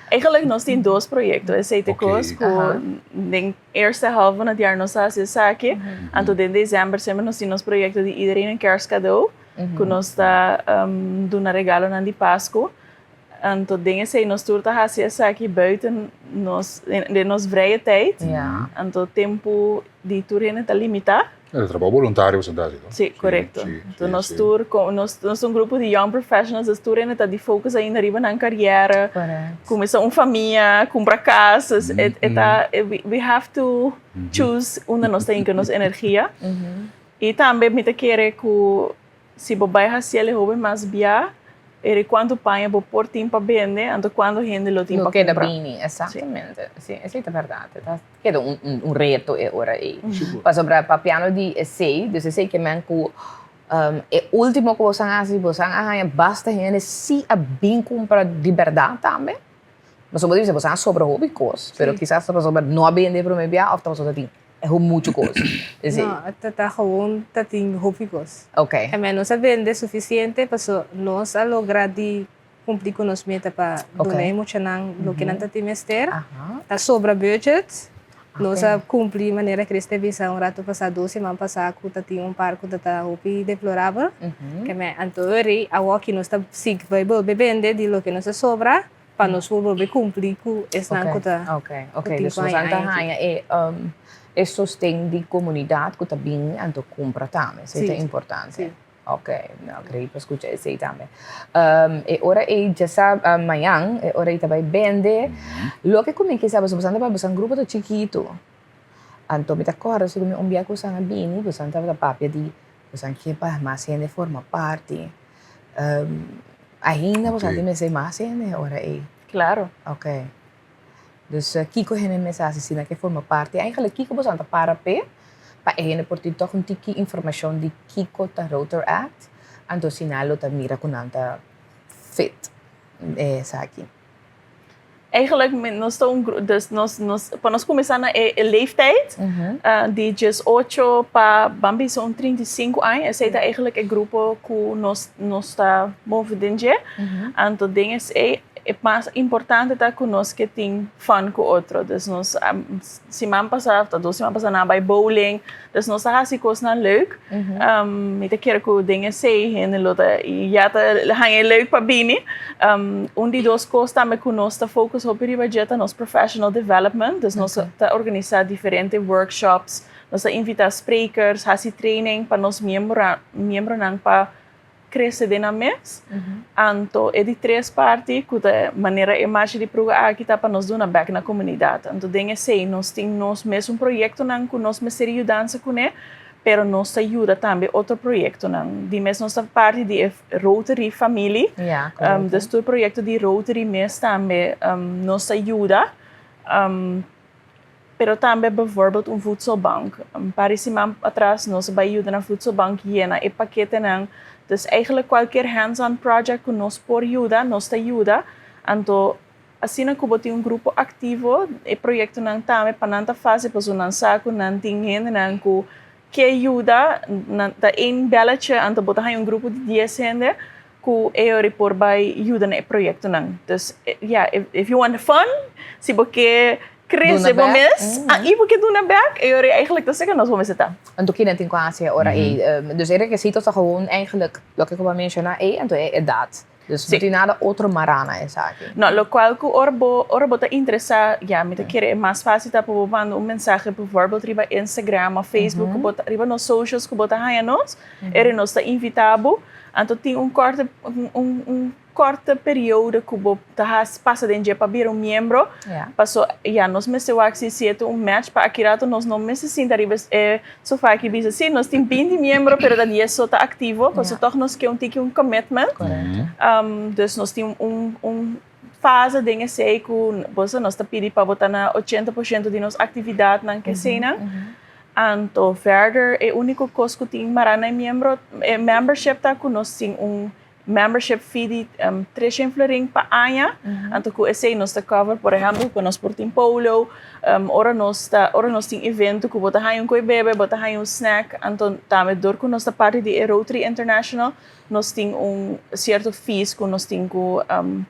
Eigenlijk nós temos 2 projetos. Esse é o na eerste helft van het jaar nós fazemos aqui. Então, em dezembro, nós temos um projeto de iedereen een kerstcadeau. Que nós está dando regalo na de Páscoa. Então, dingen zijn nós turta hacia aqui buiten de nos vrije tijd. Então, tempo de tour está limitado. É trabalho voluntário, você está dizendo? Sim, correto. Então, nós somos um grupo de young professionals, nós tour está de focus ainda arriba na carreira, começar uma família, comprar casas. We have to choose onde nós temos que nossa energia. E também me querer que se bobai hacia ele hobby mais bia. E quando paga por tempo vende, então quando gente lo tempo queda bem, exatamente. Sim, essa é a verdade. Queda reto agora aí. Mas sobre o piano de essay, dus essay que man que o último que você faz, basta gente se a bem comprar liberdade também. Mas sobre isso você sobre hobby coisas, pero quizás sobre não vender para mim ou então você tem muito coisa. Não, tá gewoon tá tem hobby coisas. Ok. É menos a vender suficiente para nós a lograr de cumprir com nossa meta para donar emocional lo que não tá trimester. Tá sobra budget. Nós a cumprir maneira que este visão rato passado 12 semanas passado que tá tinha parco tá hobby deplorável. Que me antori a walk nós tá sig vai vender de lo que nós sobra para nós volver cumprir com esse não tá. Ok. Dus nós anta é sostém de comunidade que também ando compra também, isso é importante. Sim. Ok, não queria escutar isso aí também. E ora já sabe amanhã, ora também vende. Lo que como que sabe, você anda para um grupo de chiquito. Então me acordo se como dia que você anda bem, você anda para papia de você que para mais gente forma parte. Ainda você anda me sei mais gente ora aí. Claro. Ok. Dus Kiko heeft een mensagem zien que forma parte. Eigenlijk Kiko was aan het parape. Pa ene por ti toch een tiki informatie die Kiko ta Rotor Act. En to sinalo ta mira con anta fit. Saki. Eigenlijk dus para nós começar na leeftijd, de 18 para Bambi zo'n 35 anos, esse é eigenlijk een grupo que nós está movendo. Então, dingen é mais importante tá conosco que tem fun com outro. Dus nós semana passada, 2 semanas passadas, bij bowling. Dus nós tá assim coisa leuk. Met keer que dingen sei, en lota ja tá hang leuk para bini. Die 2 coisas também conosco tá focus op die budget nos professional development. Dus nós tá organizar diferentes workshops. Nós tá invitar sprekers, hasi training para nos membro nang pa crescer na mês. Então, é de 3 partes, que da maneira imagem de pruga aqui tá para nós dar back na comunidade. Então, dengue sei, nós temos mesmo projeto nang que nós me seria dança com ele, pero nós ajuda também outro projeto nang. De mesmo nossa parte de Rotary Family. Dus o projeto de Rotary mês também nos ajuda. Pero também, bijvoorbeeld, voedselbank. Paar semana atrás, nós ajuda na voedselbank jena e paquete nang. Dus eigenlijk qualquer hands-on project que nos por ajuda, nos te ajuda. Então, assim na Cuba tem grupo ativo, e projeto não também para não fazer, para não saco, não tem gente não que ajuda, tá em belletje, então botar aí grupo de 10 gente que eu repor by ajuda no projeto não. Dus if you want fun, se você cresce bom mês, e porque do na back, eu eigenlijk dat zeggen, nós vamos zitten. En toen kinderen in kwaasie, dus eigenlijk ziet dat gewoon eigenlijk, lo que como menciona, en toen é dat. Dus sí. Nada outro marana essa aqui. No, lo cual que ora bota interessa, me te quer mais fácil tá para mandar mensagem bijvoorbeeld riba Instagram ou Facebook, bota riba nos socials que bota aí nós, nós tá invitado, então tem corta período que o passa dentro de para vir membro, passou nós necessitamos match para aqui nós não necessitamos só faz que diz assim nós temos 20 membros, pero da dia só está ativo, passou toch nós que commitment, dus nós temos fase de sei que você nós está pedindo para botar na 80% de nossa atividade na que cena. Então, verder, é o único coisa que tem marana membro, membership tá que nós temos membership fee de 300 florin pa ano. Então, que esse nós está cover, por exemplo, quando nós portim polo, ora nós tem evento que bota aí coi bebê, bota aí snack. Então, também dor que nós está parte de Rotary International, nós tem certo fees que nós tem que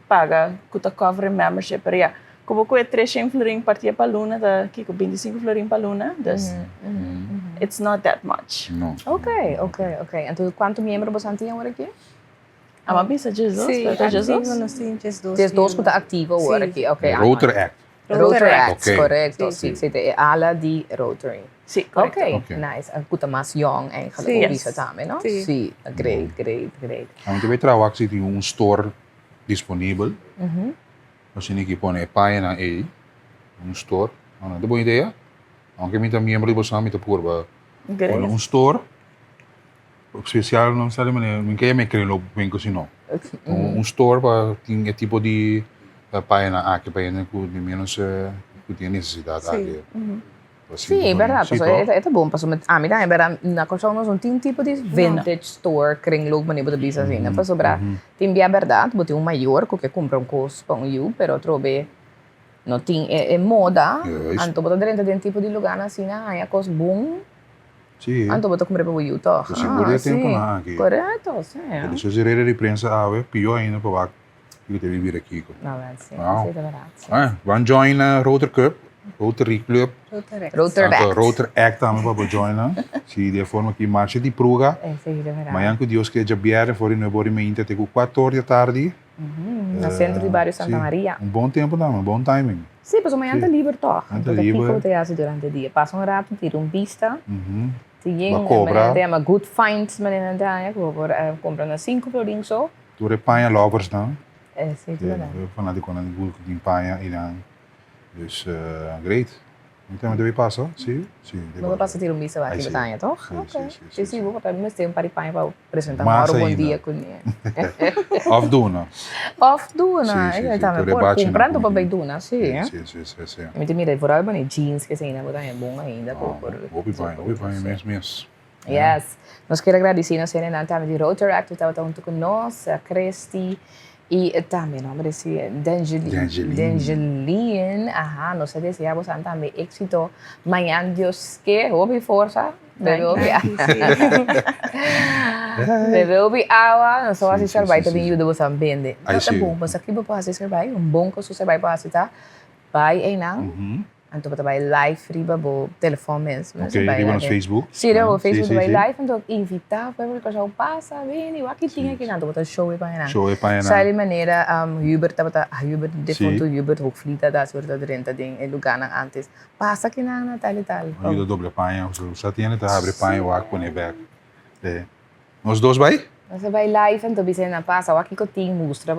paga que tá cover membership, pero como que é 300 florin partia para luna, da que 25 florin para luna, dus it's not that much. No. Okay. Então, quanto membro você tem agora aqui? Uma bisa Jesus, nós temos 12. Tens 12 que está ativo agora aqui, ok. Rotary Act. Rotary Act, okay. correcto. Sim, é ala de Rotary. Sim, correcto. Okay, nice. Kuta mas young eigenlijk, bisa também, não? Sim, great. A gente vai trabalhar que tem store disponível. Assim que põe página aí, store. Não é boa ideia? Aunque me também membro de você me por store. Especial não sabe maneira, ninguém é me querer logo bem assim não. Store para tem tipo de página aqui para ele que de menos que tem necessidade aqui. Sim, é verdade. É bom, mas a mim é verdade. Na coisa nós não tem tipo de vintage store kringloop maneira de bisa assim, né? Para sobrar tem bem a verdade, botar maior que compra coisa para you, pero trobe não tem é moda. Então botar dentro de tipo de lugar assim, é coisa bom. Sì. Anto boto come proprio aiuto. Sicuro tempo na aqui. Corretto, sì. Adesso gerere di prensa più ainda para que te vivere aqui. Vabbè, sì, è vero. Van join Rotary Club. Rotary Act também para join. Se de forma que marcha de pruga. Sì, è vero. Ma anche Dio che già biere fuori noi vorremmo inte te 4 ore da tardi. No centro di Barrio Santa Maria. Un buon tempo também, un buon timing. Sì, mas amanhã anda livre toch. Anda livre. Te hace durante o dia. Passa um rato, tira vista. Ma cobra. Tem uma good find, menina daia, que compra na 5 florin zo. Tu repanha lovers dan. Sim, tudo bem. Eu falando com a Google de panha e dan. Dus great. Então deve passar, sim. Vamos passar tiro vista aqui batalha, toch? Sim, vou para mim ter um par de panha para apresentar um bom dia com ele. Off duna. Eu estava comprando para bem duna, sim. Sim. Me mira, vooral bem jeans que ainda botar bom ainda por. Hobby bem mesmo. Yes. Nós quero agradecer a cena na time de Rotary Act, estava junto com nós, a Cristi e também nome desse Dangeline. Nós desejamos também éxito. Amanhã Deus que hobby força. Bebeu água, não só assim serve também ajuda você a vender. Aí Não tá sim. bom, mas aqui você pode serve, bom que você serve para tá. Vai aí não. Então você vai live riba bo telefone mesmo. Ok, riba nos Facebook. Sim, no Facebook Sim, vai sim. live então invitar para que já passa, vem e aqui tinha aqui não, você show e para não. Show e para Sai de maneira Uber tava Uber de Sim. foto Uber vou flita da sorte de renta em lugar antes. Passa aqui na tal e tal. Ajuda doble panha, só tinha que abrir panha ou põe back. Nós dois vai? Você vai live então você na passa, aqui que tem mostra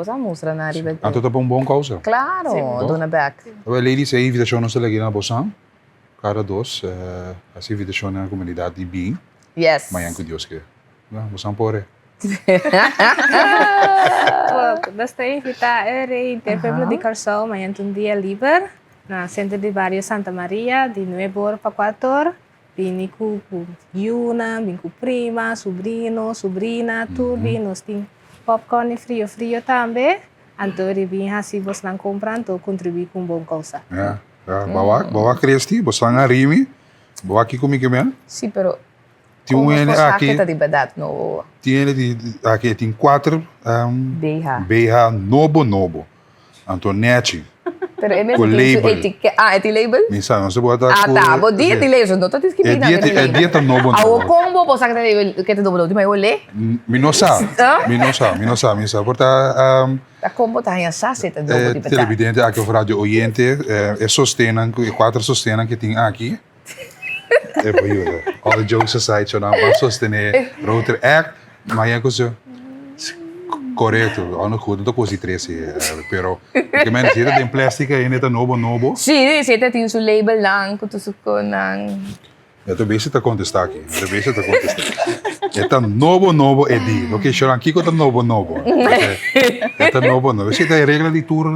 na riba. Então tá bom coisa. Claro, dona back. Well, ladies, a invitação nos lagi na Bosang. Cara dos, as invitação na comunidade de Bing. Yes. Mayan com Deus que. Bosang pore. Nós temos invitar a Interpelo de Corsol, amanhã um dia livre, na Centro de Barrio Santa Maria, de Nuevo para 4. Vim com Yuna, vim com prima, sobrinho, sobrinha, tudo. Nós temos popcorn frio também. Então, vim assim, você não compra, então contribui com boa causa. Bawa Cristi, Bosang Arimi. Bawa aqui comigo mesmo. Sim, pero Tinha aqui. de verdade no Aqui tem 4 beija nobo. Antonete. Pero é mesmo Com que label. etiqueta. É de label? Misa, não se pode Tá, bom dia de label, não tô te escrevendo. É dieta nobo. O combo, você que label, que te dobro, de mais olê? Minosa. Minosa. Porta, A combo tá em assassin, tá dobro de verdade. televidente, aqui o rádio oyente, sostenem, 4 sostenem que tem aqui. É por isso. All the jokes aside, so não vai sostener router act, mas é coisa correto. Ano goed, dat kost die 13 pero que mentira tem plástica e neta nobo. Sim, você tem seu label lang, com tudo com Eu tô bem se tá contestar aqui. É tá nobo edi. Ok, choran aqui com tá nobo. É tá nobo. Você tem regra de tour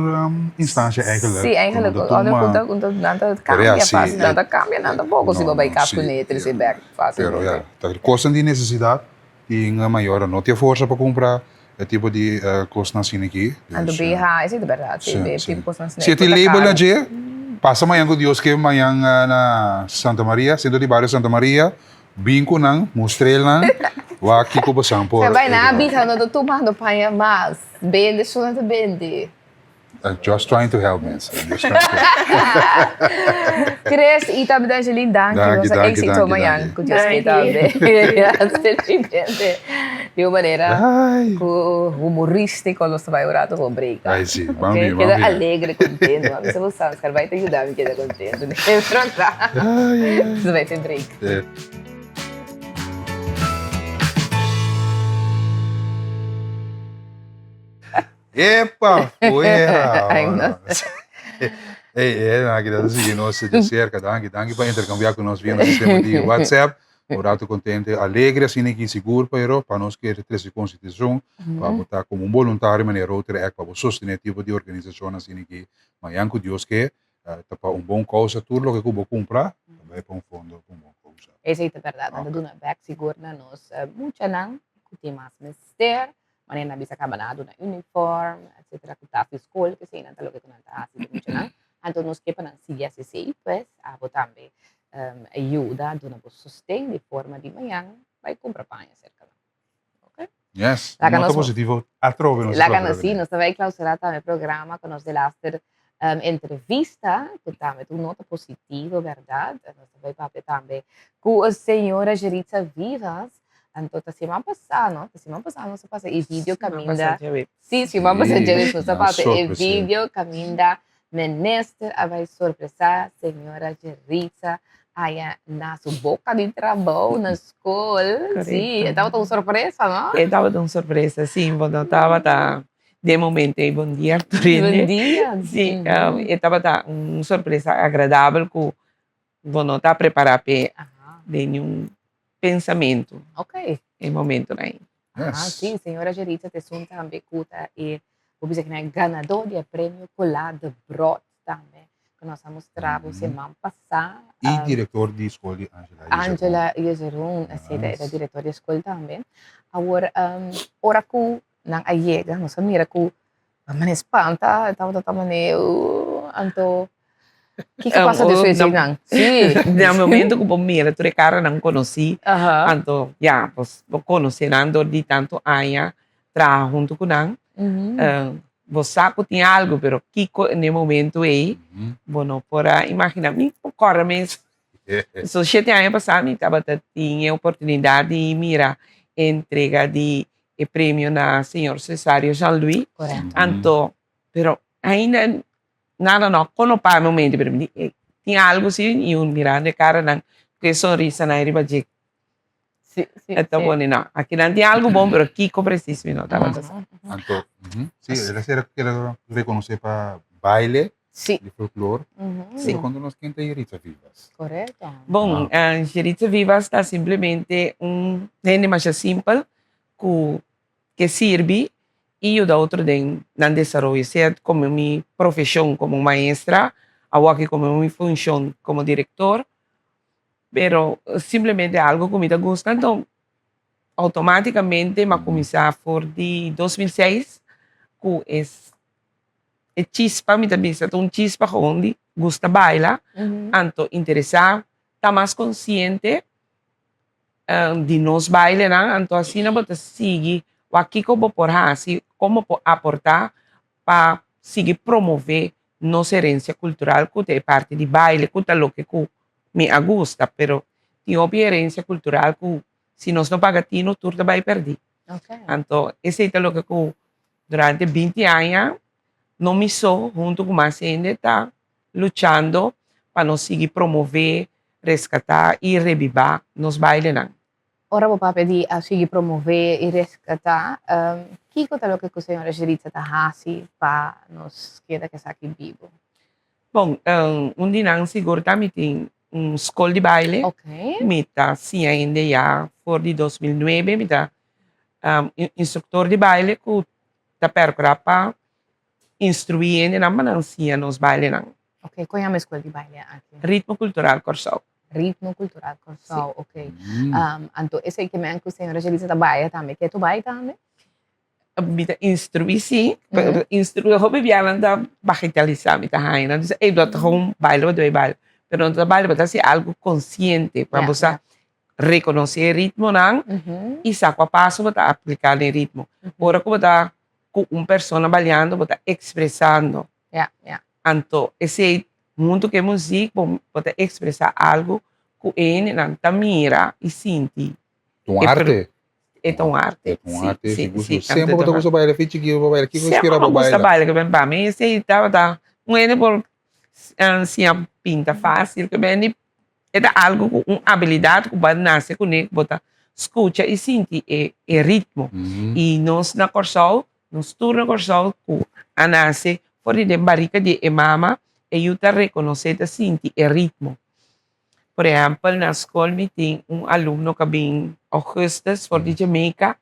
instância eigenlijk. Sim, eigenlijk. Quando nada cambia, fácil, nada cambia, nada pouco. Se vai cá com ele, se back fácil. Pero ja, tá costam de necessidade e uma maior não tem força para comprar. É tipo de costas assim aqui. Ando bem, isso é de verdade. Tipo costas assim. Se tem label na dia, passa amanhã com Deus que amanhã na Santa Maria, centro de bairro Santa Maria, binco nang, mostrel nang, wa aqui com você por. Você vai na bisa, não tô tomando panha mais. Bende, só não bende. Just trying to help, man. Chris, e também da Angeline, danke. Você êxito amanhã com Deus que também. De uma maneira humorística, você vai orar com briga. Ai, sim, vamos ver. Queda alegre, contente. Vamos ver se vai te ajudar a me quedar contente. Você vai ter break. Epa, fuera. Ai, não. Aqui da seguinte, nós de cerca, danke para intercambiar com nós via no sistema de WhatsApp. Orato contente, alegre, assim que seguro, pero para nós que ter constituição, para botar como um voluntário, maneira outra é para sostener tipo de organização assim que, mas com Deus que para bom causa tudo o que eu comprar, vai para fundo com bom causa. Essa é a verdade, ando duna back seguro na nós, muita não, que mais mister, maneira bisa cabanado na uniform, etc. Que tá na escola, que sei não tá lo que tu não tá assim, muita não. Então nós que para seguir assim, pues, a botar também ajuda, dona o sustento de forma de manhã, vai comprar panha cerca. Ok? Yes, muito positivo. Atrove La canasí, nós vai clausurar também o programa com nós de laster entrevista, que também uma nota positiva, verdade? Nós vai papel também com a senhora Geritza Vivas. Então, a semana passada, nós passa e vídeo caminda. Sim, semana passada, nós passa e vídeo caminda. Menester vai surpresar senhora Geritza aí na sua boca de trabalho na escola. Sim, estava tão surpresa, não? Estava tão surpresa, sim. Quando estava de momento, bom dia, Arturine. Bom dia. Sim, estava uma surpresa agradável que não está preparado para nenhum pensamento. Ok. Em momento aí. Sim, senhora Geritza, te sunta também cuta e vou dizer que é ganador de prêmio Colado Brot também, que nós mostramos semana passada. E diretor de escola de Angela Yezeron, é diretor de escola também. Agora, ora que não ayega, nós mira que a espanta, estava também, então Que passa de sua signang? Sim. No momento que eu mira, tu cara não conheci. Então, já, pues, conhecendo de tanto anos, trabalho junto com nang. Você sabe que tem algo, pero Kiko, no momento aí, bueno, para imaginar, me corre mesmo. So, 7 anos passados, eu tinha a oportunidade de mirar a entrega de prêmio na Senhor Cesário Jean-Louis. Correto. Então, pero ainda nada não, quando para o momento, tinha algo assim, e mirar de cara, não, que sorriso na riba de. Então, bueno, não, aqui não tem algo bom, pero Kiko precisa, não, estava Então, sim, ela reconhece para baile de folclore. Pero quando nós canta Yeritza Vivas. Correto. Bom, Yeritza Vivas está simplesmente gente mais simples que serve e o da outro den no desenvolvimento, seja como minha profissão como maestra, ou aqui como minha função como diretor, pero simplesmente algo que me gusta, então automaticamente me começar por de 2006, que é chispa, me também é chispa onde gusta bailar, então interessado, está mais consciente de nós bailar, então assim não pode seguir o aqui como por assim como aportar para seguir promover nossa herência cultural que é parte de baile, que é o que me gusta, pero tem uma herência cultural que se nós não pagatino, tudo vai perder. Então, esse é o que durante 20 anos não me sou junto com mais gente está lutando para nós seguir promover, resgatar e revivar nos bailes. Ora vou pedir a seguir promover e resgatar. Que é o que a senhora Yeritza está fazendo para nos queda que está aqui vivo? Bom, dia seguro também tem escola de baile. Me está sim ainda já por de 2009, me está instrutor de baile que está para instruir ainda na manancia nos bailes. Ok, qual é a escola de baile aqui? Ritmo Cultural Corsol. Ritmo Cultural Corsol, ok. Então, esse é que me que a senhora Yeritza trabalha também. Quer tu baile também? Me instruir sim, instruir eu vou viajar da bagatelizar me tá ainda, então eu dou baile, pero no trabalho para ser algo consciente para você reconhecer o ritmo não e saco a passo para aplicar o ritmo. Agora como está com pessoa bailando, para expressando. Então esse mundo que música para expressar algo que ele não tá mira e sente. Arte. É um arte. Sim. Sempre eu gosto de bailar, feito que eu bailo, que você quer bailar? Sempre baila que vem para mim, esse tá por assim pinta fácil, que vem é algo uma habilidade que vai nascer com ele, bota escuta e sente é ritmo. E nós na Corsol, nos turno Corsol, que a nasce fora de barrica de mama, e eu tá reconhecer e sente é ritmo. Por exemplo, na escola tem aluno que vem Augustus for de Jamaica,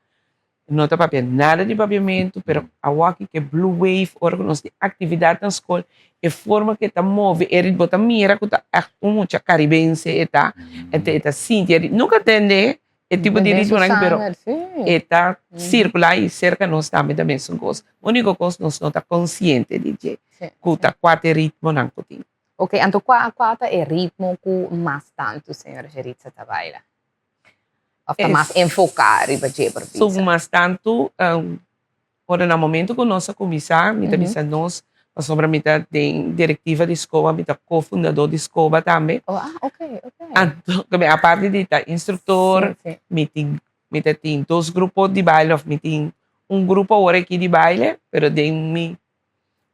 não tem papel, nada de papiamento, pero a aqui que Blue Wave, órgãos de atividade na escola, é forma que está move, ele bota mira que está muita caribense, está sinta, nunca entende, é tipo de ritmo, pero está circular e cerca nós também são coisas. A única coisa nós não está consciente de que está quatro ritmo não tem. Ok, então qual é o ritmo que mais tanto a senhora Yeritza trabalha? Ou está mais enfocado em fazer por isso? Sou mais tanto, ora no momento que nós começamos, nós sobre a diretiva de escola, a cofundador de escola também. Ok. Então, a parte de instrutor, me tem 2 grupos de baile, me tem grupo agora aqui de baile, pero de minha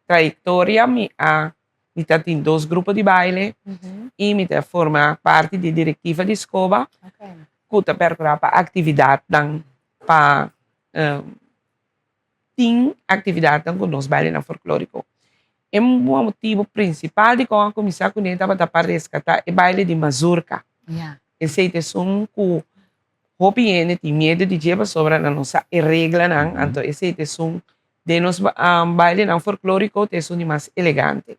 trajetória, me tem 2 grupos de baile e me forma parte de diretiva de escola, que está para atividade para tem atividade com nós baile na folclórico. É motivo principal de como começar com ele para resgatar o baile de mazurca. Esse é que o PN tem medo de levar sobre a nossa regra, então esse é de nós baile não folclórico é mais elegante.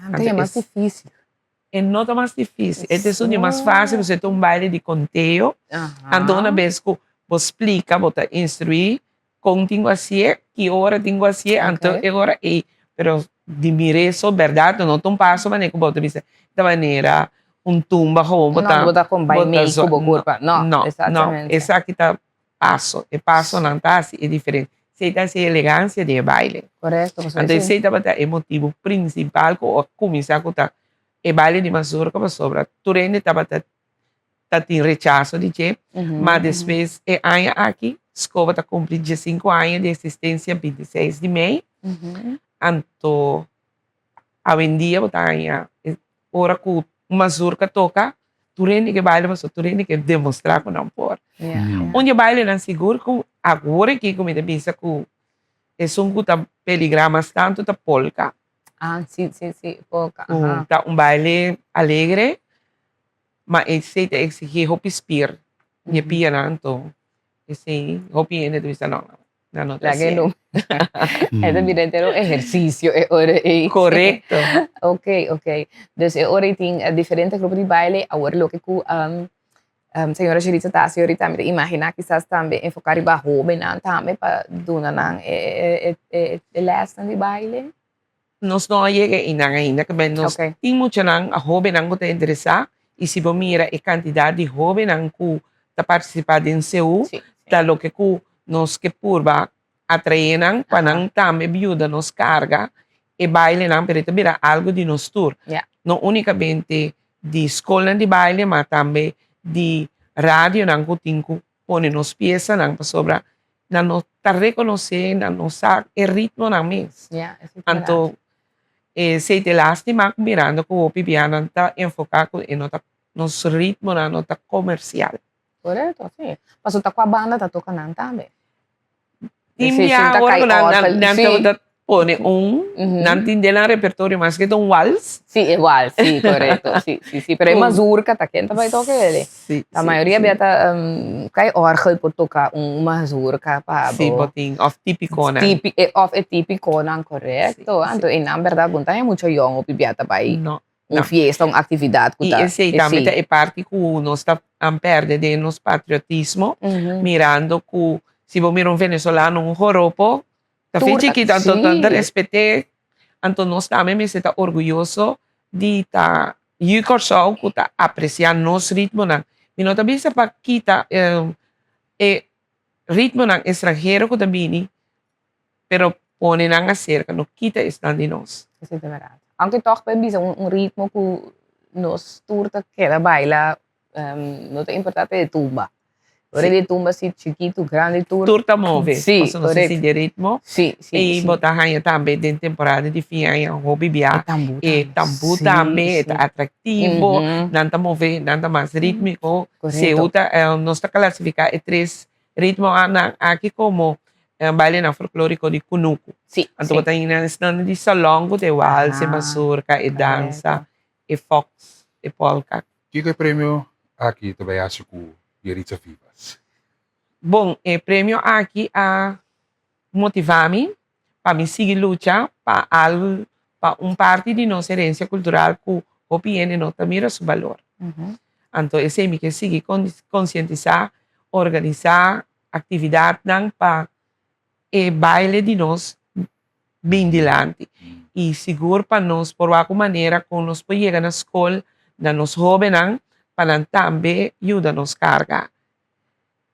Então é mais difícil. É não mais difícil. Este é mais fácil, você tem baile de conteio. Então, uma vez que você explica, você instruir, como tenho assim, que hora tenho assim, então agora é. Pero dimireso, verdade, não tão passo, mas nem que bota bisa da maneira tumba como Não, botar com baile cubo curva. Não, não, exatamente. essa aqui tá passo, e passo não tá assim, é diferente. Se tá essa elegância de baile. Correto. Então, se tá é motivo principal que começar com tá e baile de mazurca para sobra. Turene tá tem rechaço de che, mas depois é ano aqui, escova tá cumprir 15 anos de existência 26 de maio. Anto a vendia botar ora que mazurca toca, turene que baile, mas turene que demonstrar com não por. Onde baile não seguro que agora que como te pensa que é um que peligra mas tanto tá polka. Ah, sim, polka. Tá baile alegre, mas esse te exige hopi spir. E pia nanto. Esse hopi ene tu bisa não. Não tá Lagi no. É evidente um exercício, é hora é. Correto. Ok. Dus é hora tem diferente grupo de baile, agora lo que senhora Jerita tá, senhora também imagina quizás também enfocar em jovem também para dona não é lesson de baile. Nós não chega ainda que bem nós tem muito não a jovem não te interessa e se você mira a quantidade de jovem não que tá participando em seu tá lo que nós que purba atraem para não também ajuda nos carga e baile não para virar algo de nos tour. Não unicamente de escola de baile mas também de rádio não que tem que pôr nos peças não para sobra não tá reconhecer não sabe o ritmo não mesmo. Então se te lastima mirando que o piano está enfocado em nosso ritmo na nota comercial. Correto, sim. Mas tá com a banda tá tocando também. E minha hora não pone não tem de repertório mais que um vals. Sim, é vals, sim, correto. Sim. Pero é mazurca, tá quente vai tocar ele. A maioria beta cai orgel por tocar mazurca para. Sim, botin of tipicona. Of é tipicona, correto. Então, na verdade, não tem muito young o beta vai. Fiesta, uma atividade. E esse também é parte que nós está perde de nos patriotismo, mirando que se você mira venezuelano um joropo, tá feito que tanto respeite, então nós também me está orgulhoso de tá e corso que tá apreciar nosso ritmo não. E não também se para kita ritmo não estrangeiro que também, pero pone não acerca no kita está de nós. Isso é verdade. Aunque toch bisa ritmo que nos turta queda baila, não é importante de tumba. Ora de tumba si chiquito, grande turta move. Sim, não se de ritmo. Sim. E botar aí também de temporada de fim aí hobby bia. E tambu também é atrativo, nanta move, nanta mais rítmico. Se usa nós está classificar é três ritmos aqui como baile na folclórico de Kunuku. Então, botar aí na stand de salão, de waltz, mazurca, e dança, e fox, e polka. Que é prêmio aqui também acho que Jerita Vivas? Bom, o prêmio aqui a motivar-me para me seguir luta para algo, para parte de nossa herência cultural que o PN não mira seu valor. Então, esse é me que seguir conscientizar, organizar atividade para e baile de nós bem dilante. E seguro para nós, por alguma maneira, quando nós podemos chegar na escola, na nos jovens, para também ajudar nos carga.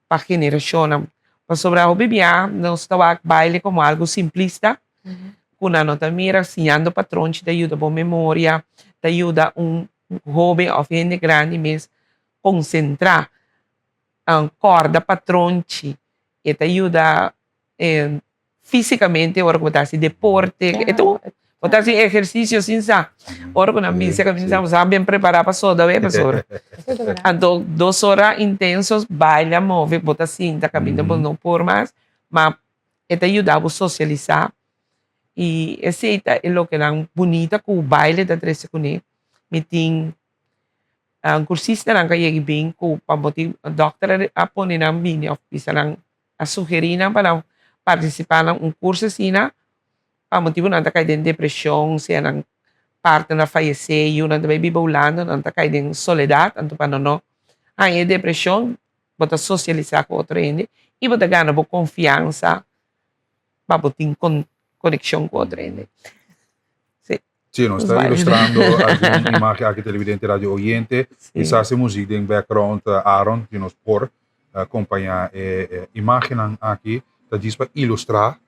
Para a geração. Para sobre o bebê, nós estamos baile como algo simplista, quando nós mira, ensinando patrão, te ajuda a boa memória, te ajuda jovem ou gente grande, mas concentrar a corda patrão, e te ajuda fisicamente, ora botar deporte, então botar exercício assim, ora quando a missa começa bem preparada para soda, professor. Então 2 horas intensas, baila, move, botar cinta, caminha, não por mais, mas te ajuda a socializar e esse é o que é bonita com o baile da 13 cune, me tem cursista não que bem com para motivo doctor a pôr na minha oficina a sugerir para participar em curso assim, para motivo não cair em depressão, se não parte na falecer, e não também bibolando, não cair em soledade, então para não aí depressão, bota socializar com outro ende e bota ganhar boa confiança para botar conexão com outro ende. Sí, nos está ilustrando alguna imagen aquí televidente radio oyente. Sí. Y se hace música en background Aaron, que nos por acompañar imagen aquí, que dice para ilustrar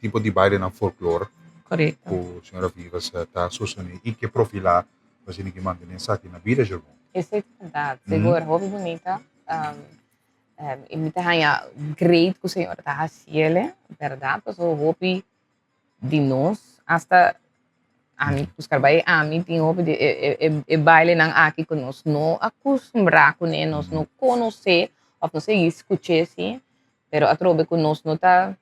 tipo de baile en folclore. Correcto. O senhora Vivas está sustentando e que profilar para a gente manter aqui na vida, Jerome. Essa é verdade. Seguro, hobby bonita. E me tá great que o senhor tá fazendo, verdade? Porque o hobby de nós, hasta a mim, buscar baile, a mim tem hobby de baile não aqui que nós não acostumbrar com ele, nós não conhecer, ou não sei escutar assim, mas a trobe que nós não tá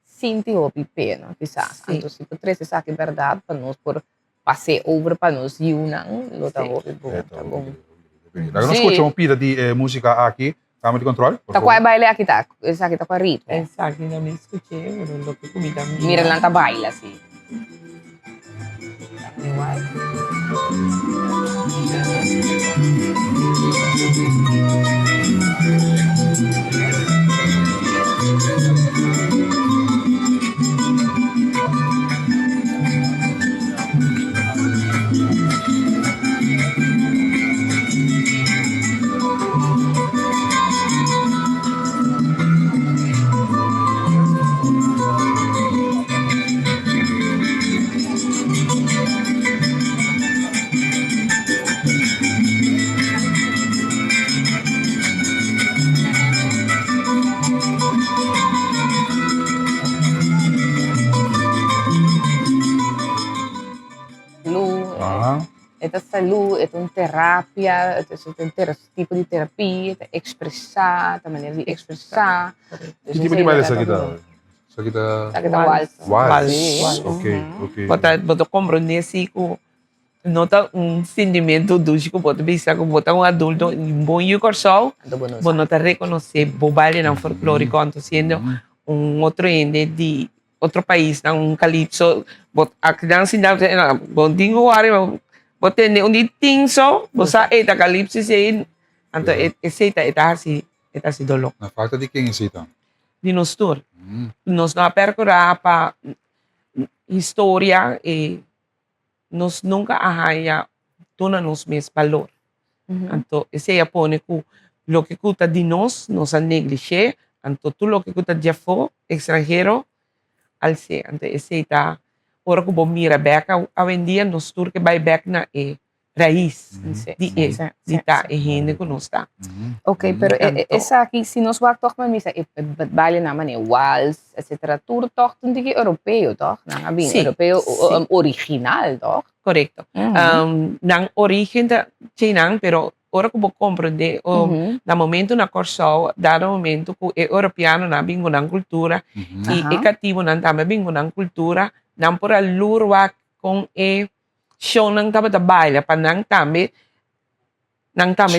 senti hobby pena, quizás. Então, se tu traz essa aqui verdade para nós por passar over para nós e não, lo tá hobby bom, tá bom. Agora nós escutamos pida de música aqui, câmara de controle. Tá com a baile aqui tá, essa aqui tá com a ritmo. Essa aqui não me escutei, mas não tô comida. Mira lá tá baile assim. Esta saúde, é uma terapia, é um tipo de terapia, é expressar, a maneira de expressar. Que tipo de baile essa aqui tá? Essa aqui tá... Essa aqui tá waltz. Waltz, ok. Bota compreender se que nota sentimento dulce que bota pensar que bota adulto bom e o coração, bom nota reconhecer o baile não folclórico, então sendo outro ende de outro país, não calypso, bota aqui não se dá, bom dingo área Bote undi tingso, bosa eta calypso se anto eta eta si dolo. Na falta de quem então? De nós tour. Nós não percorrer para história e nós nunca arranha dona nos mes valor. Anto esse é pone que lo que cuta de nós a negligé, anto tu lo que cuta de fo extranjero al se anto esse eta ora que mira back hoje em dia nós tour que vai back na raiz de tá e gente que nós tá. Ok, pero essa aqui se nós vamos toch maar misa baile na maneira waltz, etc. Tour toch um dige europeu toch? Não, bem europeu original toch? Correcto. Nang origem da China, pero ora que vou compreender no momento na Corsol, dado momento que é europeano na bingo na cultura e cativo na também bingo na cultura não por a lurwa com show nang tabat a baile pa nang tambe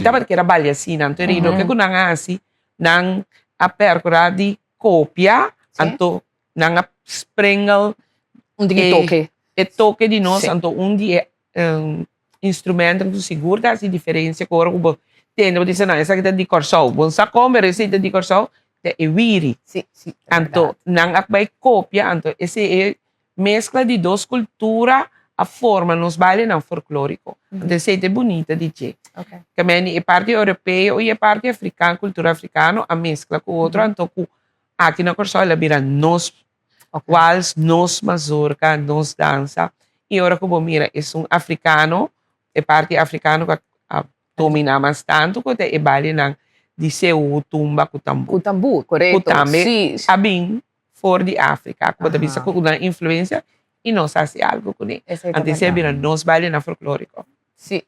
tabat que era baile assim não terido que kunang asi nang a percura di copia anto nang a springle toque de nós anto dia instrumento que seguro da se diferença que ora que tendo dizer não essa que tá de Corsol bom sa como receita de Corsol é wiri anto nang a vai copia anto esse é mescla de duas culturas a forma nos baile não folclórico. Então, é bonita de dizer. Também é parte europeia e é parte africana, cultura africana, a mescla com o outro. Então, aqui na Corsol, ela vira nos waltz, nos mazurca, nos dança. E agora, como mira, é africano, é parte africana que domina mais tanto, que é baile de seu tumba, kutambu. Kutambu, correto. Kutambe, abim, for de África. Quando bisa com uma influência e nós faz algo com ele. Antes de vir nos baile na folclórico. Sim,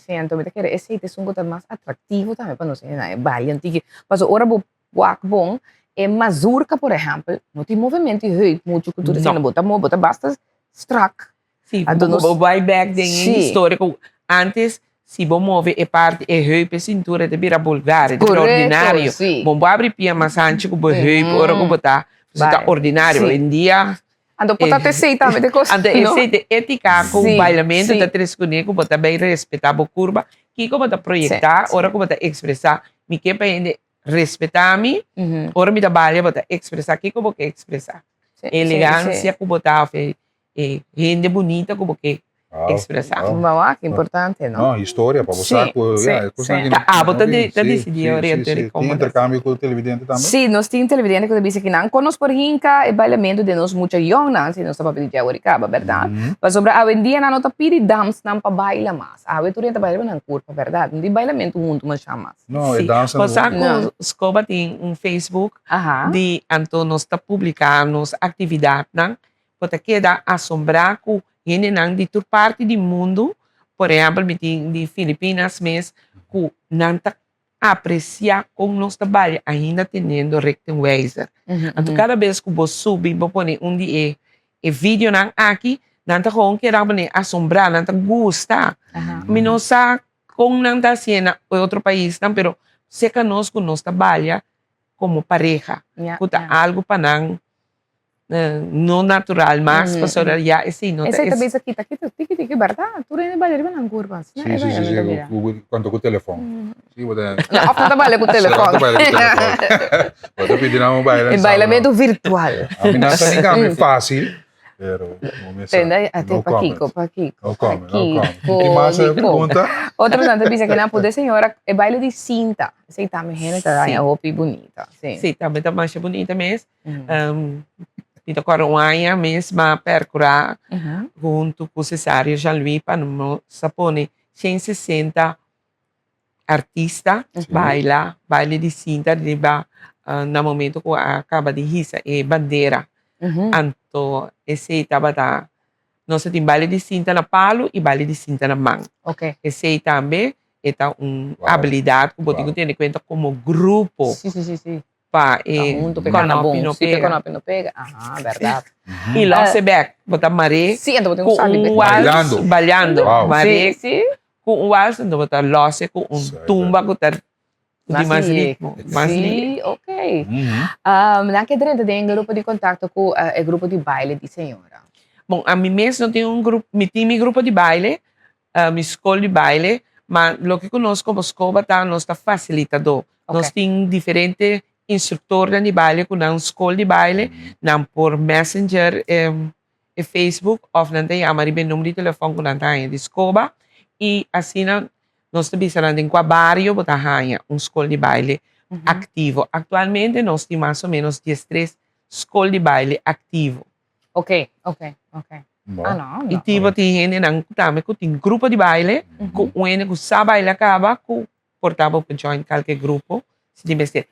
então me quero esse é um coisa mais atrativo também para nós, né? Baile antigo. Mas agora o bom é mazurca, por exemplo, não tem movimento e muito cultura, não bota basta strak. Sim, o vai back de histórico antes se bom move é parte é heup cintura de vira bulgária, de ordinário. Bom abre pia mais antes com o heup, ora com botar está ordinário. Em dia ando botar receita de coisa. Ando receita ética com o bailamento da três conego, botar bem respeitar a curva, que como botar projetar, ora como botar expressar, me que para respeitar-me, ora me trabalha botar expressar, que como que expressar. Elegância com botar gente bonita como que expresar. Mamá, que importante, ¿no? No, história para você. Você decidiu orientar como intercâmbio com o televidente também? Sim, nós temos televidente que diz que não conosco por hinca e bailamento de nós muito young, não, se nós estamos pedindo agora, verdade? Mas sobre a vendia na nota piri dance não para baila mais. A ventura baila na curva, verdade? Não de bailamento junto mas chama. Não, é dança. Você com Scoba tem Facebook de então nós está publicando nossa atividade, não? Porque queda assombrar com gente de toda parte do mundo, por exemplo, de Filipinas mesmo, que não está apreciar como nós trabalhamos, ainda tendo Rectenweiser. Então, cada vez que você sube, você põe dia vídeo aqui, não está com que assombrar, não está gostar. Mas não sabe como não está sendo em outro país, não, pero se conosco nós trabalhamos como pareja, algo para não no natural, mas pastor ya sim, não essa também aqui tá aqui verdade, tu ainda vai levar na curva, sim, quanto com o telefone. Sim, você não, trabalha com o telefone. Você pedir um baile. Bailamento virtual. A mim não é fácil, pero entende até Paquico. Não come. E mais pergunta. Outra coisa diz que não pode senhora é baile de cinta. Sei também, gente, tá aí a roupa bonita, sim. Sim, também tá mais bonita mesmo. Então, Coronha mesmo percorrer junto com o Cesário Jean-Louis para nos sapone 160 artistas baile de cinta no momento que acaba de risa e bandeira. Então, esse estava nós temos baile de cinta na palo e baile de cinta na mão. Esse também é uma habilidade que você tem em conta como grupo. Sim. Pa junto no pega. Verdade. E lá se back, botar maré. Sim, então com bailando. Maré. Com wals, então botar losse com tumba com de mais ritmo. Sim, ok. Naquele tem um grupo de contato com o grupo de baile de senhora. Bom, a mim mesmo não tem grupo, tem grupo de baile, minha escola de baile, mas o que conosco como escola tá nós está facilitador. Nós temos diferentes instrutor de baile com uma escola de baile, não por Messenger e Facebook, ou não tem a Maribel número de telefone com a de escola, e assim nós estamos em qual barrio botar uma escola de baile ativo. Atualmente nós temos mais ou menos 13 escolas de baile ativo. Ok. Não. E tipo tem gente que tem grupo de baile, que que sabe baile acaba, que portável para join qualquer grupo, se tiver que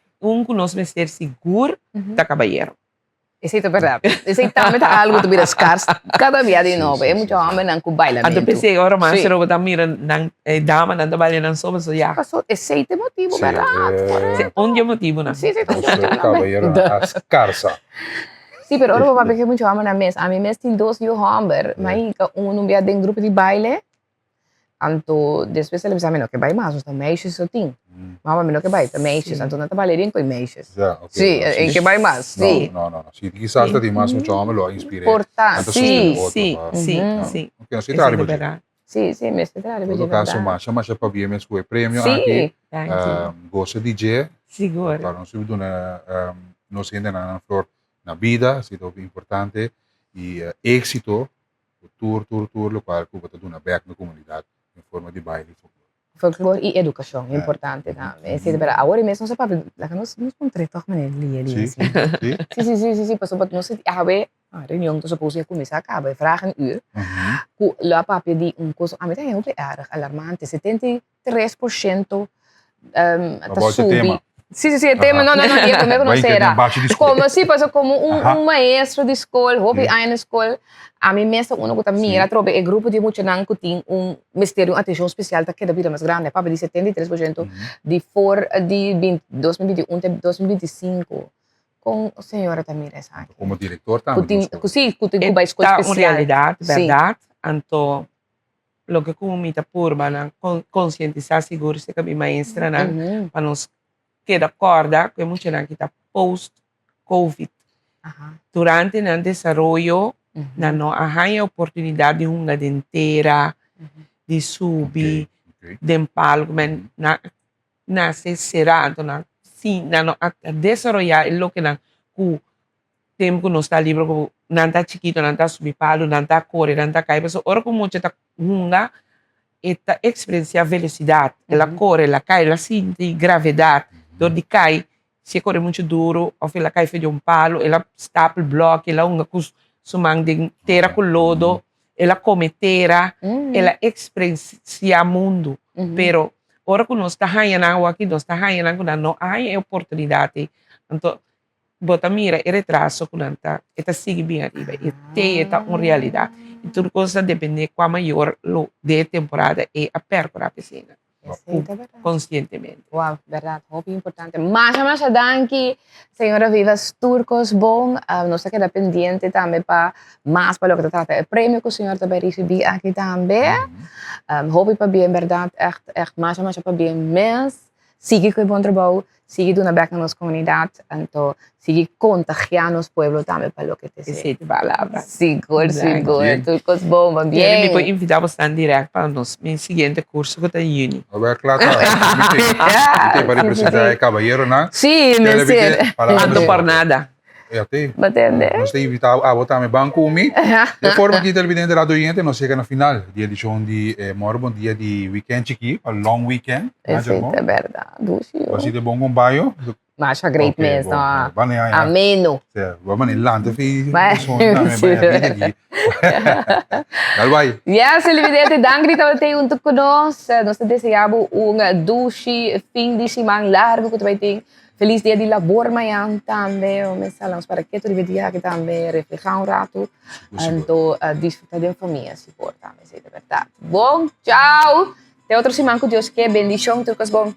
nós ser seguro da caballeiro. Isso é verdade. Isso é também algo que vira scarce cada dia de novo. É muito homem que baila. Até pensei agora, mas se eu botar mira dama não trabalha não soube so já. Esse é o motivo, verdade. Onde é o motivo, não? Sim, caballeiro scarsa. Sim, pero ahora papá porque muito homem na mesa. A mim mesmo tem 2 homens, mas não via de grupo de baile. Anto, depois ele disse, que vai mais, os meisjes só tem. Mama, não que vai, meisjes. Anto, não trabalharia com meisjes. Sim, em que vai mais, sim. Não. Se quizás tem mais muito homem, lo inspirei. Importante, sim. Ok, não se dá, Sim, me se dá, no caso, mas para ver mesmo o prêmio aqui, gosta de DJ. Seguro. Claro, nós temos nós ainda na flor na vida, isso é importante, e êxito, o tour, lo qual Cuba está dando back na comunidade. Em forma de baile. Folclore e educação, é importante também. Agora mesmo, você pode, nós encontramos toch meneer Lee. Sim. Pas op het nos reunião, dus supposo começar acaba, vragen een uur. La papia di un coso, a mim é muito erg alarmante, 73% tá subi. Sim, tema, não, eu comigo não será. Como assim, como maestro de escola, hobby na escola, a mim mesmo uno que mira, trobe é grupo de muito não que tem mistério, atenção especial, tá cada vida mais grande, papo de 73% de 2021 até 2025. Com a senhora também essa aqui. Como diretor também. Sim, com a escola especial. Uma realidade, verdade. Então, o que como me purba, conscientizar seguro se que a maestra, para nos queda corda que mucho que está post-COVID. Durante el desarrollo, no hay oportunidad de una dentera, de subir, de palco, nace cerrado, sim, desarrollar lo que tenemos que nos está livre nanta chiquito, nanta subipalo, nanta corre, nanta cae. Pero ora com muita ta hunga, esta experiencia velocidade. Ela corre, ela cai, ela sente gravidade. Dor de cai, se corre muito duro, ou ela cai de palo, ela stapla bloco, ela unga com sumang de terra com lodo, ela come terra, ela experiencia mundo. Pero ora que nós está ganhando aqui, nós está ganhando não há oportunidade. Então, bota mira e retraso com anta, eta sigue bem arriba, e tem eta uma realidade. E tudo coisa depende qual maior de temporada e a percorrer a piscina. Conscientemente. Wow, verdade, muito importante. Mas danke, senhora Vivas Turcos, bom, nós estamos pendiente também para mais para o que trata o prêmio que o senhor também recebeu aqui também. Hoop para bem, verdade, echt, mais para bem, mas siga com o bom trabalho, siga dando back na nossa comunidade, então siga contagiando nosso povo também para o que te sei. Essa palavra. Seguro, Turcos, bom, bem. E me pode invitar bastante direto para o nosso seguinte curso que está em junho. Claro, tem para representar o caballero, não? Sim, não por nada. Batende. Nós temos invitado a botar meu banco comigo. De forma que televidente lá do Oriente, nós chegamos na final. Dia de show de morgon, dia de weekend aqui, a long weekend. É verdade. Você de bom companheiro? Mas a great mesmo. Ameno. Vamos em Landa, filho. Vai. Yes, televidente, danke dat u untuk conosco. Nós desejamos doce fim de semana largo que tu vai ter. Feliz dia de labor amanhã também. Mensalamos para que tu dia aqui também refletir rato. Então, desfrutar da família, se for também, é verdade. Bom, tchau. Até outra semana com Deus que bendição, Turcos bom.